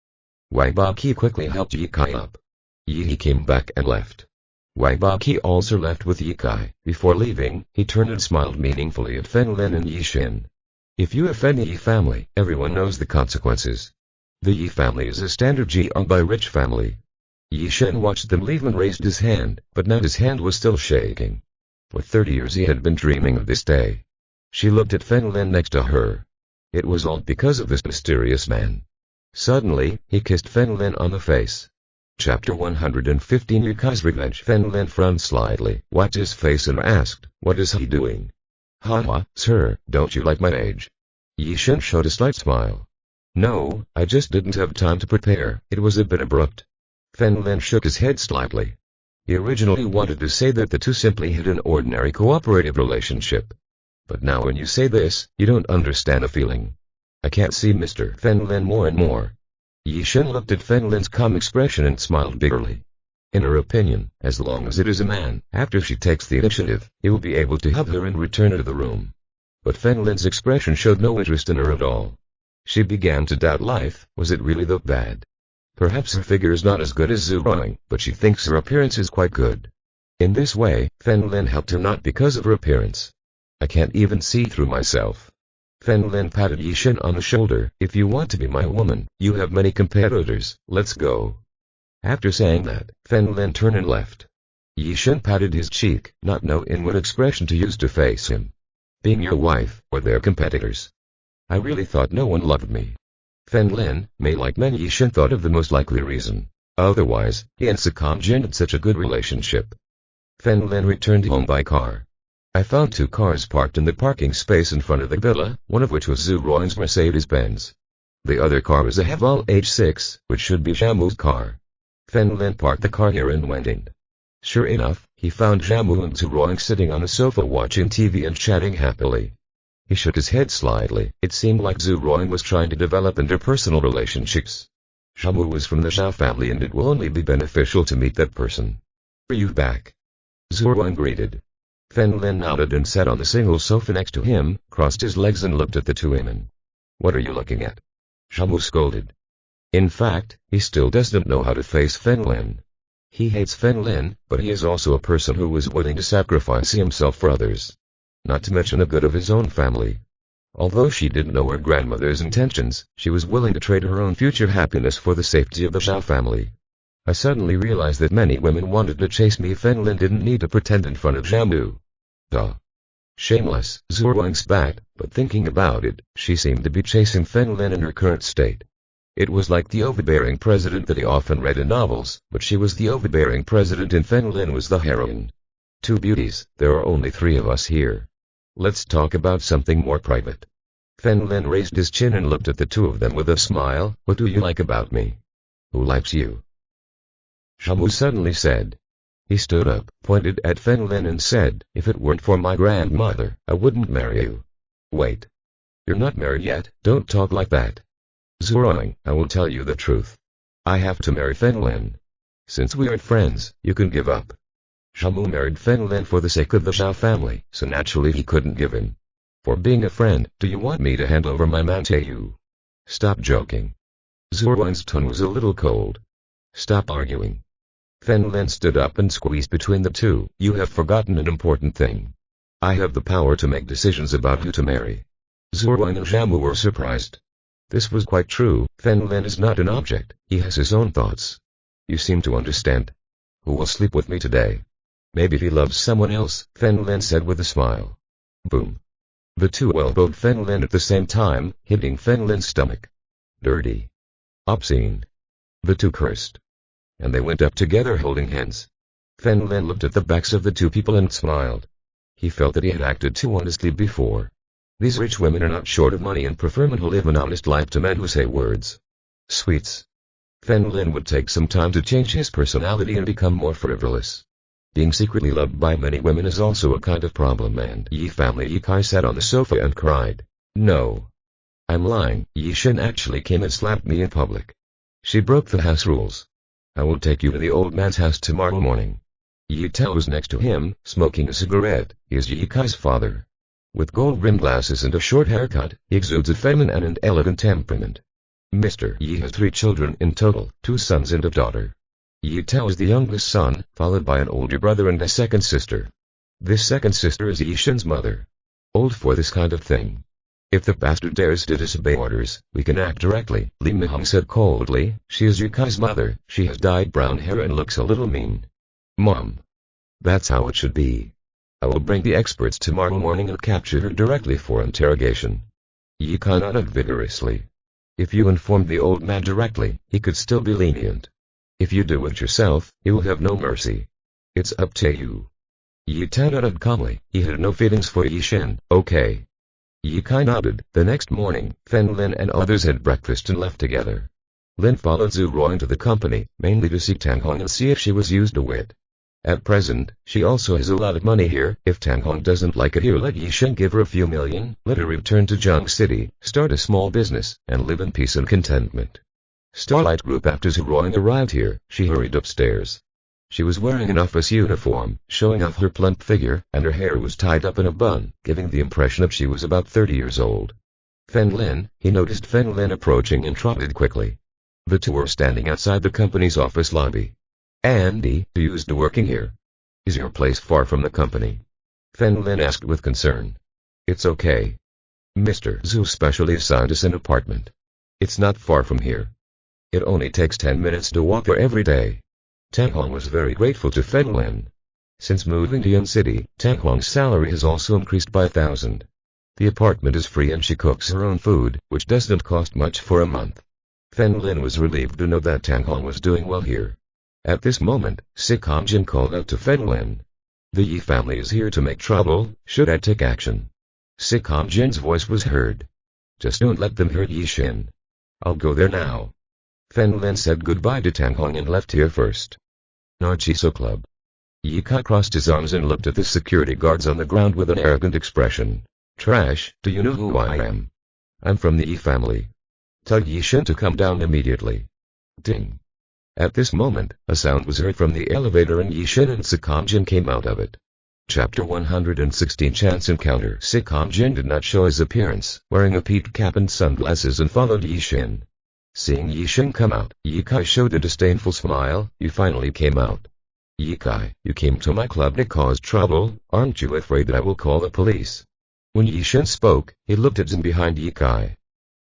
Wang Baqi quickly helped Ye Kai up. Ye came back and left. Wang Baqi also left with Ye Kai. Before leaving, he turned and smiled meaningfully at Fen Lin and Yi Xin. If you offend the Yi family, everyone knows the consequences. The Yi family is a standard Ji owned by rich family. Yi Xin watched them leave and raised his hand, but now his hand was still shaking. For 30 years he had been dreaming of this day. She looked at Fen Lin next to her. It was all because of this mysterious man. Suddenly, he kissed Fen Lin on the face. Chapter 115 Ye Kai's Revenge. Fen Lin frowned slightly, wiped his face and asked, "What is he doing?" "Haha, sir, don't you like my age?" Yi Xin showed a slight smile. "No, I just didn't have time to prepare, it was a bit abrupt." Fen Lin shook his head slightly. He originally wanted to say that the two simply had an ordinary cooperative relationship. But now when you say this, you don't understand the feeling. I can't see Mr. Fen Lin more and more. Yi Xin looked at Fen Lin's calm expression and smiled bitterly. In her opinion, as long as it is a man, after she takes the initiative, he will be able to hug her and return her to the room. But Fen Lin's expression showed no interest in her at all. She began to doubt life. Was it really that bad? Perhaps her figure is not as good as Zhu Rong, but she thinks her appearance is quite good. In this way, Fen Lin helped her not because of her appearance. I can't even see through myself. Fen Lin patted Yi Xin on the shoulder. If you want to be my woman, you have many competitors, let's go. After saying that, Fen Lin turned and left. Yi Xin patted his cheek, not knowing what expression to use to face him. Being your wife, or their competitors. I really thought no one loved me. Fen Lin, may like many Yi Xin thought of the most likely reason. Otherwise, he and Sakam Jin had such a good relationship. Fen Lin returned home by car. I found 2 cars parked in the parking space in front of the villa, one of which was Zhu Rong's Mercedes-Benz. The other car was a Haval H6, which should be Jamu's car. Fen Lin parked the car here and went in. Sure enough, he found Jamu and Zhu Rong sitting on a sofa watching TV and chatting happily. He shook his head slightly. It seemed like Zhu Rong was trying to develop interpersonal relationships. Jamu was from the Zhao family and it will only be beneficial to meet that person. Are you back? Zhu Rong greeted. Fen Lin nodded and sat on the single sofa next to him, crossed his legs and looked at the 2 women. What are you looking at? Jamu scolded. In fact, he still doesn't know how to face Fen Lin. He hates Fen Lin, but he is also a person who was willing to sacrifice himself for others. Not to mention the good of his own family. Although she didn't know her grandmother's intentions, she was willing to trade her own future happiness for the safety of the Zhao family. I suddenly realized that many women wanted to chase me. Fen Lin didn't need to pretend in front of Jamu. Duh. Shameless, Zhu Rong spat, but thinking about it, she seemed to be chasing Fen Lin in her current state. It was like the overbearing president that he often read in novels, but she was the overbearing president and Fen Lin was the heroine. 2 beauties, there are only 3 of us here. Let's talk about something more private. Fen Lin raised his chin and looked at the 2 of them with a smile. What do you like about me? Who likes you? Jamu suddenly said. He stood up, pointed at Fen Lin and said, if it weren't for my grandmother, I wouldn't marry you. Wait. You're not married yet, don't talk like that. Zhu Rong, I will tell you the truth. I have to marry Fen Lin. Since we aren't friends, you can give up. Jamu married Fen Lin for the sake of the Zhao family, so naturally he couldn't give in. For being a friend, do you want me to hand over my man to you? Stop joking. Zhu Rong's tone was a little cold. Stop arguing. Fen Lin stood up and squeezed between the 2. You have forgotten an important thing. I have the power to make decisions about who to marry. Zhu Rong and Jamu were surprised. This was quite true. Fen Lin is not an object, he has his own thoughts. You seem to understand. Who will sleep with me today? Maybe he loves someone else, Fen Lin said with a smile. Boom. The 2 elbowed Fen Lin at the same time, hitting Fen Lin's stomach. Dirty. Obscene. The 2 cursed. And they went up together holding hands. Fen Lin looked at the backs of the 2 people and smiled. He felt that he had acted too honestly before. These rich women are not short of money and prefer men who live an honest life to men who say words. Sweets. Fen Lin would take some time to change his personality and become more frivolous. Being secretly loved by many women is also a kind of problem and Yi family Yi Kai sat on the sofa and cried. No. I'm lying, Yi Xin actually came and slapped me in public. She broke the house rules. I will take you to the old man's house tomorrow morning. Yi Tao was next to him, smoking a cigarette. He is Yi Kai's father. With gold-rimmed glasses and a short haircut, he exudes a feminine and elegant temperament. Mr. Yi has 3 children in total, 2 sons and a daughter. Yi Tao is the youngest son, followed by an older brother and a second sister. This second sister is Yi Shen's mother. Old for this kind of thing. If the bastard dares to disobey orders, we can act directly, Lin Feng said coldly. She is Yukai's mother, she has dyed brown hair and looks a little mean. Mom. That's how it should be. I will bring the experts tomorrow morning and capture her directly for interrogation. Yukai nodded vigorously. If you informed the old man directly, he could still be lenient. If you do it yourself, he will have no mercy. It's up to you. Yi Tao nodded calmly. He had no feelings for Yi Shen. Okay. Yukai nodded. The next morning, Fen Lin and others had breakfast and left together. Lin followed Zhu Ruo into the company, mainly to see Tang Hong and see if she was used a whit. At present, she also has a lot of money here. If Tang Hong doesn't like it here, let Yi Shen give her a few million, let her return to Zhang City, start a small business, and live in peace and contentment. Starlight Group. After Zhu Ruo arrived here, she hurried upstairs. She was wearing an office uniform, showing off her plump figure, and her hair was tied up in a bun, giving the impression of she was about 30 years old. Fen Lin, he noticed Fen Lin approaching and trotted quickly. The two were standing outside the company's office lobby. Andy, you used to working here? Is your place far from the company? Fen Lin asked with concern. It's okay. Mr. Zhu specially assigned us an apartment. It's not far from here. It only takes 10 minutes to walk there every day. Tang Hong was very grateful to Fen Lin. Since moving to Yan City, Tang Hong's salary has also increased by 1,000. The apartment is free and she cooks her own food, which doesn't cost much for a month. Fen Lin was relieved to know that Tang Hong was doing well here. At this moment, Sikam Jin called out to Fen Lin. The Yi family is here to make trouble, should I take action? Sikam Jin's voice was heard. Just don't let them hurt Yi Shen. I'll go there now. Fen Lin said goodbye to Tang Hong and left here first. Narciso Club. Yi Kai crossed his arms and looked at the security guards on the ground with an arrogant expression. Trash, do you know who I am? I'm from the Yi family. Tell Yi Shen to come down immediately. Ding. At this moment, a sound was heard from the elevator and Yi Shen and Sikam Jin came out of it. Chapter 116 Chance Encounter. Sikam Jin did not show his appearance, wearing a peaked cap and sunglasses, and followed Yi Shen. Seeing Yi Shen come out, Yi Kai showed a disdainful smile. You finally came out. Yi Kai, you came to my club to cause trouble, aren't you afraid that I will call the police? When Yi Shen spoke, he looked at Zin behind Yi Kai.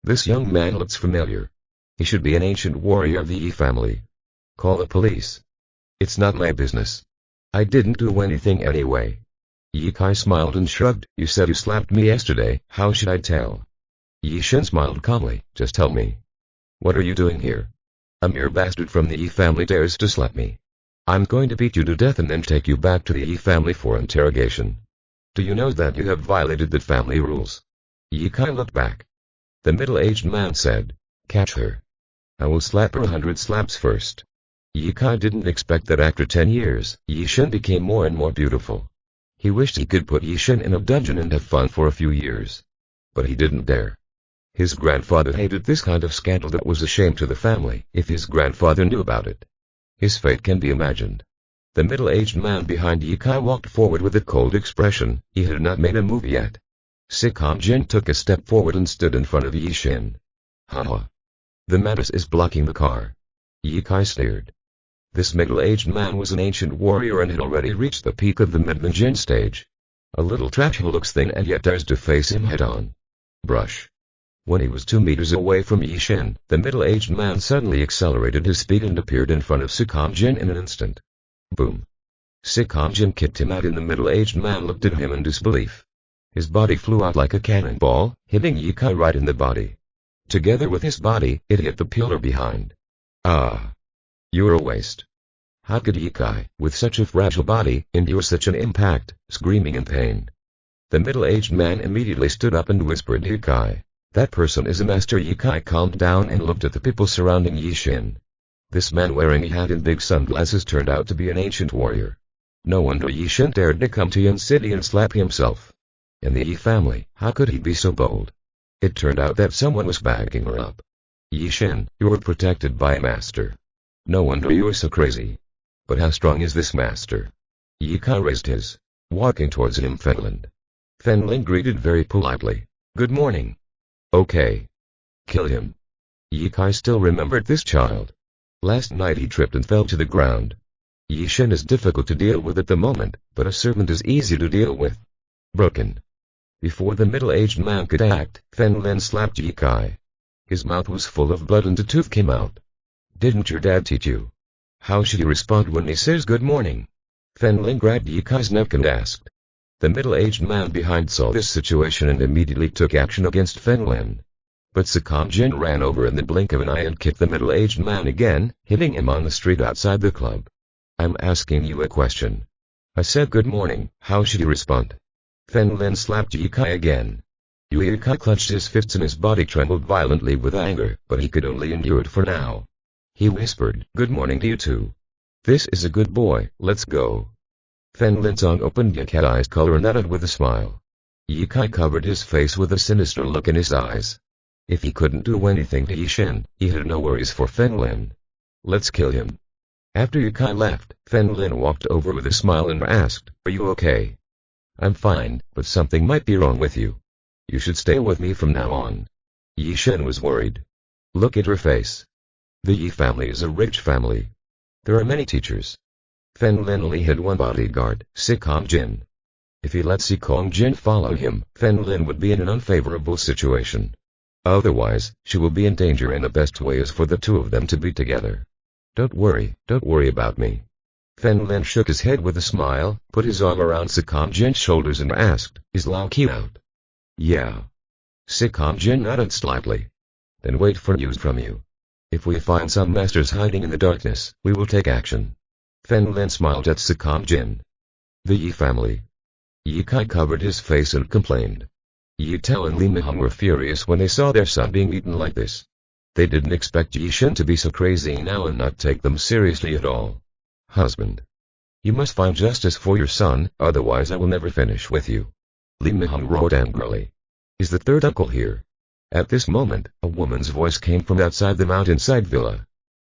This young man looks familiar. He should be an ancient warrior of the Yi family. Call the police. It's not my business. I didn't do anything anyway. Yi Kai smiled and shrugged. You said you slapped me yesterday, how should I tell? Yi Shen smiled calmly. Just tell me. What are you doing here? A mere bastard from the Yi family dares to slap me. I'm going to beat you to death and then take you back to the Yi family for interrogation. Do you know that you have violated the family rules? Yi Kai looked back. The middle-aged man said, catch her. I will slap her 100 slaps first. Yi Kai didn't expect that after 10 years, Yi Shen became more and more beautiful. He wished he could put Yi Shen in a dungeon and have fun for a few years. But he didn't dare. His grandfather hated this kind of scandal that was a shame to the family, if his grandfather knew about it. His fate can be imagined. The middle-aged man behind Yi Kai walked forward with a cold expression. He had not made a move yet. Sikam Jin took a step forward and stood in front of Yi Shen. Haha. The man is blocking the car. Yi Kai sneered. This middle-aged man was an ancient warrior and had already reached the peak of the mid-Jin stage. A little trash who looks thin and yet dares to face him head-on. Brush. When he was 2 meters away from Yi Shen, the middle-aged man suddenly accelerated his speed and appeared in front of Sikam Jin in an instant. Boom. Sikam Jin kicked him out and the middle-aged man looked at him in disbelief. His body flew out like a cannonball, hitting Yi Kai right in the body. Together with his body, it hit the pillar behind. Ah. You're a waste. How could Yi Kai, with such a fragile body, endure such an impact, screaming in pain? The middle-aged man immediately stood up and whispered, Yi Kai. That person is a master. Yi Kai calmed down and looked at the people surrounding Yi Shen. This man wearing a hat and big sunglasses turned out to be an ancient warrior. No wonder Yi Shen dared to come to Yan City and slap himself. In the Yi family, how could he be so bold? It turned out that someone was backing her up. Yi Shen, you were protected by a master. No wonder you were so crazy. But how strong is this master? Yi Kai raised his, walking towards him. Fen Lin. Fen Lin greeted very politely. Good morning. Okay. Kill him. Yi Kai still remembered this child. Last night he tripped and fell to the ground. Yi Shen is difficult to deal with at the moment, but a servant is easy to deal with. Broken. Before the middle-aged man could act, Fen Lin slapped Yi Kai. His mouth was full of blood and a tooth came out. Didn't your dad teach you? How should you respond when he says good morning? Fen Lin grabbed Yi Kai's neck and asked. The middle-aged man behind saw this situation and immediately took action against Fen Lin. But Sakam Jin ran over in the blink of an eye and kicked the middle-aged man again, hitting him on the street outside the club. I'm asking you a question. I said good morning, how should you respond? Fen Lin slapped Yi Kai again. Yi Kai clenched his fists and his body trembled violently with anger, but he could only endure it for now. He whispered, good morning to you too. This is a good boy, let's go. Fen Lin's opened Yi Kai's eyes color and nodded with a smile. Yi Kai covered his face with a sinister look in his eyes. If he couldn't do anything to Yi Shen, he had no worries for Fen Lin. Let's kill him. After Yi Kai left, Fen Lin walked over with a smile and asked, are you okay? I'm fine, but something might be wrong with you. You should stay with me from now on. Yi Shen was worried. Look at her face. The Yi family is a rich family. There are many teachers. Fen Lin only had one bodyguard, Sikong Jin. If he let Sikong Jin follow him, Fen Lin would be in an unfavorable situation. Otherwise, she will be in danger and the best way is for the two of them to be together. Don't worry about me. Fen Lin shook his head with a smile, put his arm around Sikong Jin's shoulders and asked, is Lao Qi out? Yeah. Sikong Jin nodded slightly. Then wait for news from you. If we find some masters hiding in the darkness, we will take action. Fen Lin smiled at Sikong Jin. The Yi family. Yi Kai covered his face and complained. Yi Tao and Lin Feng were furious when they saw their son being eaten like this. They didn't expect Yi Shen to be so crazy now and not take them seriously at all. Husband. You must find justice for your son, otherwise I will never finish with you. Lin Feng roared angrily. Is the third uncle here? At this moment, a woman's voice came from outside the mountainside villa.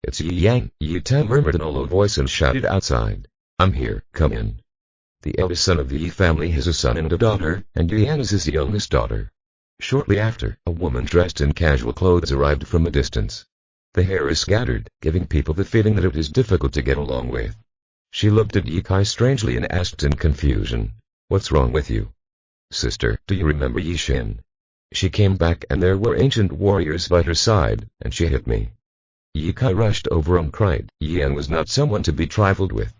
It's Yi Yang, Yi Tao murmured in a low voice and shouted outside. I'm here, come in. The eldest son of the Yi family has a son and a daughter, and Yi Yan is his youngest daughter. Shortly after, a woman dressed in casual clothes arrived from a distance. The hair is scattered, giving people the feeling that it is difficult to get along with. She looked at Yi Kai strangely and asked in confusion, what's wrong with you? Sister, do you remember Yi Shen? She came back and there were ancient warriors by her side, and she hit me. Yi Kai rushed over and cried, Yi Yan was not someone to be trifled with.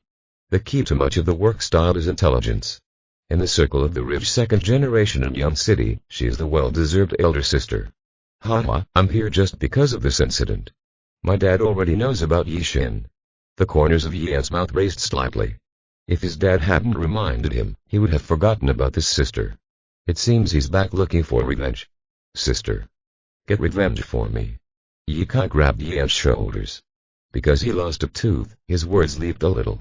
The key to much of the work style is intelligence. In the circle of the rich second generation in Young City, she is the well-deserved elder sister. Haha, I'm here just because of this incident. My dad already knows about Yi Shen. The corners of Yi Yan's mouth raised slightly. If his dad hadn't reminded him, he would have forgotten about this sister. It seems he's back looking for revenge. Sister. Get revenge for me. Yi Kai grabbed Yi Yan's shoulders. Because he lost a tooth, his words leaped a little.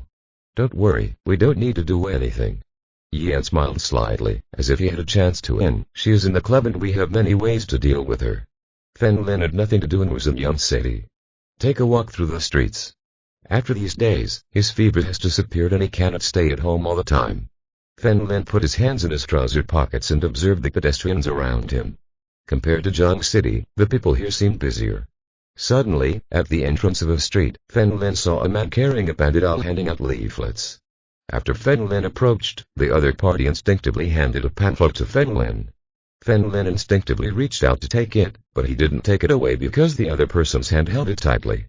Don't worry, we don't need to do anything. Yi Yan smiled slightly, as if he had a chance to win. She is in the club and we have many ways to deal with her. Fen Lin had nothing to do and was in Young City. Take a walk through the streets. After these days, his fever has disappeared and he cannot stay at home all the time. Fen Lin put his hands in his trouser pockets and observed the pedestrians around him. Compared to Jiang City, the people here seemed busier. Suddenly, at the entrance of a street, Fen Lin saw a man carrying a bandit doll handing out leaflets. After Fen Lin approached, the other party instinctively handed a pamphlet to Fen Lin. Fen Lin instinctively reached out to take it, but he didn't take it away because the other person's hand held it tightly.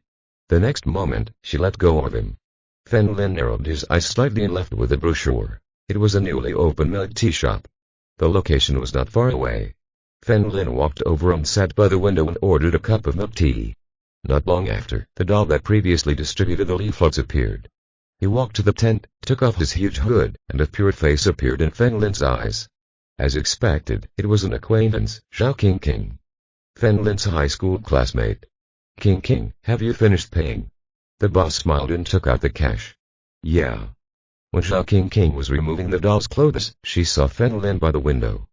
The next moment, she let go of him. Fen Lin narrowed his eyes slightly and left with the brochure. It was a newly opened milk tea shop. The location was not far away. Fen Lin walked over and sat by the window and ordered a cup of milk tea. Not long after, the doll that previously distributed the leaflets appeared. He walked to the tent, took off his huge hood, and a pure face appeared in Fen Lin's eyes. As expected, it was an acquaintance, Zhao King. Fen Lin's high school classmate. King, have you finished paying? The boss smiled and took out the cash. Yeah. When Zhao King was removing the doll's clothes, she saw Fen Lin by the window.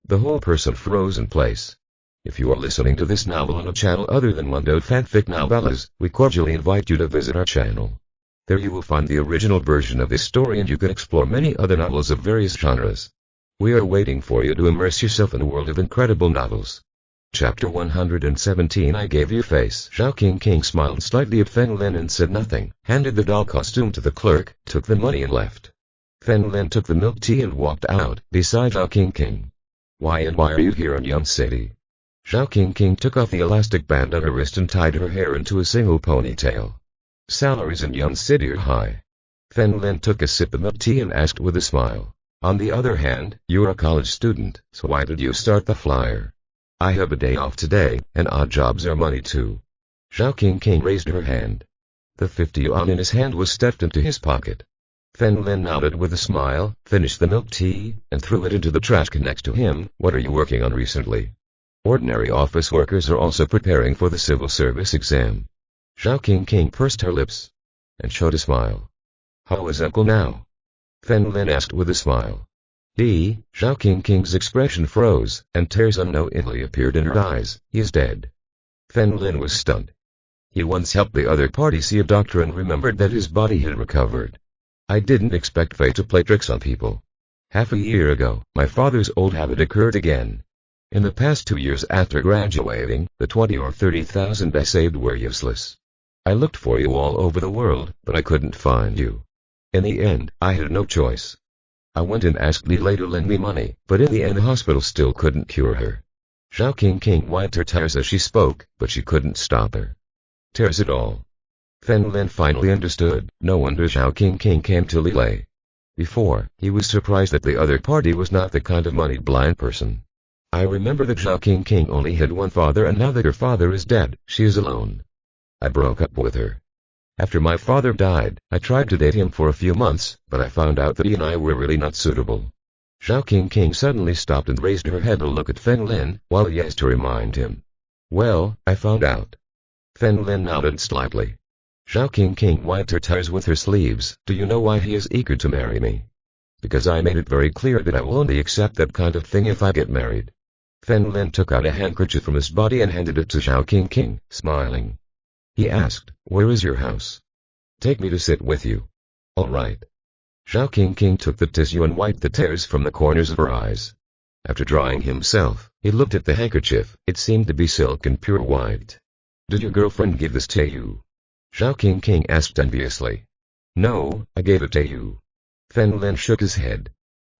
The whole person froze in place. If you are listening to this novel on a channel other than Mundo Fanfic Novellas, we cordially invite you to visit our channel. There you will find the original version of this story and you can explore many other novels of various genres. We are waiting for you to immerse yourself in a world of incredible novels. Chapter 117 I Gave You Face. Zhao King smiled slightly at Fen Lin and said nothing, handed the doll costume to the clerk, took the money and left. Fen Lin took the milk tea and walked out, beside Zhao King. Why are you here in Yun City? Zhao King took off the elastic band on her wrist and tied her hair into a single ponytail. Salaries in Yun City are high. Fen Lin took a sip of milk tea and asked with a smile. On the other hand, you're a college student, so why did you start the flyer? I have a day off today, and odd jobs are money too. Zhao King raised her hand. The 50 yuan in his hand was stuffed into his pocket. Fen Lin nodded with a smile, finished the milk tea, and threw it into the trash can next to him. What are you working on recently? Ordinary office workers are also preparing for the civil service exam. Zhao King pursed her lips and showed a smile. How is Uncle now? Fen Lin asked with a smile. Zhao King's expression froze, and tears unknowingly appeared in her eyes. He is dead. Fen Lin was stunned. He once helped the other party see a doctor and remembered that his body had recovered. I didn't expect fate to play tricks on people. Half a year ago, my father's old habit occurred again. In the past 2 years after graduating, the 20 or 30,000 I saved were useless. I looked for you all over the world, but I couldn't find you. In the end, I had no choice. I went and asked Li to lend me money, but in the end the hospital still couldn't cure her. Zhao King wiped her tears as she spoke, but she couldn't stop her tears at all. Fen Lin finally understood. No wonder Zhao King came to Li. Before, he was surprised that the other party was not the kind of money-blind person. I remember that Zhao King only had one father, and now that her father is dead, she is alone. I broke up with her. After my father died, I tried to date him for a few months, but I found out that he and I were really not suitable. Zhao King suddenly stopped and raised her head to look at Fen Lin, while he asked to remind him. Well, I found out. Fen Lin nodded slightly. Zhao King wiped her tears with her sleeves. Do you know why he is eager to marry me? Because I made it very clear that I will only accept that kind of thing if I get married. Fen Lin took out a handkerchief from his body and handed it to Zhao King, smiling. He asked, where is your house? Take me to sit with you. All right. Zhao King took the tissue and wiped the tears from the corners of her eyes. After drying himself, he looked at the handkerchief. It seemed to be silk and pure white. Did your girlfriend give this to you? Zhao King asked enviously. No, I gave it to you. Fen Lin shook his head.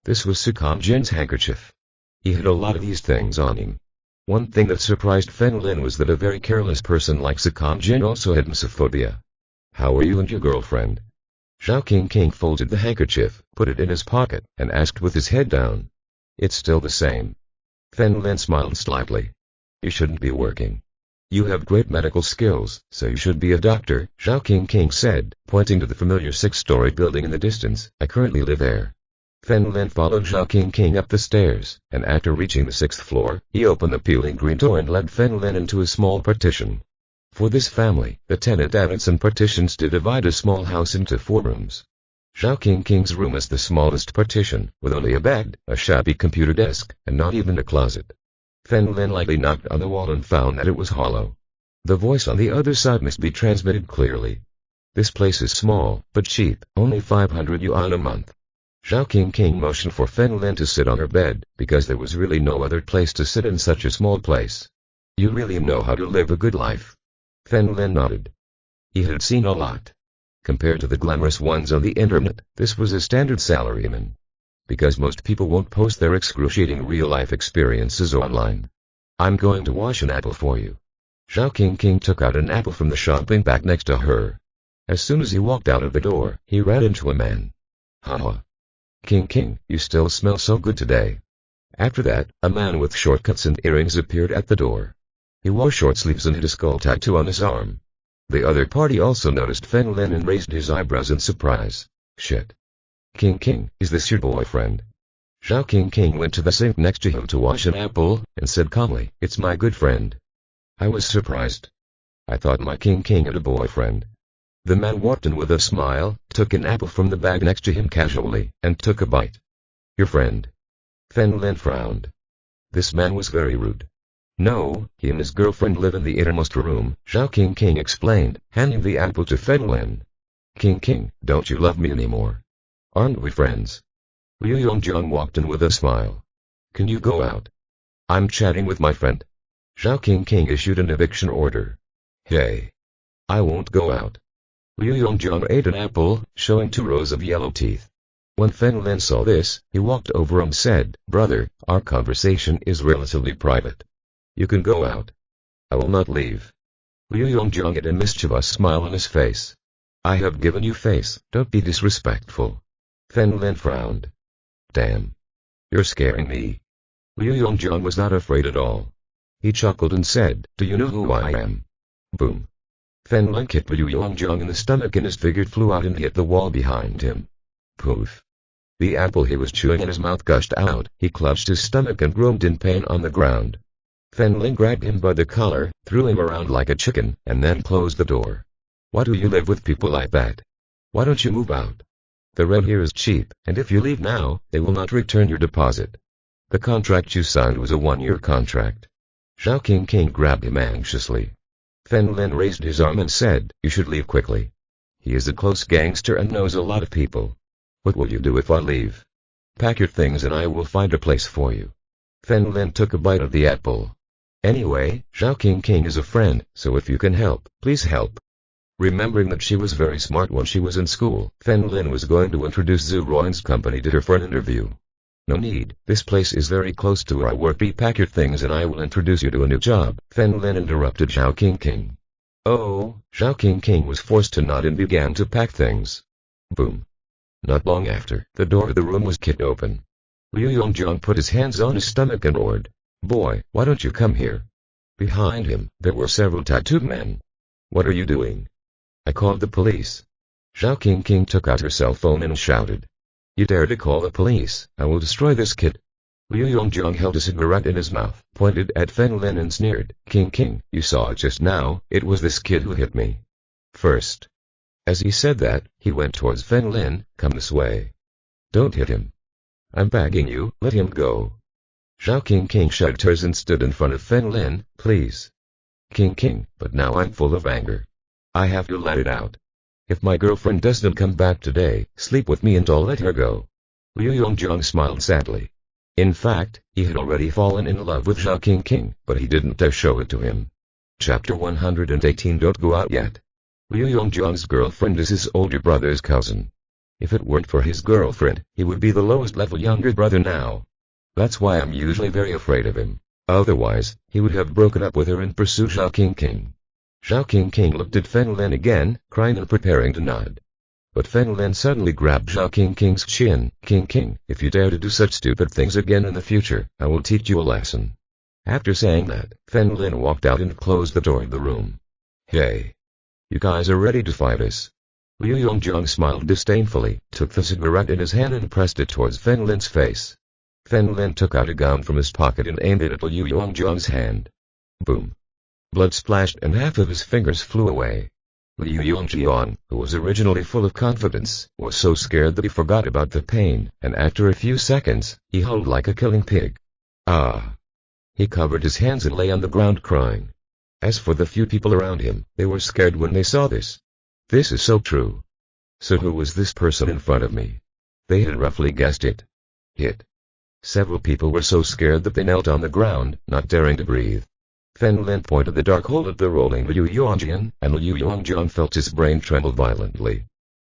This was Sukam Jin's handkerchief. He had a lot of these things on him. One thing that surprised Fen Lin was that a very careless person like Sukam Jin also had misophobia. How are you and your girlfriend? Zhao King folded the handkerchief, put it in his pocket, and asked with his head down. It's still the same. Fen Lin smiled slightly. You shouldn't be working. You have great medical skills, so you should be a doctor, Zhao King said, pointing to the familiar 6-story building in the distance. I currently live there. Fen Lin followed Zhao King up the stairs, and after reaching the 6th floor, he opened the peeling green door and led Fen Lin into a small partition. For this family, the tenant added some partitions to divide a small house into 4 rooms. Zhao King's room is the smallest partition, with only a bed, a shabby computer desk, and not even a closet. Fen Lin lightly knocked on the wall and found that it was hollow. The voice on the other side must be transmitted clearly. This place is small, but cheap, only 500 yuan a month. Zhao King motioned for Fen Lin to sit on her bed, because there was really no other place to sit in such a small place. You really know how to live a good life. Fen Lin nodded. He had seen a lot. Compared to the glamorous ones on the internet, this was a standard salaryman. Because most people won't post their excruciating real-life experiences online. I'm going to wash an apple for you. Zhao King took out an apple from the shopping bag next to her. As soon as he walked out of the door, he ran into a man. Haha. King, you still smell so good today. After that, a man with shortcuts and earrings appeared at the door. He wore short sleeves and had a skull tattoo on his arm. The other party also noticed Fen Lin and raised his eyebrows in surprise. Shit. King, is this your boyfriend? Zhao King went to the sink next to him to wash an apple, and said calmly, it's my good friend. I was surprised. I thought my King had a boyfriend. The man walked in with a smile, took an apple from the bag next to him casually, and took a bite. Your friend? Fen Lin frowned. This man was very rude. No, he and his girlfriend live in the innermost room, Zhao King explained, handing the apple to Fen Lin. King, don't you love me anymore? Aren't we friends? Liu Yongjong walked in with a smile. Can you go out? I'm chatting with my friend. Zhao King issued an eviction order. Hey. I won't go out. Liu Yongjong ate an apple, showing 2 rows of yellow teeth. When Fen Lin saw this, he walked over and said, Brother, our conversation is relatively private. You can go out. I will not leave. Liu Yongjong had a mischievous smile on his face. I have given you face, don't be disrespectful. Fen Lin frowned. Damn. You're scaring me. Liu Yongjong was not afraid at all. He chuckled and said, Do you know who I am? Boom. Fen Lin kicked Liu Yongjong in the stomach and his figure flew out and hit the wall behind him. Poof. The apple he was chewing in his mouth gushed out, he clutched his stomach and groaned in pain on the ground. Fen Lin grabbed him by the collar, threw him around like a chicken, and then closed the door. Why do you live with people like that? Why don't you move out? The rent here is cheap, and if you leave now, they will not return your deposit. The contract you signed was a 1-year contract. Zhao King grabbed him anxiously. Fen Lin raised his arm and said, You should leave quickly. He is a close gangster and knows a lot of people. What will you do if I leave? Pack your things and I will find a place for you. Fen Lin took a bite of the apple. Anyway, Zhao King is a friend, so if you can help, please help. Remembering that she was very smart when she was in school, Fen Lin was going to introduce Zhu Ruan's company to her for an interview. No need, this place is very close to where I work. Pack your things and I will introduce you to a new job. Fen Lin interrupted Zhao King. Oh, Zhao King was forced to nod and began to pack things. Boom. Not long after, the door of the room was kicked open. Liu Yongjong put his hands on his stomach and roared, Boy, why don't you come here? Behind him, there were several tattooed men. What are you doing? I called the police. Zhao King took out her cell phone and shouted. You dare to call the police, I will destroy this kid. Liu Yongjong held a cigarette in his mouth, pointed at Fen Lin and sneered, King, you saw it just now, it was this kid who hit me. First. As he said that, he went towards Fen Lin, come this way. Don't hit him. I'm begging you, let him go. Zhao King shrugged hers and stood in front of Fen Lin, please. King, but now I'm full of anger. I have to let it out. If my girlfriend doesn't come back today, sleep with me and I'll let her go. Liu Yongjong smiled sadly. In fact, he had already fallen in love with Zhao King, but he didn't dare show it to him. Chapter 118 Don't go out yet. Liu Yongjong's girlfriend is his older brother's cousin. If it weren't for his girlfriend, he would be the lowest level younger brother now. That's why I'm usually very afraid of him. Otherwise, he would have broken up with her and pursued Zhao King. Zhao King looked at Fen Lin again, crying and preparing to nod. But Fen Lin suddenly grabbed Zhao King's chin. King, if you dare to do such stupid things again in the future, I will teach you a lesson. After saying that, Fen Lin walked out and closed the door of the room. Hey. You guys are ready to fight us? Liu Yongjong smiled disdainfully, took the cigarette in his hand and pressed it towards Fen Lin's face. Fen Lin took out a gun from his pocket and aimed it at Liu Yongjong's hand. Boom. Blood splashed and half of his fingers flew away. Liu Yongjong, who was originally full of confidence, was so scared that he forgot about the pain, and after a few seconds, he howled like a killing pig. Ah! He covered his hands and lay on the ground crying. As for the few people around him, they were scared when they saw this. This is so true. So who was this person in front of me? They had roughly guessed it. Several people were so scared that they knelt on the ground, not daring to breathe. Fen Lin pointed the dark hole at the rolling Liu Yongjong, and Liu Yongjong felt his brain tremble violently.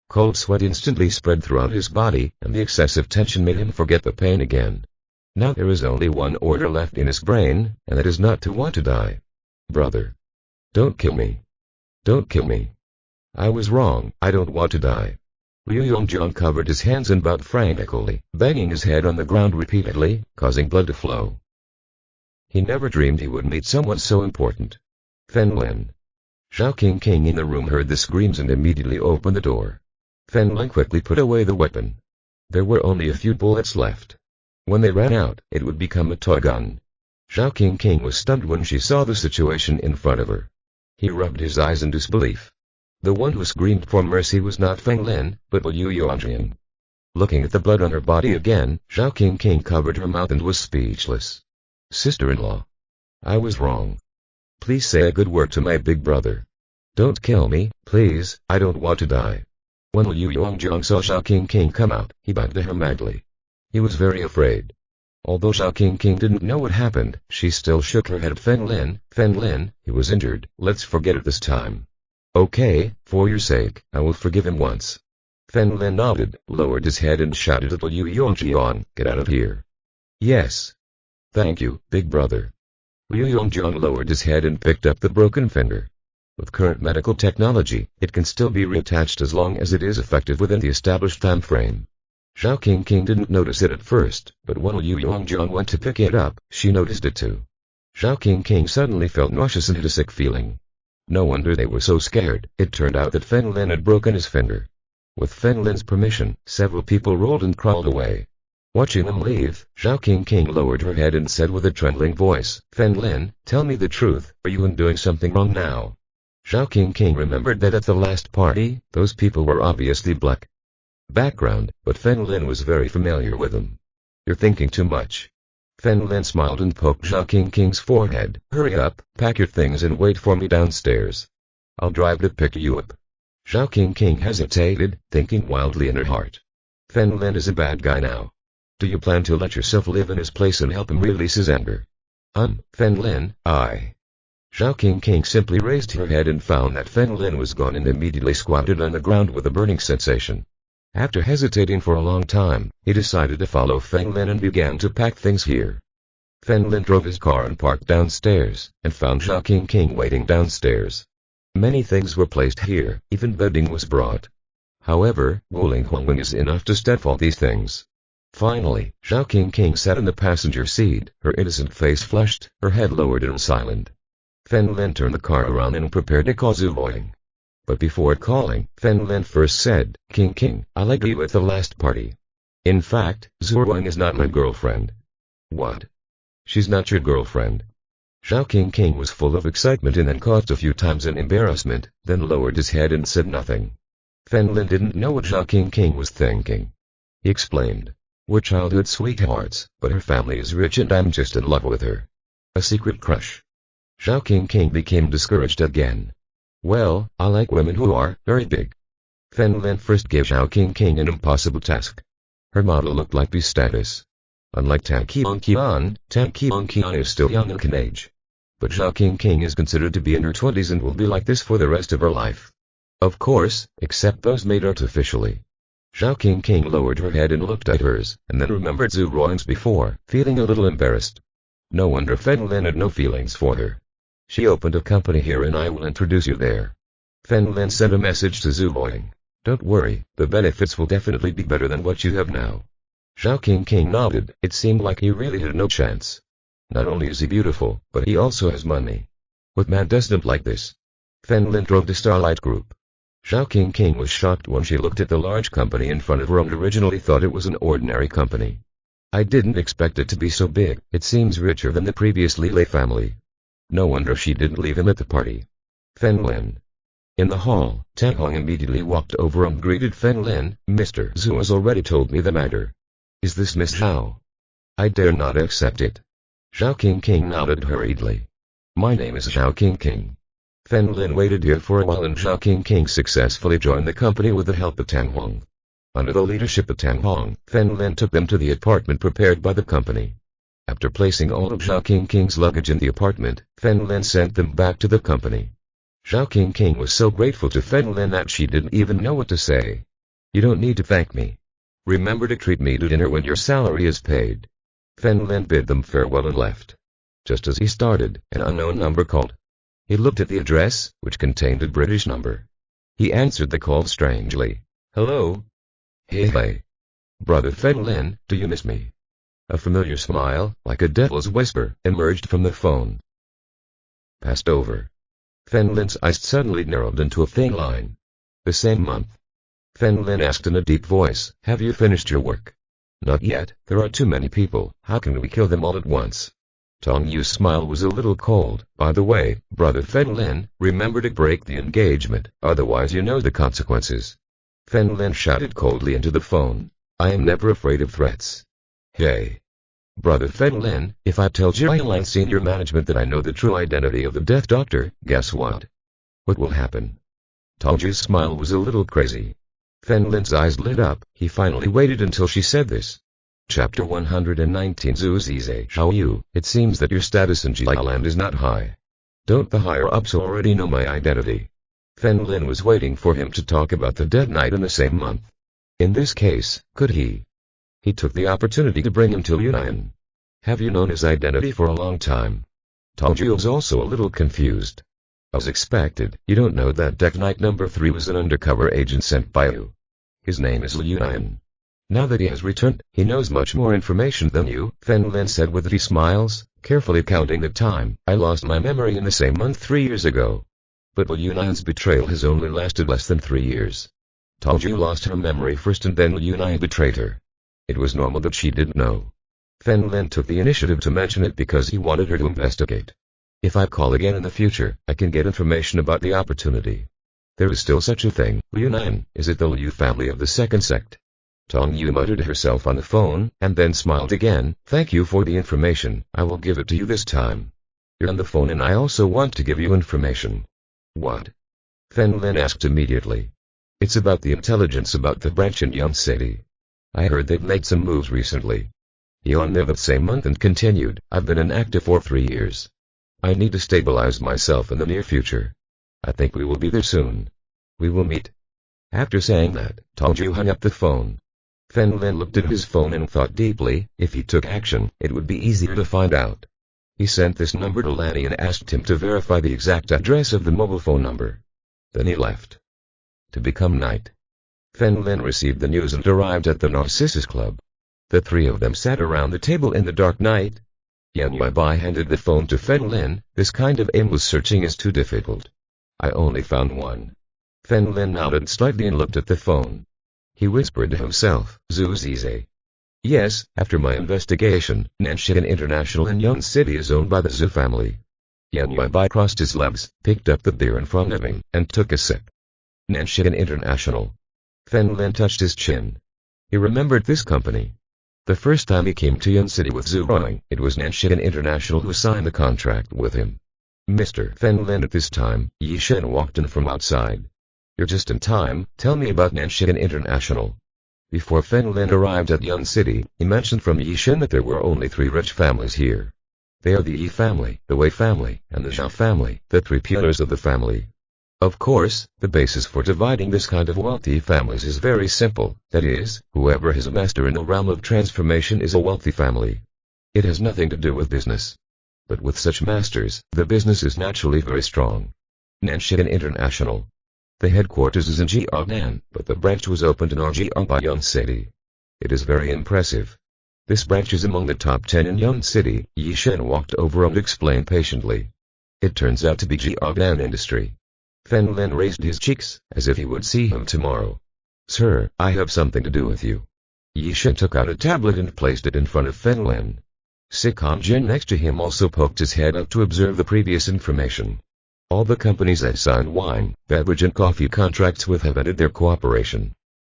Cold sweat instantly spread throughout his body, and the excessive tension made him forget the pain again. Now there is only one order left in his brain, and that is not to want to die. Brother. Don't kill me. Don't kill me. I was wrong, I don't want to die. Liu Yongjong covered his hands and bowed frantically, banging his head on the ground repeatedly, causing blood to flow. He never dreamed he would meet someone so important. Fen Lin. Zhao King in the room heard the screams and immediately opened the door. Fen Lin quickly put away the weapon. There were only a few bullets left. When they ran out, it would become a toy gun. Zhao King was stunned when she saw the situation in front of her. He rubbed his eyes in disbelief. The one who screamed for mercy was not Fen Lin, but Liu Yongjong. Looking at the blood on her body again, Zhao King covered her mouth and was speechless. Sister-in-law. I was wrong. Please say a good word to my big brother. Don't kill me, please, I don't want to die. When Liu Yongjong saw Zhao King come out, he bowed to her madly. He was very afraid. Although Zhao King didn't know what happened, she still shook her head at Fen Lin, he was injured, let's forget it this time. Okay, for your sake, I will forgive him once. Fen Lin nodded, lowered his head and shouted at Liu Yongjian, get out of here. Yes. Thank you, big brother. Liu Yongjian lowered his head and picked up the broken finger. With current medical technology, it can still be reattached as long as it is effective within the established time frame. Zhao King didn't notice it at first, but when Liu Yongjian went to pick it up, she noticed it too. Zhao King suddenly felt nauseous and had a sick feeling. No wonder they were so scared. It turned out that Fen Lin had broken his finger. With Fen Lin's permission, several people rolled and crawled away. Watching them leave, Zhao King lowered her head and said with a trembling voice, Fen Lin, tell me the truth, are you doing something wrong now? Zhao King remembered that at the last party, those people were obviously black. Background, but Fen Lin was very familiar with them. You're thinking too much. Fen Lin smiled and poked Zhao King's forehead. Hurry up, pack your things and wait for me downstairs. I'll drive to pick you up. Zhao King hesitated, thinking wildly in her heart. Fen Lin is a bad guy now. Do you plan to let yourself live in his place and help him release his anger? Fen Lin, I. Zhao King simply raised her head and found that Fen Lin was gone and immediately squatted on the ground with a burning sensation. After hesitating for a long time, he decided to follow Fen Lin and began to pack things here. Fen Lin drove his car and parked downstairs, and found Zhao King waiting downstairs. Many things were placed here, even bedding was brought. However, Wuling Huangwing is enough to step all these things. Finally, Zhao King sat in the passenger seat, her innocent face flushed, her head lowered and silent. Fen Lin turned the car around and prepared to call Zhuoying. But before calling, Fen Lin first said, King, I liked you at the last party. In fact, Zhuoying is not my girlfriend. What? She's not your girlfriend? Zhao King was full of excitement and then coughed a few times in embarrassment, then lowered his head and said nothing. Fen Lin didn't know what Zhao King was thinking. He explained, we're childhood sweethearts, but her family is rich and I'm just in love with her. A secret crush. Zhao King became discouraged again. Well, I like women who are very big. Fen Lin first gave Zhao King an impossible task. Her model looked like B-status. Unlike Tan Qian is still young and can age. But Zhao King is considered to be in her 20s and will be like this for the rest of her life. Of course, except those made artificially. Zhao King lowered her head and looked at hers, and then remembered Zhuoying's before, feeling a little embarrassed. No wonder Fen Lin had no feelings for her. She opened a company here and I will introduce you there. Fen Lin sent a message to Zhuoying. Don't worry, the benefits will definitely be better than what you have now. Zhao King nodded, it seemed like he really had no chance. Not only is he beautiful, but he also has money. What man doesn't like this? Fen Lin drove to Starlight Group. Zhao King was shocked when she looked at the large company in front of her and originally thought it was an ordinary company. I didn't expect it to be so big, it seems richer than the previous Lilei family. No wonder she didn't leave him at the party. Fen Lin. In the hall, Tan Hong immediately walked over and greeted Fen Lin. Mr. Zhu has already told me the matter. Is this Miss Zhao? I dare not accept it. Zhao King nodded hurriedly. My name is Zhao King. Fen Lin waited here for a while and Zhao King successfully joined the company with the help of Tan Hong. Under the leadership of Tan Hong, Fen Lin took them to the apartment prepared by the company. After placing all of Zhao King's luggage in the apartment, Fen Lin sent them back to the company. Zhao King was so grateful to Fen Lin that she didn't even know what to say. You don't need to thank me. Remember to treat me to dinner when your salary is paid. Fen Lin bid them farewell and left. Just as he started, an unknown number called. He looked at the address, which contained a British number. He answered the call strangely. Hello? Hey. Brother Fen Lin, do you miss me? A familiar smile, like a devil's whisper, emerged from the phone. Passed over. Fen Lin's eyes suddenly narrowed into a thin line. The same month. Fen Lin asked in a deep voice, have you finished your work? Not yet, there are too many people, how can we kill them all at once? Tong Yu's smile was a little cold. By the way, brother Fen Lin, remember to break the engagement, otherwise you know the consequences. Fen Lin shouted coldly into the phone. I am never afraid of threats. Hey. Brother Fen Lin, if I tell Jiaolan senior management that I know the true identity of the Death Doctor, guess what? What will happen? Tong Yu's smile was a little crazy. Fen Lin's eyes lit up, he finally waited until she said this. Chapter 119 Zhu Zize Xiao Yu, it seems that your status in Jialand is not high. Don't the higher-ups already know my identity? Fen Lin was waiting for him to talk about the dead night in the same month. In this case, could he? He took the opportunity to bring him to Yunnan. Have you known his identity for a long time? Tong Ju was also a little confused. As expected, you don't know that deck knight number 3 was an undercover agent sent by you. His name is Liu Yunnan. Now that he has returned, he knows much more information than you, Fen Lin said with 3 smiles, carefully counting the time. I lost my memory in the same month 3 years ago. But Liu Yunnan's betrayal has only lasted less than 3 years. Tong Ju lost her memory first and then Liu Yunnan betrayed her. It was normal that she didn't know. Fen Lin took the initiative to mention it because he wanted her to investigate. If I call again in the future, I can get information about the opportunity. There is still such a thing. Liu Yunnan, is it the Liu family of the second sect? Tong Yu muttered to herself on the phone, and then smiled again. Thank you for the information, I will give it to you this time. You're on the phone and I also want to give you information. What? Fen Lin asked immediately. It's about the intelligence about the branch in Yun City. I heard they've made some moves recently. He on there the same month and continued, I've been inactive for 3 years. I need to stabilize myself in the near future. I think we will be there soon. We will meet. After saying that, Tong Ju hung up the phone. Fen Lin looked at his phone and thought deeply, if he took action, it would be easier to find out. He sent this number to Lanny and asked him to verify the exact address of the mobile phone number. Then he left. To become knight. Fen Lin received the news and arrived at the Narcissus Club. The 3 of them sat around the table in the dark night. Yan Yubai handed the phone to Fen Lin. This kind of aimless searching is too difficult. I only found one. Fen Lin nodded slightly and looked at the phone. He whispered to himself, Zhu Zize. Yes, after my investigation, Nanshan International in Yun City is owned by the Zhu family. Yan Yubai crossed his legs, picked up the beer in front of him, and took a sip. Nanshan International. Fen Lin touched his chin. He remembered this company. The first time he came to Yun City with Zhu Rong, it was Nanshan International who signed the contract with him. Mr. Fen Lin at this time, Yi Shen walked in from outside. You're just in time, tell me about Nanshan International. Before Fen Lin arrived at Yun City, he mentioned from Yi Shen that there were only 3 rich families here. They are the Yi family, the Wei family, and the Zhao family, the 3 pillars of the family. Of course, the basis for dividing this kind of wealthy families is very simple, that is, whoever is a master in the realm of transformation is a wealthy family. It has nothing to do with business. But with such masters, the business is naturally very strong. Nanshan International. The headquarters is in Jiangnan, but the branch was opened in Jiangbai Yun City. It is very impressive. This branch is among the top 10 in Yun City, Yi Shen walked over and explained patiently. It turns out to be Jiangnan Industry. Fen Lin raised his cheeks, as if he would see him tomorrow. Sir, I have something to do with you. Yi Shen took out a tablet and placed it in front of Fen Lin. Sikon Jin next to him also poked his head up to observe the previous information. All the companies that signed wine, beverage and coffee contracts with have ended their cooperation.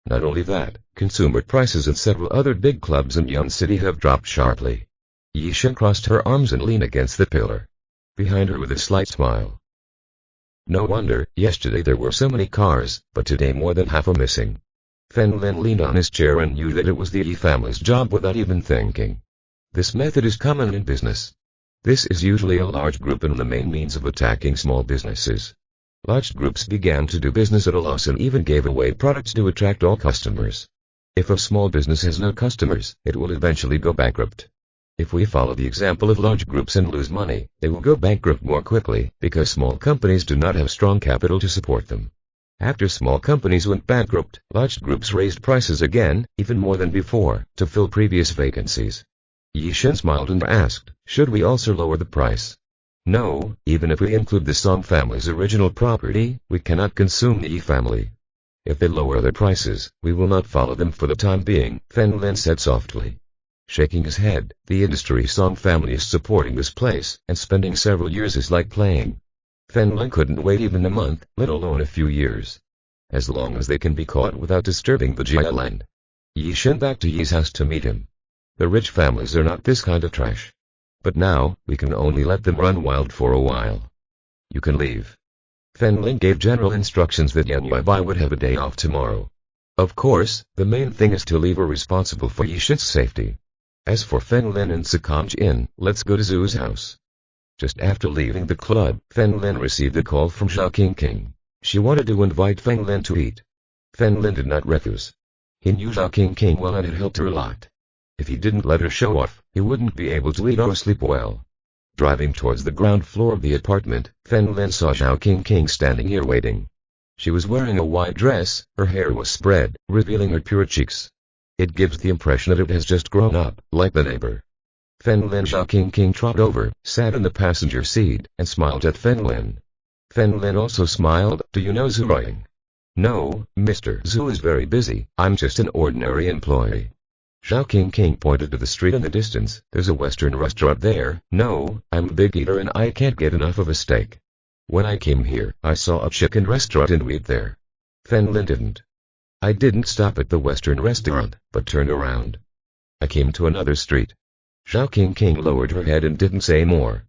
Not only that, consumer prices in several other big clubs in Yun City have dropped sharply. Yi Shen crossed her arms and leaned against the pillar. Behind her with a slight smile. No wonder, yesterday there were so many cars, but today more than half are missing. Fen Lin leaned on his chair and knew that it was the Yi family's job without even thinking. This method is common in business. This is usually a large group and the main means of attacking small businesses. Large groups began to do business at a loss and even gave away products to attract all customers. If a small business has no customers, it will eventually go bankrupt. If we follow the example of large groups and lose money, they will go bankrupt more quickly, because small companies do not have strong capital to support them. After small companies went bankrupt, large groups raised prices again, even more than before, to fill previous vacancies. Yi Shen smiled and asked, should we also lower the price? No, even if we include the Song family's original property, we cannot consume the Yi family. If they lower their prices, we will not follow them for the time being, Fen Lin said softly. Shaking his head, the industry Song family is supporting this place, and spending several years is like playing. Fen Lin couldn't wait even a month, let alone a few years. As long as they can be caught without disturbing the Jialand. Yi Shen back to Yi's house to meet him. The rich families are not this kind of trash. But now, we can only let them run wild for a while. You can leave. Fen Lin gave general instructions that Yan Yubai would have a day off tomorrow. Of course, the main thing is to leave her responsible for Yi Shen's safety. As for Fen Lin and Sakamj In, let's go to Zhu's house. Just after leaving the club, Fen Lin received a call from Zhao King. She wanted to invite Fen Lin to eat. Fen Lin did not refuse. He knew Zhao King well and had helped her a lot. If he didn't let her show off, he wouldn't be able to eat or sleep well. Driving towards the ground floor of the apartment, Fen Lin saw Zhao King standing here waiting. She was wearing a white dress, her hair was spread, revealing her pure cheeks. It gives the impression that it has just grown up, like the neighbor. Fen Lin Zhao King trotted over, sat in the passenger seat, and smiled at Fen Lin. Fen Lin also smiled. Do you know Zhu? No, Mr. Zhu is very busy, I'm just an ordinary employee. Zhao King pointed to the street in the distance. There's a Western restaurant there. No, I'm a big eater and I can't get enough of a steak. When I came here, I saw a chicken restaurant and we ate there. Fen Lin didn't. I didn't stop at the Western restaurant, but turned around. I came to another street. Zhao King lowered her head and didn't say more.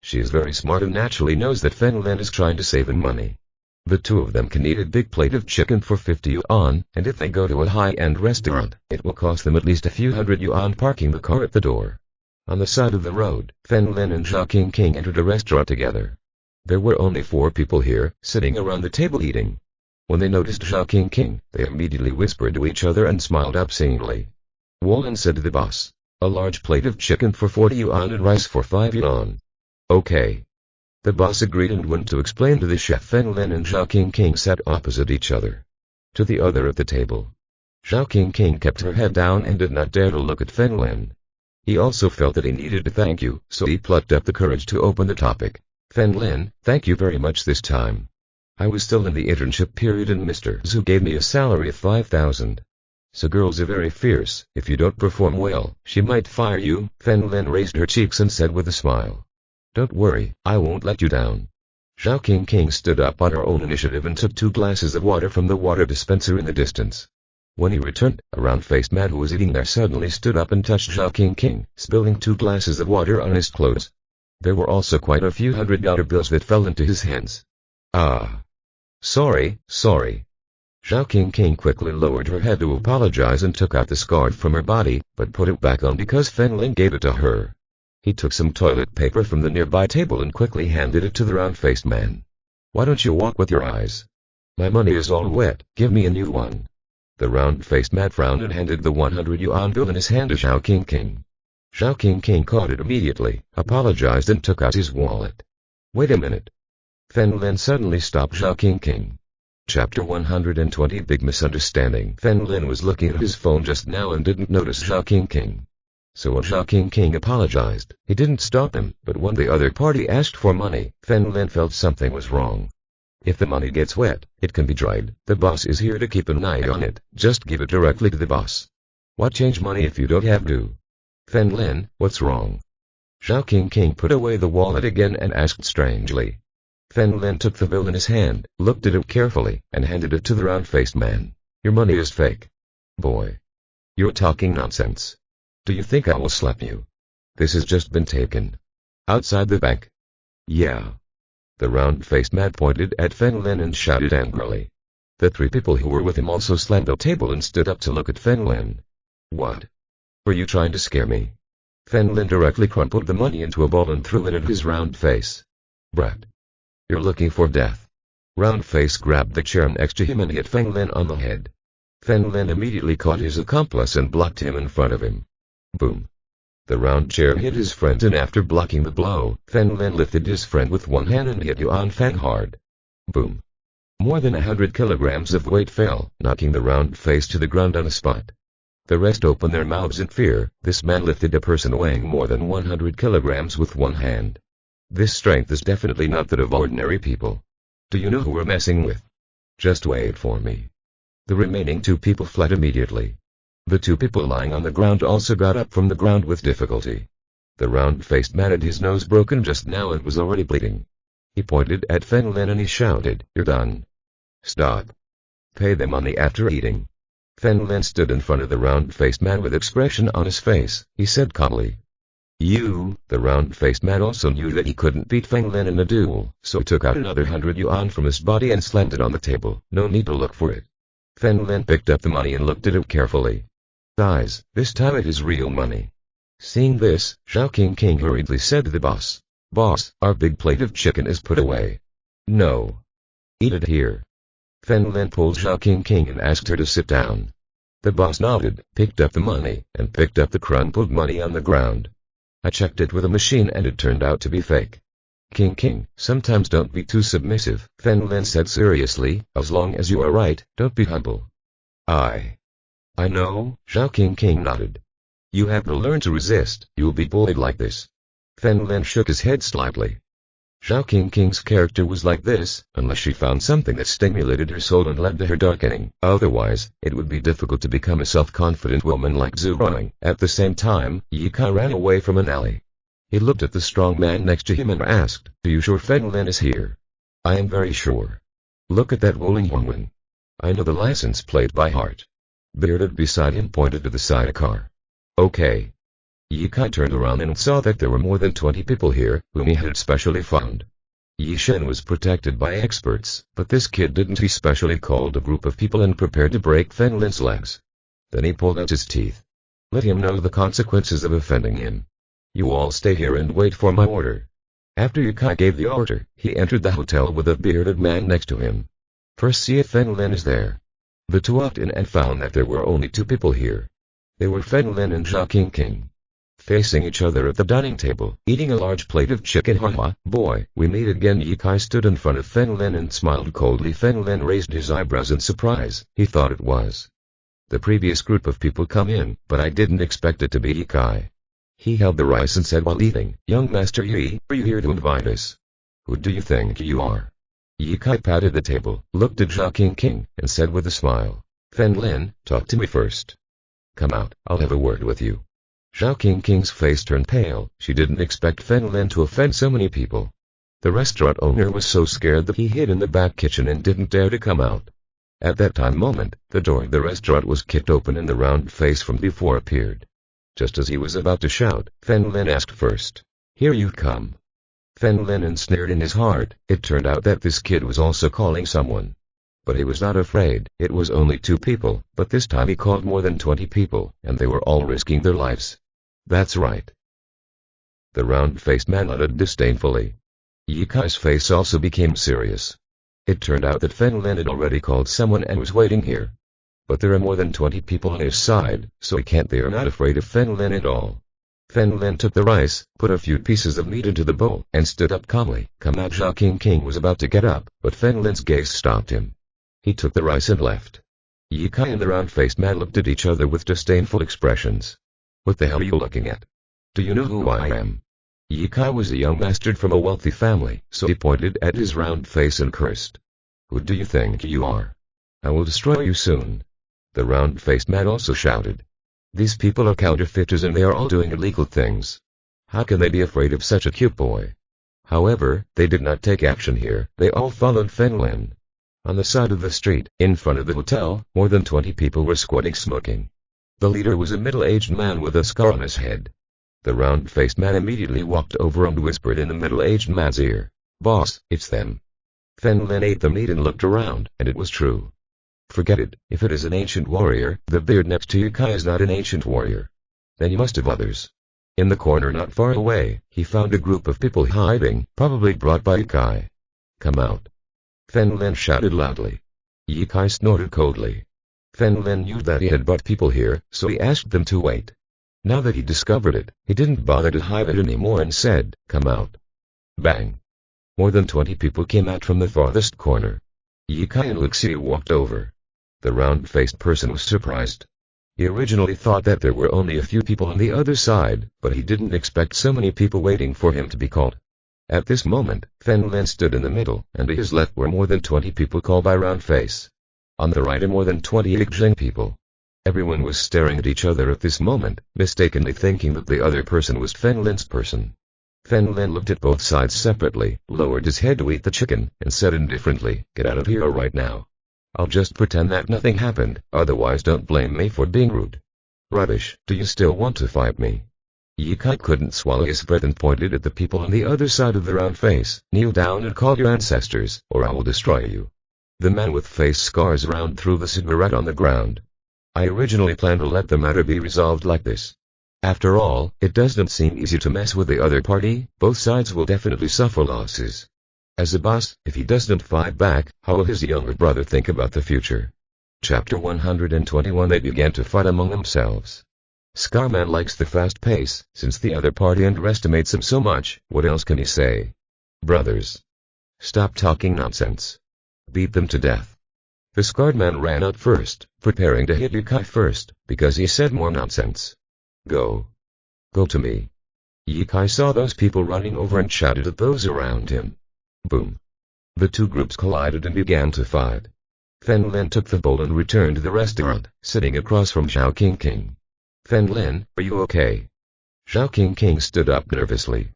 She is very smart and naturally knows that Fen Lin is trying to save him money. The two of them can eat a big plate of chicken for 50 yuan, and if they go to a high-end restaurant, it will cost them at least a few hundred yuan parking the car at the door. On the side of the road, Fen Lin and Zhao King entered a restaurant together. There were only 4 people here, sitting around the table eating. When they noticed Zhao King, they immediately whispered to each other and smiled obscenely. Wallen said to the boss, "A large plate of chicken for 40 yuan and rice for 5 yuan. Okay." The boss agreed and went to explain to the chef. Fen Lin and Zhao King sat opposite each other. To the other at the table. Zhao King kept her head down and did not dare to look at Fen Lin. He also felt that he needed to thank you, so he plucked up the courage to open the topic. Fen Lin, thank you very much this time. I was still in the internship period and Mr. Zhu gave me a salary of 5,000. So girls are very fierce. If you don't perform well, she might fire you. Fen Lin raised her cheeks and said with a smile. Don't worry, I won't let you down. Zhao King stood up on her own initiative and took 2 glasses of water from the water dispenser in the distance. When he returned, a round-faced man who was eating there suddenly stood up and touched Zhao King, spilling 2 glasses of water on his clothes. There were also quite a few $100 bills that fell into his hands. Ah. Sorry. Zhao King quickly lowered her head to apologize and took out the scarf from her body, but put it back on because Fen Lin gave it to her. He took some toilet paper from the nearby table and quickly handed it to the round-faced man. Why don't you walk with your eyes? My money is all wet, give me a new one. The round-faced man frowned and handed the 100 yuan bill in his hand to Zhao King. Zhao King caught it immediately, apologized and took out his wallet. Wait a minute. Fen Lin suddenly stopped Zhao King. Chapter 120 Big Misunderstanding. Fen Lin was looking at his phone just now and didn't notice Zhao King. So when Zhao King apologized, he didn't stop him, but when the other party asked for money, Fen Lin felt something was wrong. If the money gets wet, it can be dried. The boss is here to keep an eye on it, just give it directly to the boss. What change money if you don't have to? Fen Lin, what's wrong? Zhao King put away the wallet again and asked strangely. Fen Lin took the bill in his hand, looked at it carefully, and handed it to the round-faced man. Your money is fake. Boy. You're talking nonsense. Do you think I will slap you? This has just been taken. Outside the bank. Yeah. The round-faced man pointed at Fen Lin and shouted angrily. The 3 people who were with him also slammed the table and stood up to look at Fen Lin. What? Were you trying to scare me? Fen Lin directly crumpled the money into a ball and threw it at his round face. Brat. You're looking for death. Round face grabbed the chair next to him and hit Fen Lin on the head. Fen Lin immediately caught his accomplice and blocked him in front of him. Boom. The round chair hit his friend and after blocking the blow, Fen Lin lifted his friend with one hand and hit Yuan Fang hard. Boom. More than 100 kilograms of weight fell, knocking the round face to the ground on the spot. The rest opened their mouths in fear. This man lifted a person weighing more than 100 kilograms with one hand. This strength is definitely not that of ordinary people. Do you know who we're messing with? Just wait for me. The remaining 2 people fled immediately. The 2 people lying on the ground also got up from the ground with difficulty. The round-faced man had his nose broken just now and was already bleeding. He pointed at Fen Lin and he shouted, "You're done. Stop. Pay the money after eating." Fen Lin stood in front of the round-faced man with expression on his face. He said calmly, "You." The round-faced man also knew that he couldn't beat Fen Lin in a duel, so he took out another 100 yuan from his body and slammed it on the table. No need to look for it. Fen Lin picked up the money and looked at it carefully. Guys, this time it is real money. Seeing this, Zhao King hurriedly said to the boss, "Boss, our big plate of chicken is put away." "No. Eat it here." Fen Lin pulled Zhao King and asked her to sit down. The boss nodded, picked up the money, and picked up the crumpled money on the ground. "I checked it with a machine and it turned out to be fake." King, sometimes don't be too submissive," Fen Lin said seriously, "as long as you are right, don't be humble." I know," Zhao King nodded. "You have to learn to resist, you'll be bullied like this." Fen Lin shook his head slightly. Zhao King's character was like this, unless she found something that stimulated her soul and led to her darkening. Otherwise, it would be difficult to become a self-confident woman like Zhu Rong. At the same time, Ye Kai ran away from an alley. He looked at the strong man next to him and asked, "Are you sure Fen Lin is here?" "I am very sure. Look at that rolling horn. I know the license plate by heart." Bearded beside him pointed to the sidecar. "Okay." Ye Kai turned around and saw that there were more than 20 people here, whom he had specially found. Yi Shen was protected by experts, but this kid didn't. He specially called a group of people and prepared to break Fen Lin's legs. Then he pulled out his teeth. "Let him know the consequences of offending him. You all stay here and wait for my order." After Ye Kai gave the order, he entered the hotel with a bearded man next to him. "First see if Fen Lin is there." The two walked in and found that there were only 2 people here. They were Fen Lin and Zhao King. Facing each other at the dining table, eating a large plate of chicken. "Haha, boy, we meet again." Ye Kai stood in front of Fen Lin and smiled coldly. Fen Lin raised his eyebrows in surprise. He thought it was the previous group of people come in, but I didn't expect it to be Ye Kai. He held the rice and said while eating, "Young Master Yi, are you here to invite us? Who do you think you are?" Ye Kai patted the table, looked at Zhao King, and said with a smile, "Fen Lin, talk to me first. Come out, I'll have a word with you." Zhao King's face turned pale. She didn't expect Fen Lin to offend so many people. The restaurant owner was so scared that he hid in the back kitchen and didn't dare to come out. At that moment, the door of the restaurant was kicked open and the round face from before appeared. Just as he was about to shout, Fen Lin asked first, "Here you come." Fen Lin ensnared in his heart. It turned out that this kid was also calling someone. But he was not afraid. It was only 2 people, but this time he called more than 20 people, and they were all risking their lives. "That's right." The round-faced man nodded disdainfully. Ye Kai's face also became serious. It turned out that Fen Lin had already called someone and was waiting here. But there are more than 20 people on his side, so they are not afraid of Fen Lin at all. Fen Lin took the rice, put a few pieces of meat into the bowl, and stood up calmly. "Come out." Zhao King was about to get up, but Fen Lin's gaze stopped him. He took the rice and left. Ye Kai and the round-faced man looked at each other with disdainful expressions. "What the hell are you looking at? Do you know who I am?" Ye Kai was a young bastard from a wealthy family, so he pointed at his round face and cursed. "Who do you think you are? I will destroy you soon." The round-faced man also shouted. "These people are counterfeiters and they are all doing illegal things. How can they be afraid of such a cute boy?" However, they did not take action here. They all followed Fen Lin. On the side of the street, in front of the hotel, more than 20 people were squatting smoking. The leader was a middle-aged man with a scar on his head. The round-faced man immediately walked over and whispered in the middle-aged man's ear, "Boss, it's them." Fen Lin ate the meat and looked around, and it was true. Forget it. If it is an ancient warrior, the beard next to Ye Kai is not an ancient warrior. Then you must have others. In the corner not far away, he found a group of people hiding, probably brought by Ye Kai. "Come out." Fen Lin shouted loudly. Ye Kai snorted coldly. Fen Lin knew that he had brought people here, so he asked them to wait. Now that he discovered it, he didn't bother to hide it anymore and said, "Come out." Bang! More than 20 people came out from the farthest corner. Ye Kai and Lixi walked over. The round-faced person was surprised. He originally thought that there were only a few people on the other side, but he didn't expect so many people waiting for him to be called. At this moment, Fen Lin stood in the middle, and to his left were more than 20 people called by Round Face. On the right are more than 20 Yixing people. Everyone was staring at each other at this moment, mistakenly thinking that the other person was Fen Lin's person. Fen Lin looked at both sides separately, lowered his head to eat the chicken, and said indifferently, "Get out of here right now. I'll just pretend that nothing happened, otherwise don't blame me for being rude." "Rubbish, do you still want to fight me?" Ye Kai couldn't swallow his breath and pointed at the people on the other side of the round face. "Kneel down and call your ancestors, or I will destroy you." The man with face scars round threw the cigarette on the ground. "I originally planned to let the matter be resolved like this. After all, it doesn't seem easy to mess with the other party, both sides will definitely suffer losses. As a boss, if he doesn't fight back, how will his younger brother think about the future? Chapter 121. They began to fight among themselves. Scarman likes the fast pace, since the other party underestimates him so much, what else can he say? Brothers, stop talking nonsense. Beat them to death. The scarred man ran out first, preparing to hit Yukai first, because he said more nonsense. Go. Go to me. Yukai saw those people running over and shouted at those around him. Boom. The two groups collided and began to fight. Fen Lin took the bowl and returned to the restaurant, sitting across from Zhao King. Fen Lin, are you okay? Zhao King stood up nervously.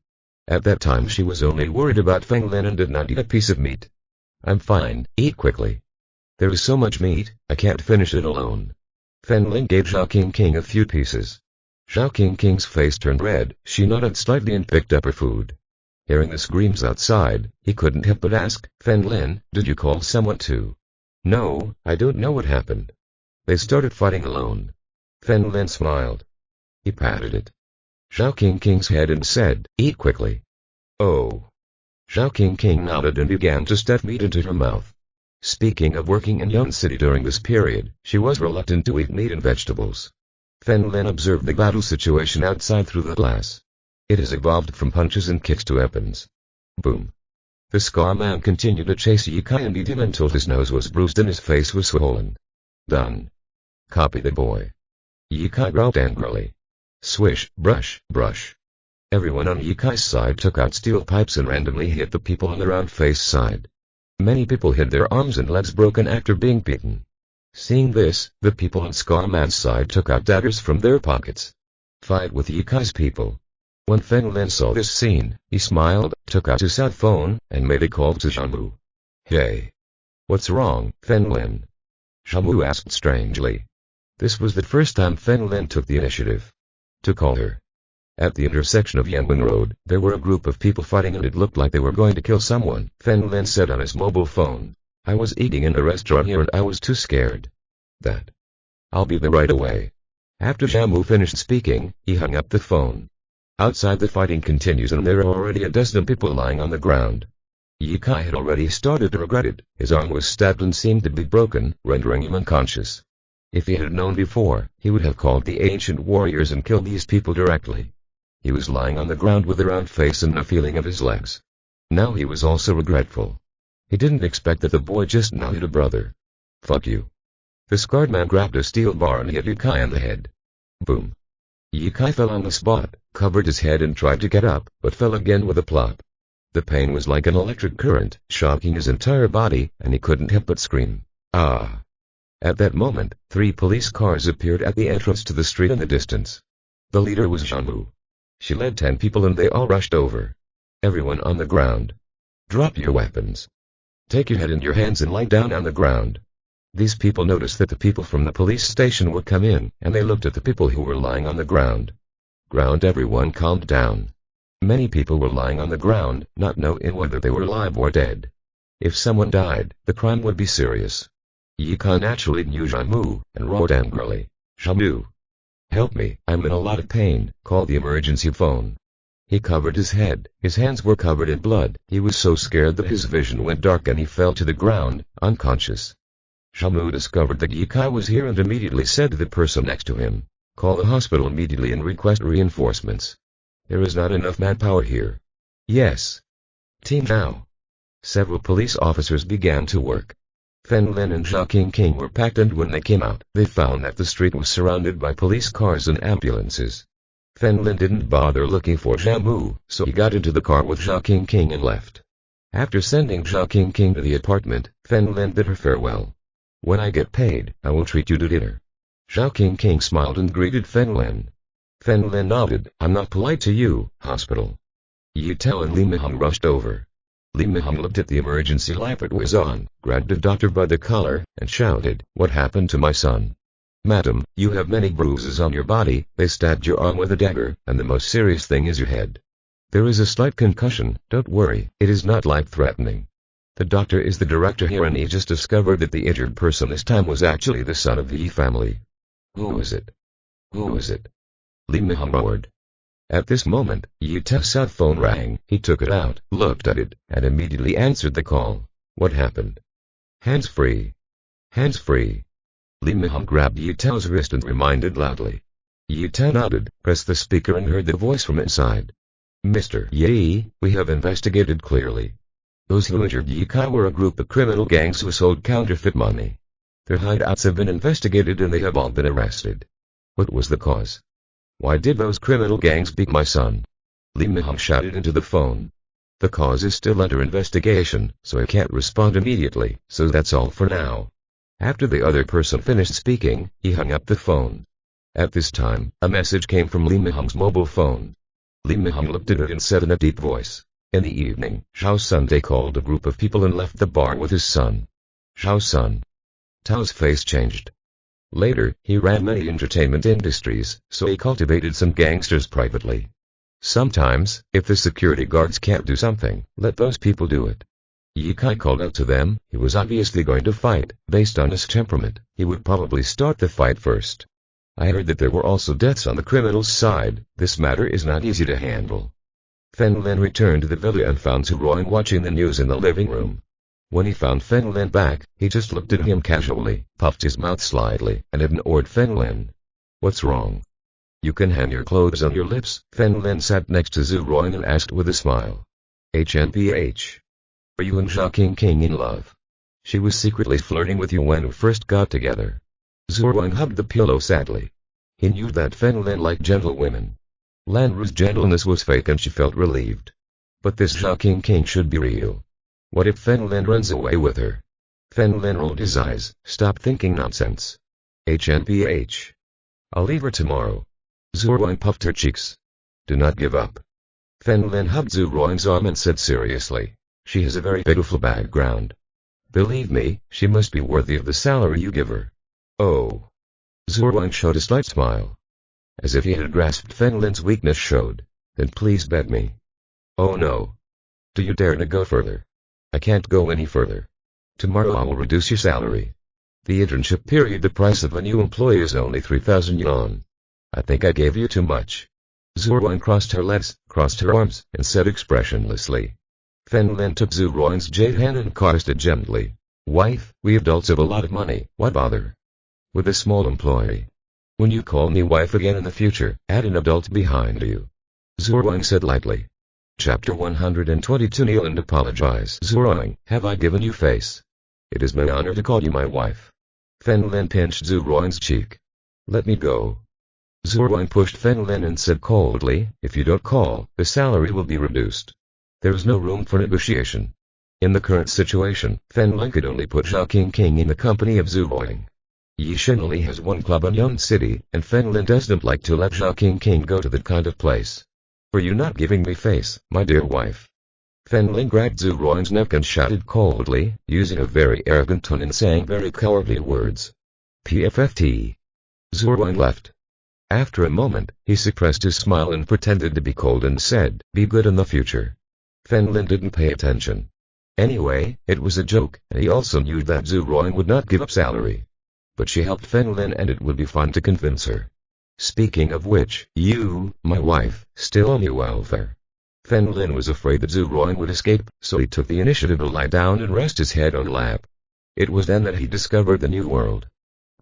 At that time she was only worried about Fen Lin and did not eat a piece of meat. I'm fine, eat quickly. There is so much meat, I can't finish it alone. Fen Lin gave Zhao King a few pieces. Zhao King's face turned red, she nodded slightly and picked up her food. Hearing the screams outside, he couldn't help but ask, Fen Lin, did you call someone too? No, I don't know what happened. They started fighting alone. Fen Lin smiled. He patted it. Zhao King's head and said, eat quickly. Oh. Zhao King nodded and began to stuff meat into her mouth. Speaking of working in Yun City during this period, she was reluctant to eat meat and vegetables. Fen Lin observed the battle situation outside through the glass. It has evolved from punches and kicks to weapons. Boom. The scar man continued to chase Yukai and beat him until his nose was bruised and his face was swollen. Done. Copy the boy. Yukai growled angrily. Swish, brush, brush. Everyone on Yukai's side took out steel pipes and randomly hit the people on the round face side. Many people had their arms and legs broken after being beaten. Seeing this, the people on Scarman's side took out daggers from their pockets. Fight with Yukai's people. When Fen Lin saw this scene, he smiled, took out his cell phone, and made a call to Shamu. Hey. What's wrong, Fen Lin? Shamu asked strangely. This was the first time Fen Lin took the initiative to call her. At the intersection of Yanwen Road, there were a group of people fighting and it looked like they were going to kill someone, Fen Lin said on his mobile phone. I was eating in a restaurant here and I was too scared. That. I'll be there right away. After Shamu finished speaking, he hung up the phone. Outside the fighting continues and there are already a dozen people lying on the ground. Yukai had already started to regret it, his arm was stabbed and seemed to be broken, rendering him unconscious. If he had known before, he would have called the ancient warriors and killed these people directly. He was lying on the ground with a round face and no feeling of his legs. Now he was also regretful. He didn't expect that the boy just now hit a brother. Fuck you. The scarred man grabbed a steel bar and hit Yukai on the head. Boom. Yukai fell on the spot, covered his head and tried to get up, but fell again with a plop. The pain was like an electric current, shocking his entire body, and he couldn't help but scream. Ah! At that moment, 3 police cars appeared at the entrance to the street in the distance. The leader was Shamu. She led 10 people and they all rushed over. Everyone on the ground. Drop your weapons. Take your head in your hands and lie down on the ground. These people noticed that the people from the police station would come in, and they looked at the people who were lying on the ground. Everyone calmed down. Many people were lying on the ground, not knowing whether they were alive or dead. If someone died, the crime would be serious. Yukai naturally knew Shamu, and roared angrily. Shamu! Help me, I'm in a lot of pain, call the emergency phone. He covered his head, his hands were covered in blood, he was so scared that his vision went dark and he fell to the ground, unconscious. Shamu discovered that Yukai was here and immediately said to the person next to him, call the hospital immediately and request reinforcements. There is not enough manpower here. Yes. Team now. Several police officers began to work. Fen Lin and Zhao King were packed and when they came out, they found that the street was surrounded by police cars and ambulances. Fen Lin didn't bother looking for Shamu, so he got into the car with Zhao King and left. After sending Zhao King to the apartment, Fen Lin bid her farewell. When I get paid, I will treat you to dinner. Zhao King smiled and greeted Fen Lin. Fen Lin nodded, I'm not polite to you, hospital. Yu Tao and Li Mihong rushed over. Li Mihong looked at the emergency light it was on, grabbed the doctor by the collar, and shouted, what happened to my son? Madam, you have many bruises on your body, they stabbed your arm with a dagger, and the most serious thing is your head. There is a slight concussion, don't worry, it is not life-threatening. The doctor is the director here and he just discovered that the injured person this time was actually the son of the Yi family. Who is it? Who is it? Lin Feng roared. At this moment, Yuta's cell phone rang. He took it out, looked at it, and immediately answered the call. What happened? Hands free. Hands free. Lin Feng grabbed Yuta's wrist and reminded loudly. Yuta nodded, pressed the speaker and heard the voice from inside. Mr. Yi, we have investigated clearly. Those who injured Yikai were a group of criminal gangs who sold counterfeit money. Their hideouts have been investigated and they have all been arrested. What was the cause? Why did those criminal gangs beat my son? Lin Feng shouted into the phone. The cause is still under investigation, so I can't respond immediately, so that's all for now. After the other person finished speaking, he hung up the phone. At this time, a message came from Lin Feng's mobile phone. Lin Feng looked at it and said in a deep voice. In the evening, Zhao Sunday called a group of people and left the bar with his son. Zhao Sun. Tao's face changed. Later, he ran many entertainment industries, so he cultivated some gangsters privately. Sometimes, if the security guards can't do something, let those people do it. Yikai called out to them. He was obviously going to fight. Based on his temperament, he would probably start the fight first. I heard that there were also deaths on the criminals' side. This matter is not easy to handle. Fen Lin returned to the villa and found Zhu Ruang watching the news in the living room. When he found Fen Lin back, he just looked at him casually, puffed his mouth slightly, and ignored Fen Lin. What's wrong? You can hang your clothes on your lips. Fen Lin sat next to Zhu Ruang and asked with a smile. HNPH. Are you and Zhao King in love? She was secretly flirting with you when we first got together. Zhu Ruang hugged the pillow sadly. He knew that Fen Lin liked gentle women. Lan Ru's gentleness was fake and she felt relieved. But this Zhao King should be real. What if Fen Lin runs away with her? Fen Lin rolled his eyes. Stop thinking nonsense. HNPH. I'll leave her tomorrow. Zhu Ruang puffed her cheeks. Do not give up. Fen Lin hugged Zhu Ruang's arm and said seriously. She has a very beautiful background. Believe me, she must be worthy of the salary you give her. Oh. Zhu Ruang showed a slight smile. As if he had grasped Fen Lin's weakness showed. Then please bet me. Oh no. Do you dare to go further? I can't go any further. Tomorrow I will reduce your salary. The internship period, the price of a new employee is only 3,000 yuan. I think I gave you too much. Zhu Ruang crossed her legs, crossed her arms, and said expressionlessly. Fen Lin took Zhu Ruang's jade hand and caressed it gently. Wife, we adults have a lot of money, why bother with a small employee? When you call me wife again in the future, add an adult behind you. Zhu Ruang said lightly. Chapter 122. Kneel and apologize. Zhu Ruang, have I given you face? It is my honor to call you my wife. Fen Lin pinched Zhu Ruang's cheek. Let me go. Zhu Ruang pushed Fen Lin and said coldly, if you don't call, the salary will be reduced. There is no room for negotiation. In the current situation, Fen Lin could only put Zhao King in the company of Zhu Ruang. Yishan only has one club in Yun City, and Fen Lin doesn't like to let Zhao King go to that kind of place. Are you not giving me face, my dear wife? Fen Lin grabbed Zhu Ruang's neck and shouted coldly, using a very arrogant tone and saying very cowardly words. PFFT. Zhu Ruang left. After a moment, he suppressed his smile and pretended to be cold and said, be good in the future. Fen Lin didn't pay attention. Anyway, it was a joke, and he also knew that Zhu Ruang would not give up salary. But she helped Fen Lin and it would be fun to convince her. Speaking of which, you, my wife, still owe me welfare. Fen Lin was afraid that Zhu Ruang would escape, so he took the initiative to lie down and rest his head on her lap. It was then that he discovered the new world.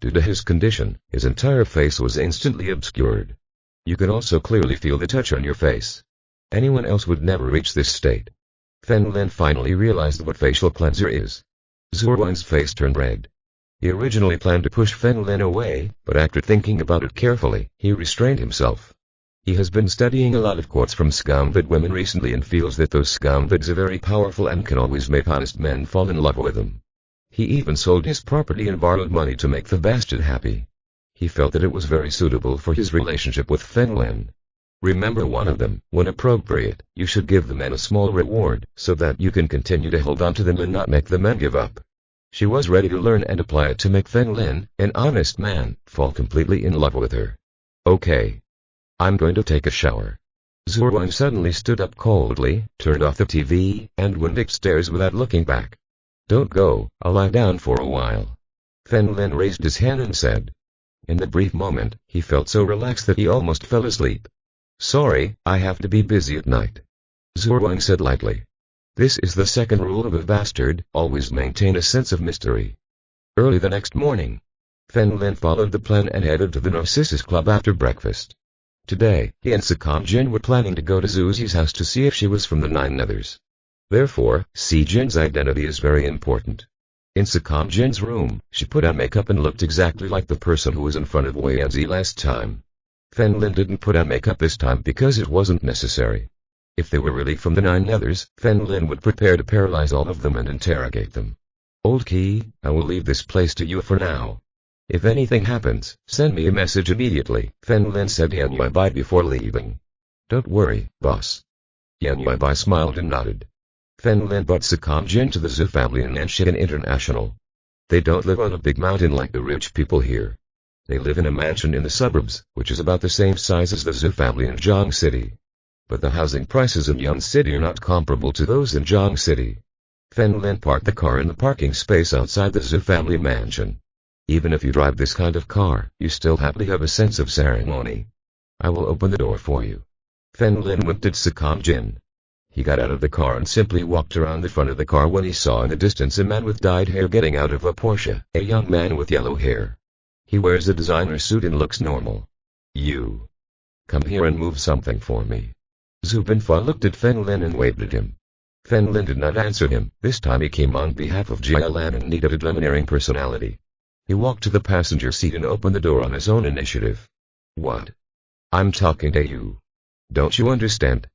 Due to his condition, his entire face was instantly obscured. You could also clearly feel the touch on your face. Anyone else would never reach this state. Fen Lin finally realized what facial cleanser is. Zhu Ruang's face turned red. He originally planned to push Fen Lin away, but after thinking about it carefully, he restrained himself. He has been studying a lot of quotes from scumvid women recently and feels that those scumvids are very powerful and can always make honest men fall in love with them. He even sold his property and borrowed money to make the bastard happy. He felt that it was very suitable for his relationship with Fen Lin. Remember one of them, when appropriate, you should give the men a small reward, so that you can continue to hold on to them and not make the men give up. She was ready to learn and apply it to make Fen Lin, an honest man, fall completely in love with her. Okay. I'm going to take a shower. Zhu Ruang suddenly stood up coldly, turned off the TV, and went upstairs without looking back. Don't go, I'll lie down for a while. Fen Lin raised his hand and said. In the brief moment, he felt so relaxed that he almost fell asleep. "Sorry, I have to be busy at night," Zhu Wang said lightly. This is the second rule of a bastard, always maintain a sense of mystery. Early the next morning, Fen Lin followed the plan and headed to the Narcissus Club after breakfast. Today, he and Sakam Jin were planning to go to Zuzi's house to see if she was from the Nine Others. Therefore, Si Jin's identity is very important. In Sakam Jin's room, she put on makeup and looked exactly like the person who was in front of Wei Yanzi last time. Fen Lin didn't put on makeup this time because it wasn't necessary. If they were really from the Nine Others, Fen Lin would prepare to paralyze all of them and interrogate them. "Old Key, I will leave this place to you for now. If anything happens, send me a message immediately," Fen Lin said to Yan Yuibai before leaving. "Don't worry, boss." Yan Yuibai smiled and nodded. Fen Lin brought Sakam Jin to the Zhu family in Nanshan International. They don't live on a big mountain like the rich people here. They live in a mansion in the suburbs, which is about the same size as the Zhu family in Zhang City. But the housing prices in Yan City are not comparable to those in Zhang City. Fen Lin parked the car in the parking space outside the Zhu family mansion. "Even if you drive this kind of car, you still have to have a sense of ceremony. I will open the door for you." Fen Lin winked at Sakam Jin. He got out of the car and simply walked around the front of the car when he saw in the distance a man with dyed hair getting out of a Porsche, a young man with yellow hair. He wears a designer suit and looks normal. "You. Come here and move something for me." Zhu Binfa looked at Fen Lin and waved at him. Fen Lin did not answer him. This time he came on behalf of Jia Lan and needed a domineering personality. He walked to the passenger seat and opened the door on his own initiative. "What? I'm talking to you. Don't you understand?"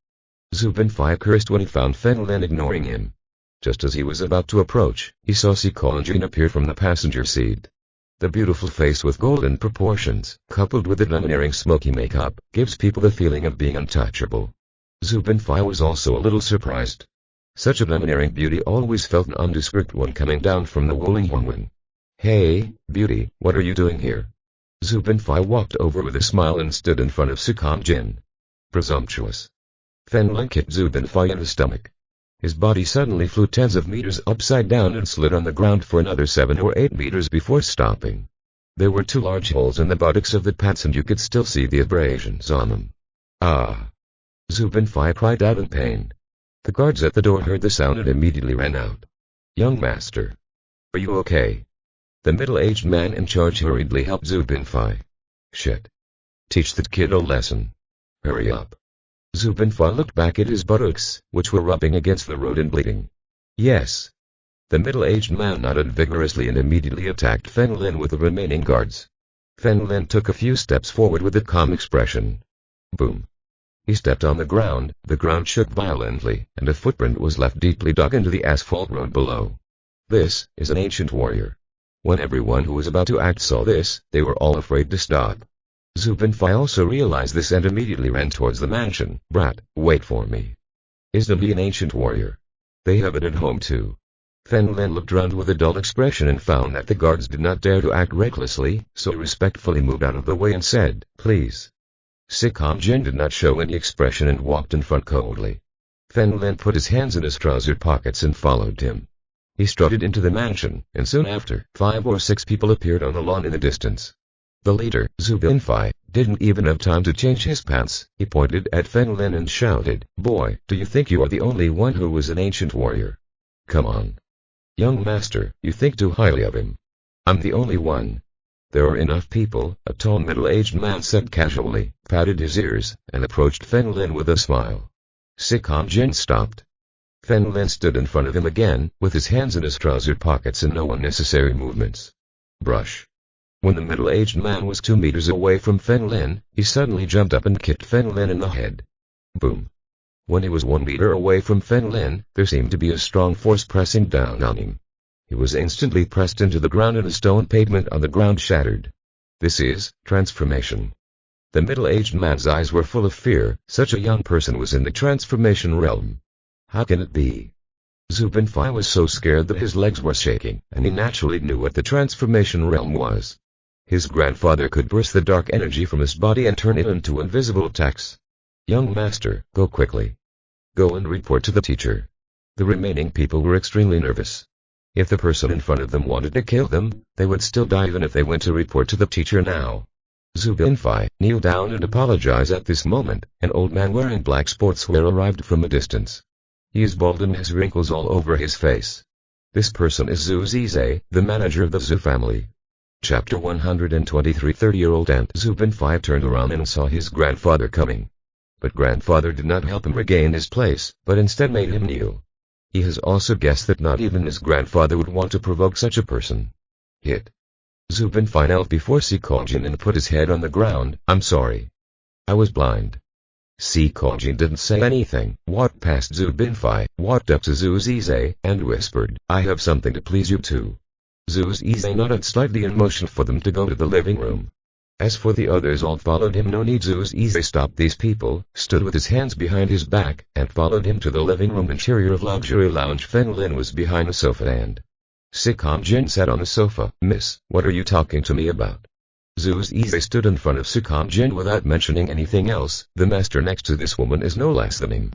Zhu Binfa cursed when he found Fen Lin ignoring him. Just as he was about to approach, he saw Si Kongjin appear from the passenger seat. The beautiful face with golden proportions, coupled with the domineering smoky makeup, gives people the feeling of being untouchable. Zhu Binfa was also a little surprised. Such a domineering beauty always felt nondescript when coming down from the Wuling Huangwen. "Hey, beauty, what are you doing here?" Zhu Binfa walked over with a smile and stood in front of Sakam Jin. Presumptuous. Fen Lin kicked Zhu Binfa in the stomach. His body suddenly flew tens of meters upside down and slid on the ground for another 7 or 8 meters before stopping. There were 2 large holes in the buttocks of the pants and you could still see the abrasions on them. "Ah!" Zhu Binfa cried out in pain. The guards at the door heard the sound and immediately ran out. "Young master. Are you okay?" The middle-aged man in charge hurriedly helped Zhu Binfa. "Shit. Teach that kid a lesson. Hurry up." Zhu Binfa looked back at his buttocks, which were rubbing against the road and bleeding. "Yes." The middle-aged man nodded vigorously and immediately attacked Fen Lin with the remaining guards. Fen Lin took a few steps forward with a calm expression. Boom. He stepped on the ground shook violently, and a footprint was left deeply dug into the asphalt road below. This is an ancient warrior. When everyone who was about to act saw this, they were all afraid to stop. Zhu Binfa also realized this and immediately ran towards the mansion. "Brat, wait for me. Isn't he an ancient warrior? They have it at home too." Fen Lin looked round with a dull expression and found that the guards did not dare to act recklessly, so he respectfully moved out of the way and said, "Please." Sakam Jin did not show any expression and walked in front coldly. Fen Lin put his hands in his trouser pockets and followed him. He strutted into the mansion, and soon after, 5 or 6 people appeared on the lawn in the distance. The leader, Zhu Binfa, didn't even have time to change his pants. He pointed at Fen Lin and shouted, "Boy, do you think you are the only one who was an ancient warrior? Come on. Young master, you think too highly of him. I'm the only one." "There are enough people," a tall middle-aged man said casually, patted his ears, and approached Fen Lin with a smile. Sakam Jin stopped. Fen Lin stood in front of him again, with his hands in his trouser pockets and no unnecessary movements. Brush. When the middle-aged man was 2 meters away from Fen Lin, he suddenly jumped up and kicked Fen Lin in the head. Boom. When he was 1 meter away from Fen Lin, there seemed to be a strong force pressing down on him. He was instantly pressed into the ground and the stone pavement on the ground shattered. This is transformation. The middle-aged man's eyes were full of fear. Such a young person was in the transformation realm. How can it be? Zhu Binfa was so scared that his legs were shaking, and he naturally knew what the transformation realm was. His grandfather could burst the dark energy from his body and turn it into invisible attacks. "Young master, go quickly. Go and report to the teacher." The remaining people were extremely nervous. If the person in front of them wanted to kill them, they would still die even if they went to report to the teacher now. Zhu Binfei, kneel down and apologize at this moment. An old man wearing black sportswear arrived from a distance. He is bald and has wrinkles all over his face. This person is Zhu Zizai, the manager of the Zhu family. Chapter 123. 30-year-old Aunt Zhu Binfei turned around and saw his grandfather coming. But grandfather did not help him regain his place, but instead made him kneel. He has also guessed that not even his grandfather would want to provoke such a person. Hit. Zhu Binfei knelt before Si Kongjin and put his head on the ground. I'm sorry. I was blind. Si Kongjin didn't say anything, walked past Zhu Binfei, walked up to Zhu Zizai, and whispered, I have something to please you too. Zhu Zizai nodded slightly and motioned for them to go to the living room. As for the others, all followed him. No need. Zhu Zizai stopped these people, stood with his hands behind his back, and followed him to the living room interior of luxury lounge. Feng Lin was behind the sofa and Si Kongjin sat on the sofa. Miss, what are you talking to me about? Zhu Zizai stood in front of Si Kongjin without mentioning anything else. The master next to this woman is no less than him.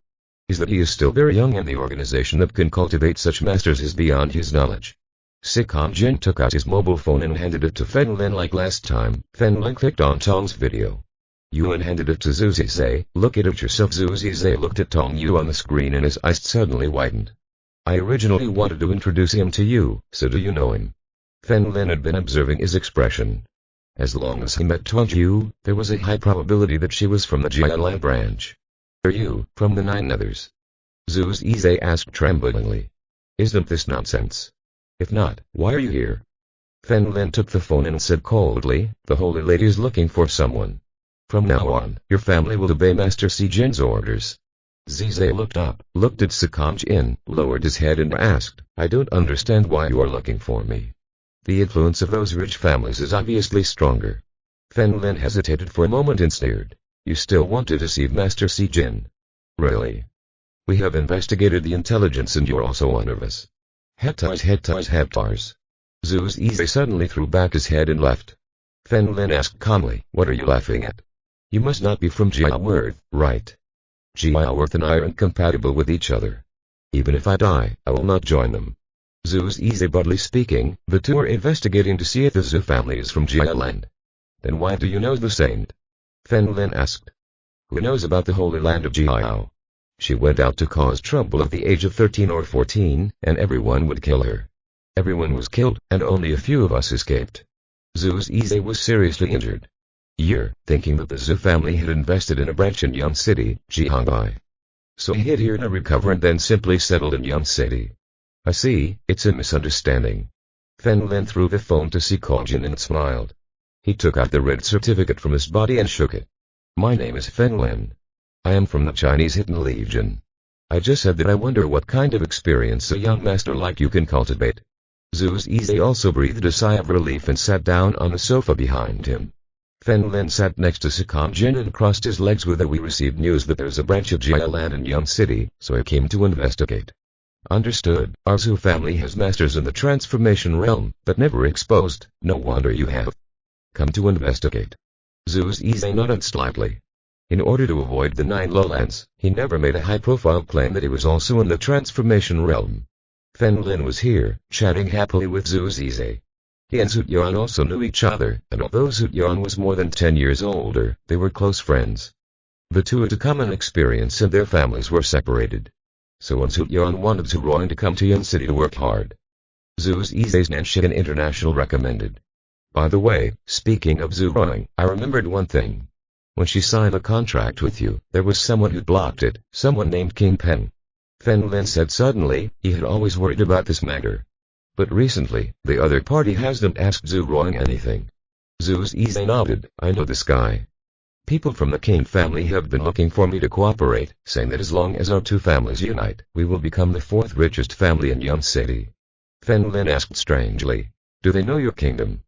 Is that he is still very young and the organization that can cultivate such masters is beyond his knowledge. Si Kongjin took out his mobile phone and handed it to Feng Lin like last time. Feng Lin clicked on Tong's video. Yuan handed it to Zhu Zizai. Look at it yourself. Zhu Zizai looked at Tong Yu on the screen and his eyes suddenly widened. I originally wanted to introduce him to you, so do you know him? Feng Lin had been observing his expression. As long as he met Tong Yu, there was a high probability that she was from the Jialan branch. Are you from the 9 others? Zhu Zizai asked tremblingly. Isn't this nonsense? If not, why are you here? Feng Lin took the phone and said coldly, the holy lady is looking for someone. From now on, your family will obey Master Si Jin's orders. Zizai looked up, looked at Si Kongjin, lowered his head and asked, I don't understand why you are looking for me. The influence of those rich families is obviously stronger. Feng Lin hesitated for a moment and sneered. You still want to deceive Master Si Jin? Really? We have investigated the intelligence and you're also one of us. Heptars. Zhu Zizai suddenly threw back his head and left. Feng Lin asked calmly, what are you laughing at? You must not be from Jiaworth, right? Jiaworth and I are incompatible with each other. Even if I die, I will not join them. Zhu Zizai broadly speaking, the two are investigating to see if the Zhu family is from Jialand. Then why do you know the saint? Feng Lin asked. Who knows about the holy land of Jiao? She went out to cause trouble at the age of 13 or 14, and everyone would kill her. Everyone was killed, and only a few of us escaped. Zhu Zizai was seriously injured. Thinking that the Zhu family had invested in a branch in Yun City, Jiangbai. So he hid here to recover and then simply settled in Yun City. I see, it's a misunderstanding. Feng Lin threw the phone to Si Kongjin and smiled. He took out the red certificate from his body and shook it. My name is Feng Lin. I am from the Chinese Hidden Legion. I just said that I wonder what kind of experience a young master like you can cultivate. Zhu Zizai also breathed a sigh of relief and sat down on the sofa behind him. Feng Lin sat next to Si Kongjin and crossed his legs with a we received news that there's a branch of Jialand in Yun City, so I came to investigate. Understood. Our Zhu family has masters in the transformation realm, but never exposed. No wonder you have come to investigate. Zhu Zizai nodded slightly. In order to avoid the 9 lowlands, he never made a high-profile claim that he was also in the transformation realm. Feng Lin was here, chatting happily with Zhu Zizai. He and Zhu Yan also knew each other, and although Zhu Yan was more than 10 years older, they were close friends. The two had a common experience and their families were separated. So when Zhu Yan wanted Zhu Roing to come to Yun City to work hard, Zhu Zizai's Nanshan International recommended. By the way, speaking of Zhu Roing, I remembered one thing. When she signed a contract with you, there was someone who blocked it, someone named King Peng. Feng Lin said suddenly, he had always worried about this matter. But recently, the other party hasn't asked Zhu Roing anything. Zhu Zizai nodded, I know this guy. People from the King family have been looking for me to cooperate, saying that as long as our two families unite, we will become the 4th richest family in Yun City. Feng Lin asked strangely, do they know your kingdom?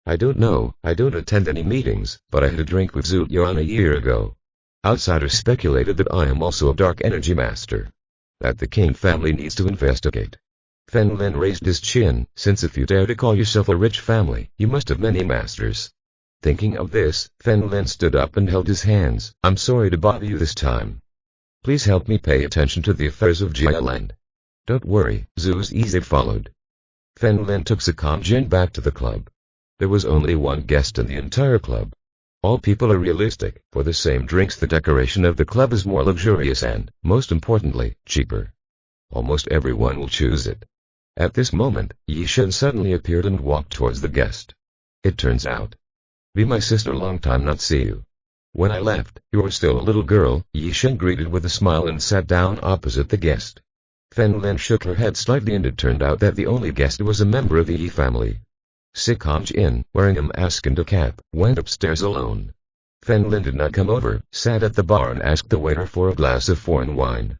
I don't know, I don't attend any meetings, but I had a drink with Zhu Yan a year ago. Outsiders speculated that I am also a dark energy master. That the King family needs to investigate. Feng Lin raised his chin, since if you dare to call yourself a rich family, you must have many masters. Thinking of this, Feng Lin stood up and held his hands. I'm sorry to bother you this time. Please help me pay attention to the affairs of Jialand. Don't worry, Zhu Zizai followed. Fen Lin took Sakam Jin back to the club. There was only one guest in the entire club. All people are realistic. For the same drinks, the decoration of the club is more luxurious and, most importantly, cheaper. Almost everyone will choose it. At this moment, Yi Shen suddenly appeared and walked towards the guest. It turns out. Be my sister, long time not see you. When I left, you were still a little girl, Yi Shen greeted with a smile and sat down opposite the guest. Fen Lin shook her head slightly, and it turned out that the only guest was a member of the Yi family. Sakam Jin, wearing a mask and a cap, went upstairs alone. Fen Lin did not come over, sat at the bar and asked the waiter for a glass of foreign wine.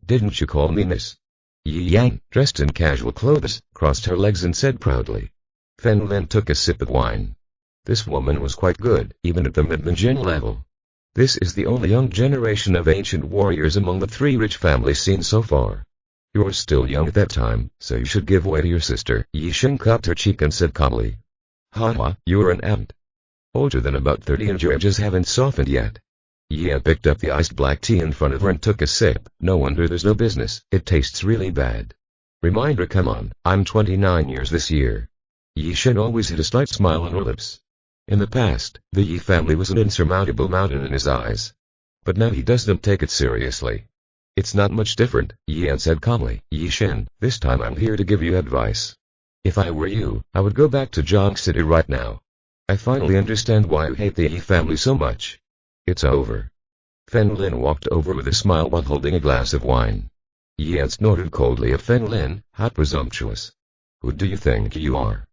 Didn't you call me miss? Yi Yang, dressed in casual clothes, crossed her legs and said proudly. Fen Lin took a sip of wine. This woman was quite good, even at the mid-Jin level. This is the only young generation of ancient warriors among the 3 rich families seen so far. You were still young at that time, so you should give way to your sister. Yi Shen cupped her cheek and said calmly. Haha, you are an aunt. Older than about 30 and your edges haven't softened yet. Yi picked up the iced black tea in front of her and took a sip. No wonder there's no business, it tastes really bad. Reminder, come on, I'm 29 years this year. Yi Shen always had a slight smile on her lips. In the past, the Yi family was an insurmountable mountain in his eyes. But now he doesn't take it seriously. It's not much different, Yi said calmly. Yi Shen, this time I'm here to give you advice. If I were you, I would go back to Jiang City right now. I finally understand why you hate the Yi family so much. It's over. Fen Lin walked over with a smile while holding a glass of wine. Yi snorted coldly at Fen Lin. How presumptuous. Who do you think you are?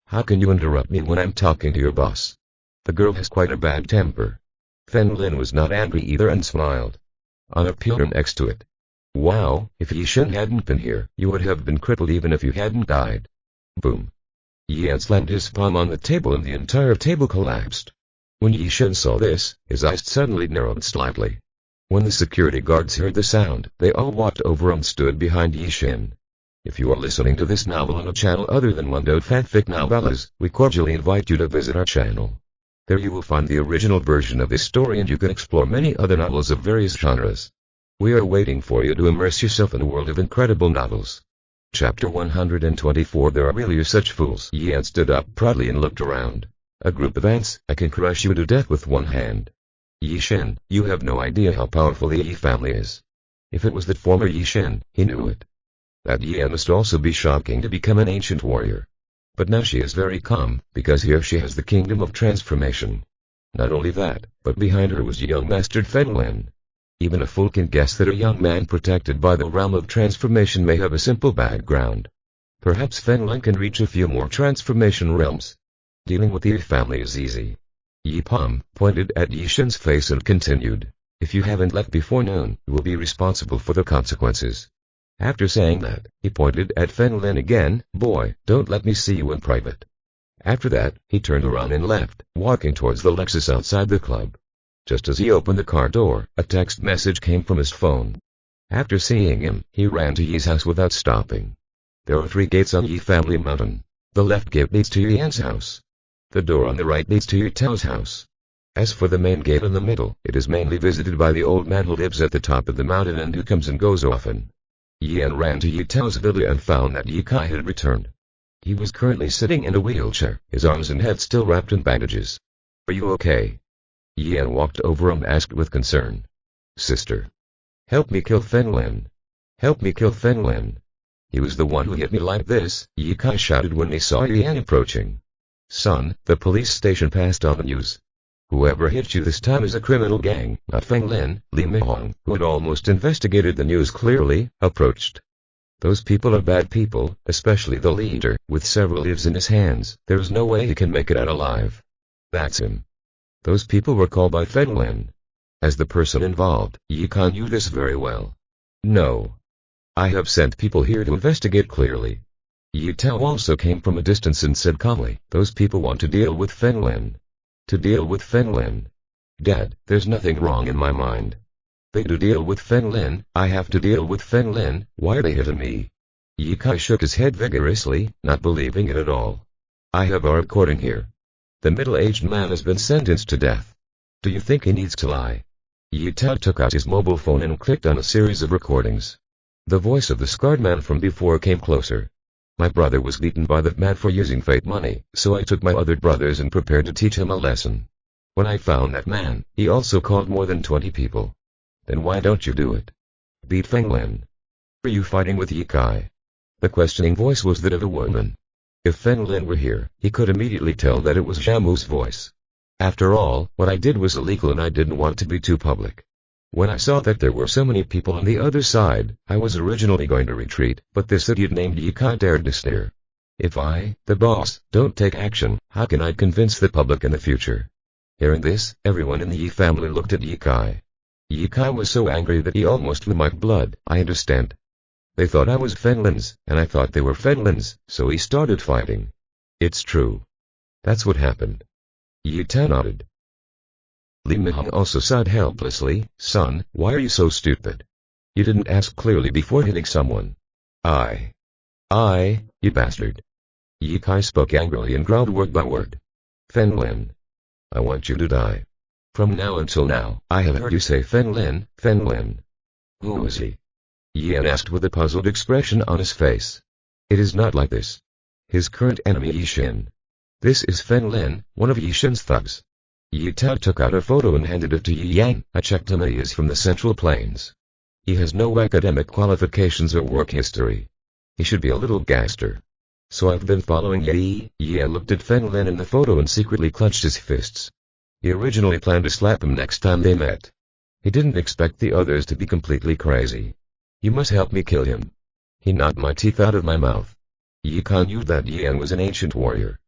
How can you interrupt me when I'm talking to your boss? The girl has quite a bad temper. Fen Lin was not angry either and smiled. On a pillar next to it. Wow, if Yi Shen hadn't been here, you would have been crippled even if you hadn't died. Boom. Yi slammed his palm on the table and the entire table collapsed. When Yi Shen saw this, his eyes suddenly narrowed slightly. When the security guards heard the sound, they all walked over and stood behind Yi Shen. If you are listening to this novel on a channel other than Wando Fanfic Novellas, we cordially invite you to visit our channel. There you will find the original version of this story and you can explore many other novels of various genres. We are waiting for you to immerse yourself in a world of incredible novels. Chapter 124. There are really such fools. Yi stood up proudly and looked around. A group of ants, I can crush you to death with one hand. Yi Shen, you have no idea how powerful the Yi family is. If it was that former Yi Shen, he knew it. That Yi must also be shocking to become an ancient warrior. But now she is very calm, because here she has the kingdom of transformation. Not only that, but behind her was young Master Fen Lin. Even a fool can guess that a young man protected by the realm of transformation may have a simple background. Perhaps Fen Lin can reach a few more transformation realms. Dealing with the Yi family is easy. Yi Pom pointed at Yi Shen's face and continued. If you haven't left before noon, you will be responsible for the consequences. After saying that, he pointed at Fen Lin again. Boy, don't let me see you in private. After that, he turned around and left, walking towards the Lexus outside the club. Just as he opened the car door, a text message came from his phone. After seeing him, he ran to Yi's house without stopping. There are 3 gates on Yi family mountain. The left gate leads to Yi's house. The door on the right leads to Yi Tao's house. As for the main gate in the middle, it is mainly visited by the old man who lives at the top of the mountain and who comes and goes often. Yi ran to Yi Tao's villa and found that Yi Kai had returned. He was currently sitting in a wheelchair, his arms and head still wrapped in bandages. Are you okay? Yi walked over and asked with concern. Sister. Help me kill Fen Lin. Help me kill Fen Lin. He was the one who hit me like this, Yi Kai shouted when he saw Yi approaching. Son, the police station passed on the news. Whoever hit you this time is a criminal gang, not Fen Lin. Li Mihong, who had almost investigated the news clearly, approached. Those people are bad people, especially the leader, with several lives in his hands. There's no way he can make it out alive. That's him. Those people were called by Fen Lin. As the person involved, Yi Kai knew this very well. No. I have sent people here to investigate clearly. Yi Tao also came from a distance and said calmly, those people want to deal with Fen Lin. To deal with Fen Lin. Dad, there's nothing wrong in my mind. They do deal with Fen Lin, I have to deal with Fen Lin, why are they hitting me? Yi Kai shook his head vigorously, not believing it at all. I have our recording here. The middle-aged man has been sentenced to death. Do you think he needs to lie? Yi Tao took out his mobile phone and clicked on a series of recordings. The voice of the scarred man from before came closer. My brother was beaten by that man for using fake money, so I took my other brothers and prepared to teach him a lesson. When I found that man, he also called more than 20 people. Then why don't you do it? Beat Feng Lin. Are you fighting with Ye Kai? The questioning voice was that of a woman. If Feng Lin were here, he could immediately tell that it was Zhamu's voice. After all, what I did was illegal and I didn't want to be too public. When I saw that there were so many people on the other side, I was originally going to retreat, but this idiot named Ye Kai dared to stare. If I, the boss, don't take action, how can I convince the public in the future? Hearing this, everyone in the Yi family looked at Ye Kai. Ye Kai was so angry that he almost flew my blood. I understand. They thought I was Feng Lin's, and I thought they were Feng Lin's, so he started fighting. It's true. That's what happened. Ye Tao nodded. Lin Feng also sighed helplessly. Son, why are you so stupid? You didn't ask clearly before hitting someone. You bastard. Ye Kai spoke angrily and growled word by word. Feng Lin. I want you to die. From now until now, I have heard you say Feng Lin, Feng Lin. Who is he? Yan asked with a puzzled expression on his face. It is not like this. His current enemy Yi Xin. This is Feng Lin, one of Yi Xin's thugs. Yi Tao took out a photo and handed it to Yi Yang. I checked him and he is from the Central Plains. He has no academic qualifications or work history. He should be a little gangster. So I've been following Yi. Yan looked at Feng Lin in the photo and secretly clenched his fists. He originally planned to slap him next time they met. He didn't expect the others to be completely crazy. You must help me kill him. He knocked my teeth out of my mouth. Ye Kai knew that Yan was an ancient warrior.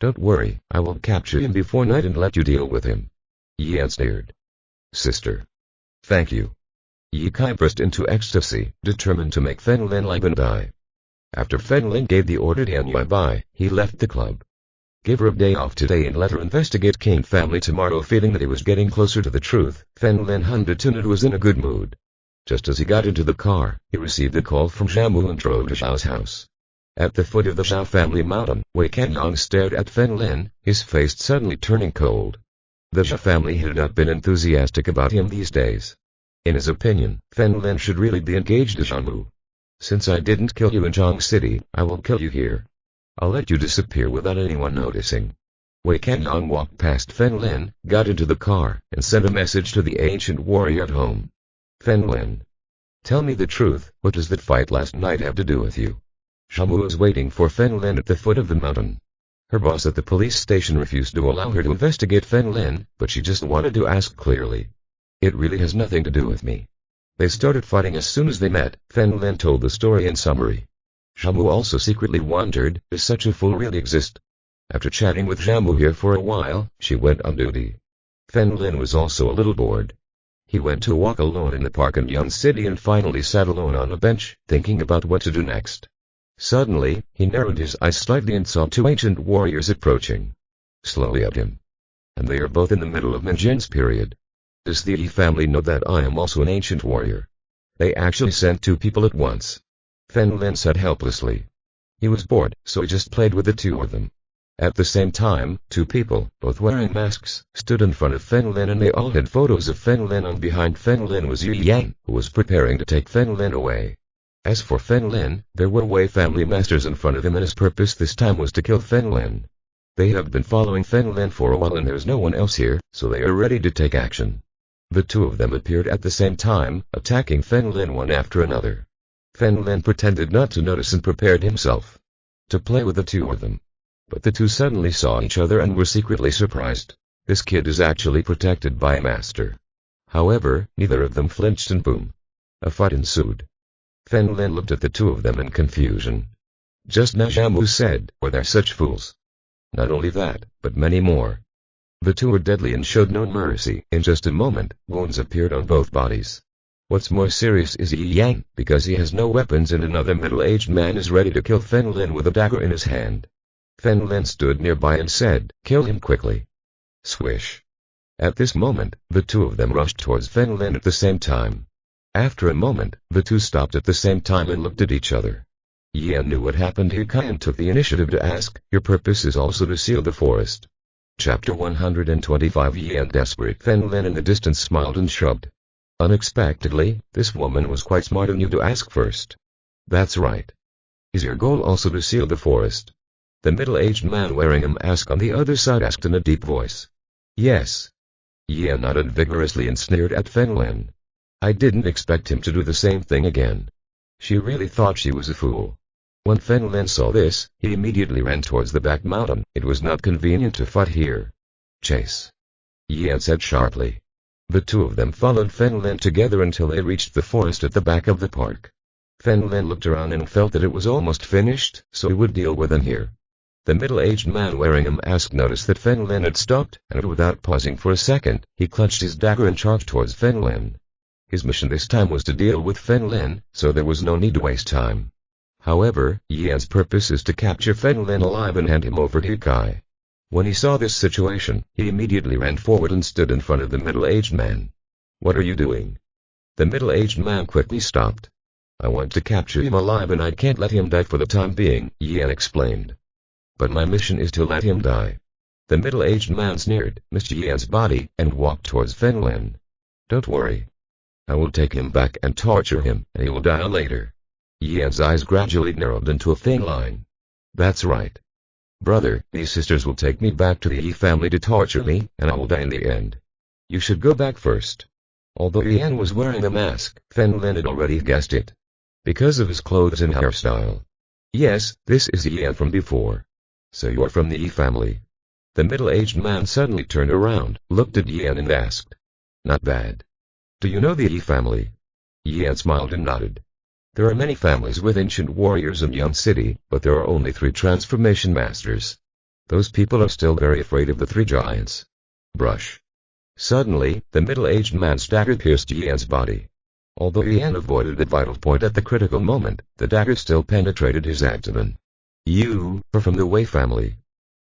Don't worry, I will capture him before night and let you deal with him. Yan sneered. Sister. Thank you. Ye Kai burst into ecstasy, determined to make Feng Lin live and die. After Feng Lin gave the order to Yan bye, he left the club. Give her a day off today and let her investigate King family tomorrow. Feeling that he was getting closer to the truth, Feng Lin hummed a tune and was in a good mood. Just as he got into the car, he received a call from Zhamu and drove to Zhao's house. At the foot of the Zhao family mountain, Wei Kenyang stared at Feng Lin, his face suddenly turning cold. The Zhao family had not been enthusiastic about him these days. In his opinion, Feng Lin should really be engaged to Zhamu. Since I didn't kill you in Zhang City, I will kill you here. I'll let you disappear without anyone noticing. Wei Kenyang walked past Feng Lin, got into the car, and sent a message to the ancient warrior at home. Feng Lin. Tell me the truth, what does that fight last night have to do with you? Zhamu was waiting for Feng Lin at the foot of the mountain. Her boss at the police station refused to allow her to investigate Feng Lin, but she just wanted to ask clearly. It really has nothing to do with me. They started fighting as soon as they met. Feng Lin told the story in summary. Zhamu also secretly wondered, does such a fool really exist? After chatting with Zhamu here for a while, she went on duty. Feng Lin was also a little bored. He went to walk alone in the park in Yang City and finally sat alone on a bench, thinking about what to do next. Suddenly, he narrowed his eyes slightly and saw two ancient warriors approaching slowly at him. And they are both in the middle of Minjin's period. Does the Yi family know that I am also an ancient warrior? They actually sent two people at once. Feng Lin said helplessly. He was bored, so he just played with the two of them. At the same time, two people, both wearing masks, stood in front of Feng Lin and they all had photos of Feng Lin on. Behind Feng Lin was Yu Yang, who was preparing to take Feng Lin away. As for Feng Lin, there were Wei family masters in front of him and his purpose this time was to kill Feng Lin. They have been following Feng Lin for a while and there's no one else here, so they are ready to take action. The two of them appeared at the same time, attacking Feng Lin one after another. Feng Lin pretended not to notice and prepared himself to play with the two of them. But the two suddenly saw each other and were secretly surprised. This kid is actually protected by a master. However, neither of them flinched and boom. A fight ensued. Feng Lin looked at the two of them in confusion. Just now Zhamu said, were there such fools? Not only that, but many more. The two were deadly and showed no mercy. In just a moment, wounds appeared on both bodies. What's more serious is Yi Yang, because he has no weapons and another middle-aged man is ready to kill Feng Lin with a dagger in his hand. Feng Lin stood nearby and said, kill him quickly. Swish. At this moment, the two of them rushed towards Feng Lin at the same time. After a moment, the two stopped at the same time and looked at each other. Yan knew what happened. He took the initiative to ask, your purpose is also to seal the forest. Chapter 125. Yan desperate. Feng Lin in the distance smiled and shrugged. Unexpectedly, this woman was quite smart and knew to ask first. That's right. Is your goal also to seal the forest? The middle-aged man wearing a mask on the other side asked in a deep voice. Yes. Yan nodded vigorously and sneered at Fen Lin. I didn't expect him to do the same thing again. She really thought she was a fool. When Fen Lin saw this, he immediately ran towards the back mountain. It was not convenient to fight here. Chase. Yan said sharply. The two of them followed Fen Lin together until they reached the forest at the back of the park. Fen Lin looked around and felt that it was almost finished, so he would deal with them here. The middle-aged man wearing a mask noticed that Fen Lin had stopped, and without pausing for a second, he clutched his dagger and charged towards Fen Lin. His mission this time was to deal with Fen Lin, so there was no need to waste time. However, Yan's purpose is to capture Fen Lin alive and hand him over to Kai. When he saw this situation, he immediately ran forward and stood in front of the middle-aged man. What are you doing? The middle-aged man quickly stopped. I want to capture him alive and I can't let him die for the time being, Yan explained. But my mission is to let him die. The middle-aged man sneered, missed Yan's body, and walked towards Fen Lin. Don't worry. I will take him back and torture him, and he will die later. Yan's eyes gradually narrowed into a thin line. That's right. Brother, these sisters will take me back to the Yi family to torture me, and I will die in the end. You should go back first. Although Yan was wearing a mask, Fen Lin had already guessed it. Because of his clothes and hairstyle. Yes, this is Yan from before. So you're from the Yi family. The middle-aged man suddenly turned around, looked at Yan and asked. Not bad. Do you know the Yi family? Yan smiled and nodded. There are many families with ancient warriors in Yan City, but there are only 3 transformation masters. Those people are still very afraid of the 3 giants. Brush. Suddenly, the middle-aged man's dagger pierced Yan's body. Although Yan avoided the vital point at the critical moment, the dagger still penetrated his abdomen. You are from the Wei family.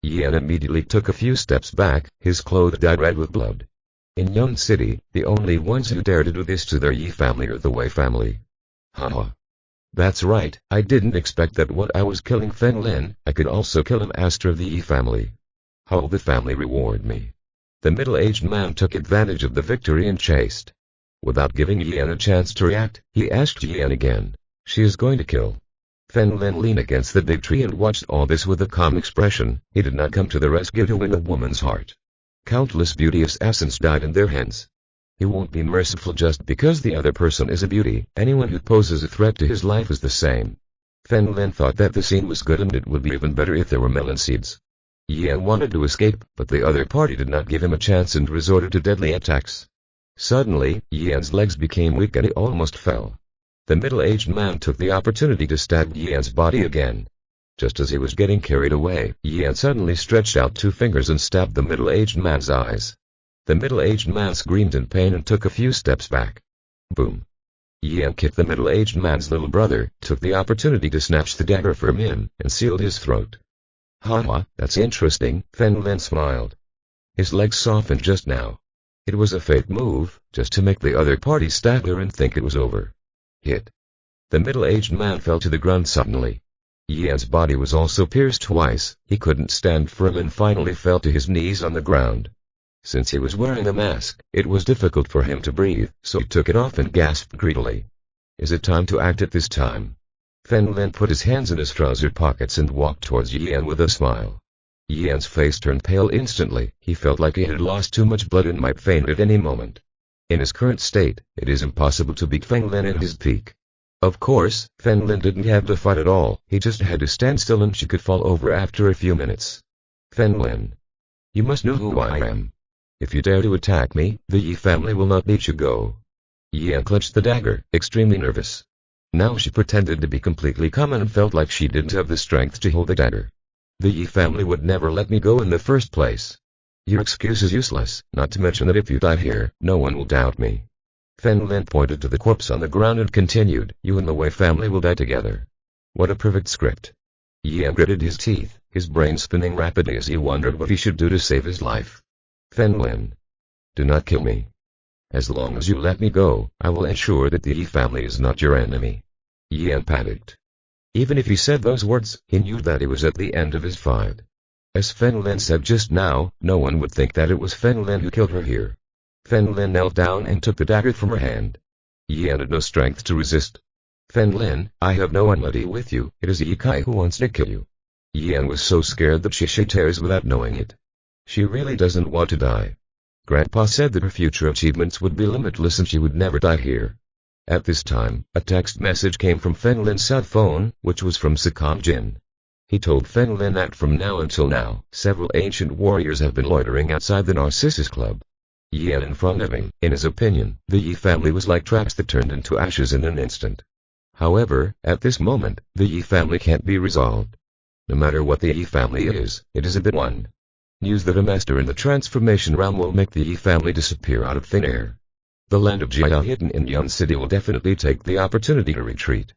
Yan immediately took a few steps back, his clothes dyed red with blood. In Yan City, the only ones who dare to do this to their Yi family are the Wei family. Haha. That's right, I didn't expect that what I was killing Fen Lin, I could also kill a master of the Yi family. How will the family reward me? The middle-aged man took advantage of the victory and chased. Without giving Yan a chance to react, he asked Yan again. She is going to kill. Fen Lin leaned against the big tree and watched all this with a calm expression. He did not come to the rescue to win a woman's heart. Countless beauteous essence died in their hands. He won't be merciful just because the other person is a beauty. Anyone who poses a threat to his life is the same. Fen Lin thought that the scene was good and it would be even better if there were melon seeds. Yan wanted to escape, but the other party did not give him a chance and resorted to deadly attacks. Suddenly, Yan's legs became weak and he almost fell. The middle-aged man took the opportunity to stab Yan's body again. Just as he was getting carried away, Yan suddenly stretched out 2 fingers and stabbed the middle-aged man's eyes. The middle-aged man screamed in pain and took a few steps back. Boom. Yan kicked the middle-aged man's little brother, took the opportunity to snatch the dagger from him, and sealed his throat. Haha, that's interesting, Fen Lin smiled. His legs softened just now. It was a fake move, just to make the other party stagger and think it was over. Hit. The middle-aged man fell to the ground suddenly. Yan's body was also pierced twice, he couldn't stand firm and finally fell to his knees on the ground. Since he was wearing a mask, it was difficult for him to breathe, so he took it off and gasped greedily. Is it time to act at this time? Fen Lin put his hands in his trouser pockets and walked towards Yan with a smile. Yan's face turned pale instantly, he felt like he had lost too much blood and might faint at any moment. In his current state, it is impossible to beat Fen Lin at his peak. Of course, Fen Lin didn't have to fight at all, he just had to stand still and she could fall over after a few minutes. Fen Lin. You must know who I am. If you dare to attack me, the Yi family will not let you go. Yan clutched the dagger, extremely nervous. Now she pretended to be completely calm and felt like she didn't have the strength to hold the dagger. The Yi family would never let me go in the first place. Your excuse is useless, not to mention that if you die here, no one will doubt me. Fen Lin pointed to the corpse on the ground and continued, you and the Wei family will die together. What a perfect script. Yan gritted his teeth, his brain spinning rapidly as he wondered what he should do to save his life. Fen Lin. Do not kill me. As long as you let me go, I will ensure that the Yi family is not your enemy. Yan panicked. Even if he said those words, he knew that he was at the end of his fight. As Fen Lin said just now, no one would think that it was Fen Lin who killed her here. Fen Lin knelt down and took the dagger from her hand. Yan had no strength to resist. Fen Lin, I have no enmity with you, it is Yi Kai who wants to kill you. Yan was so scared that she shed tears without knowing it. She really doesn't want to die. Grandpa said that her future achievements would be limitless and she would never die here. At this time, a text message came from Fen Lin's cell phone, which was from Sakam Jin. He told Fen Lin that from now until now, several ancient warriors have been loitering outside the Narcissus Club. Yan in front of him, in his opinion, the Yi family was like traps that turned into ashes in an instant. However, at this moment, the Yi family can't be resolved. No matter what the Yi family is, it is a bit one. News that a master in the transformation realm will make the Yi family disappear out of thin air. The land of Jia hidden in Yan City will definitely take the opportunity to retreat.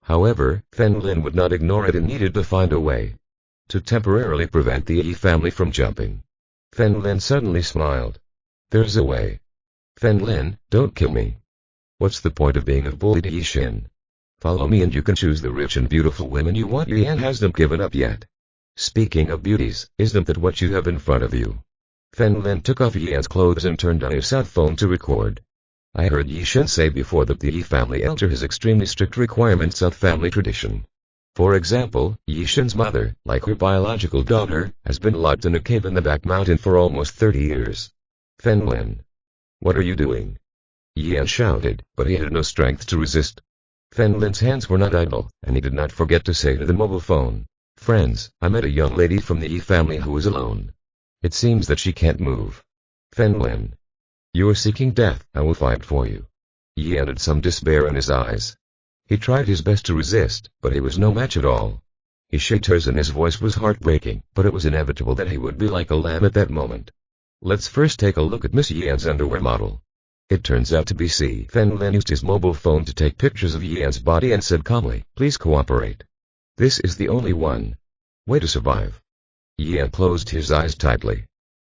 However, Fen Lin would not ignore it and needed to find a way to temporarily prevent the Yi family from jumping. Fen Lin suddenly smiled. There's a way. Fen Lin, don't kill me. What's the point of being a bully to Yi Xin? Follow me and you can choose the rich and beautiful women you want. Yan hasn't given up yet. Speaking of beauties, isn't that what you have in front of you? Fen Lin took off Yan's clothes and turned on his cell phone to record. I heard Yi Xin say before that the Yi family elder has extremely strict requirements of family tradition. For example, Yi Xin's mother, like her biological daughter, has been locked in a cave in the back mountain for almost 30 years. Fen Lin. What are you doing? Yan shouted, but he had no strength to resist. Fen Lin's hands were not idle, and he did not forget to say to the mobile phone, Friends, I met a young lady from the Yi family who is alone. It seems that she can't move. Fen Lin. You are seeking death, I will fight for you. Yan had some despair in his eyes. He tried his best to resist, but he was no match at all. He shed tears and his voice was heartbreaking, but it was inevitable that he would be like a lamb at that moment. Let's first take a look at Miss Yan's underwear model. It turns out to be C. Fen Lin used his mobile phone to take pictures of Yan's body and said calmly, Please cooperate. This is the only one way to survive. Yan closed his eyes tightly.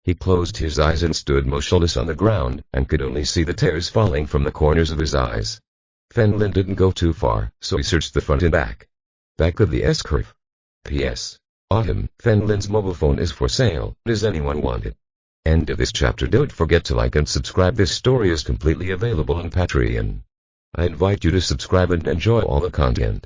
He closed his eyes and stood motionless on the ground, and could only see the tears falling from the corners of his eyes. Fen Lin didn't go too far, so he searched the front and back. Back of the S-curve. P.S. Autumn, Fen Lin's mobile phone is for sale. Does anyone want it? End of this chapter. Don't forget to like and subscribe. This story is completely available on Patreon. I invite you to subscribe and enjoy all the content.